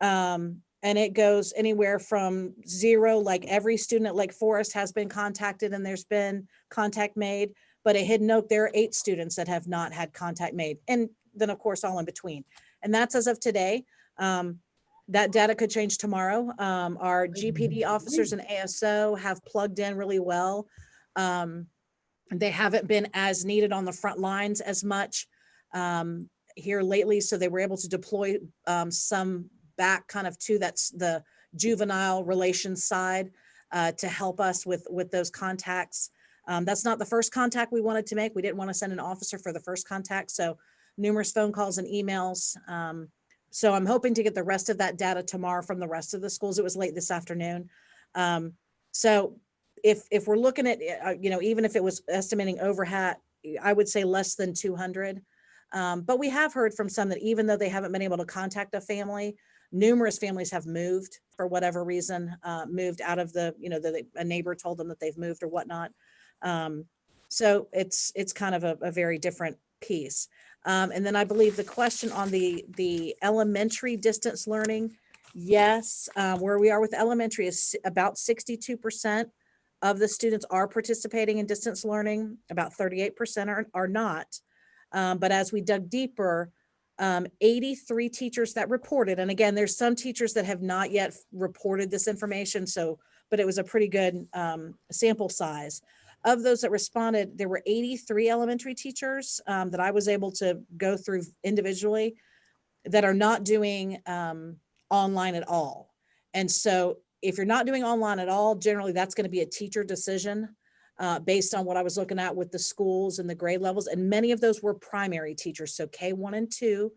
And it goes anywhere from 0, like every student at Lake Forest has been contacted and there's been contact made, but at Hidden Oak, there are 8 students that have not had contact made. And then of course, all in between. And that's as of today. That data could change tomorrow. Our GPD officers and ASO have plugged in really well. They haven't been as needed on the front lines as much here lately. So they were able to deploy some back kind of to that's the juvenile relations side to help us with those contacts. That's not the first contact we wanted to make. We didn't want to send an officer for the first contact. So numerous phone calls and emails. So I'm hoping to get the rest of that data tomorrow from the rest of the schools. It was late this afternoon. So if we're looking at, even if it was estimating overhead, I would say less than 200. But we have heard from some that even though they haven't been able to contact a family, numerous families have moved for whatever reason, moved out of a neighbor told them that they've moved or whatnot. So it's kind of a very different piece. And then I believe the question on the elementary distance learning, yes, where we are with elementary is about 62% of the students are participating in distance learning. About 38% are not. But as we dug deeper, 83 teachers that reported, and again, there's some teachers that have not yet reported this information. But it was a pretty good sample size. Of those that responded, there were 83 elementary teachers that I was able to go through individually that are not doing online at all. And so if you're not doing online at all, generally that's going to be a teacher decision based on what I was looking at with the schools and the grade levels. And many of those were primary teachers, so K1 and 2.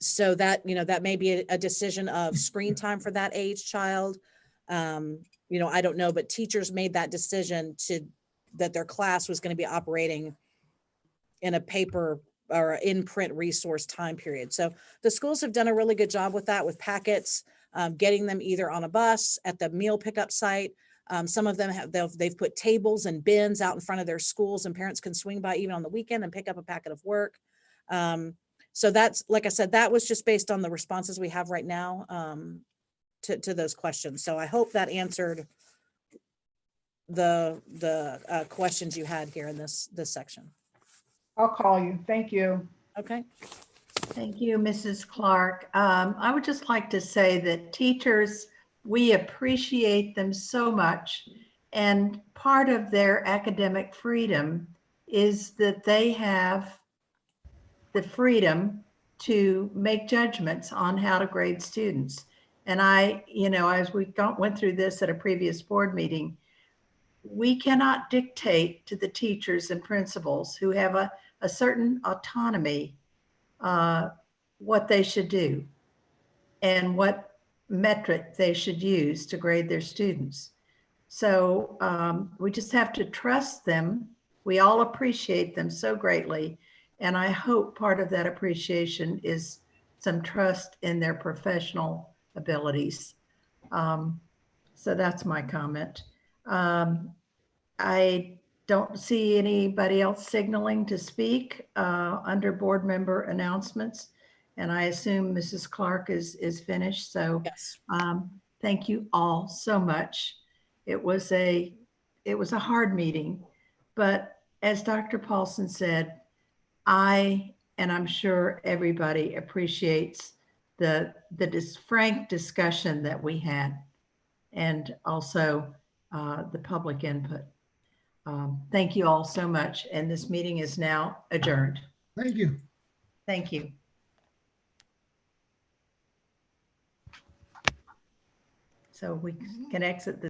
So that, that may be a decision of screen time for that age child. I don't know, but teachers made that decision that their class was going to be operating in a paper or in print resource time period. So the schools have done a really good job with that, with packets, getting them either on a bus at the meal pickup site. Some of them they've put tables and bins out in front of their schools, and parents can swing by even on the weekend and pick up a packet of work. So that's, like I said, that was just based on the responses we have right now to those questions. So I hope that answered the questions you had here in this section. I'll call you. Thank you. Okay. Thank you, Mrs. Clark. I would just like to say that teachers, we appreciate them so much. And part of their academic freedom is that they have the freedom to make judgments on how to grade students. And as we went through this at a previous board meeting, we cannot dictate to the teachers and principals who have a certain autonomy what they should do and what metric they should use to grade their students. So we just have to trust them. We all appreciate them so greatly. And I hope part of that appreciation is some trust in their professional abilities. So that's my comment. I don't see anybody else signaling to speak under board member announcements. And I assume Mrs. Clark is finished. So Yes. thank you all so much. It was a hard meeting, but as Dr. Paulson said, and I'm sure everybody appreciates the frank discussion that we had, and also the public input. Thank you all so much. And this meeting is now adjourned. Thank you. Thank you. So we can exit the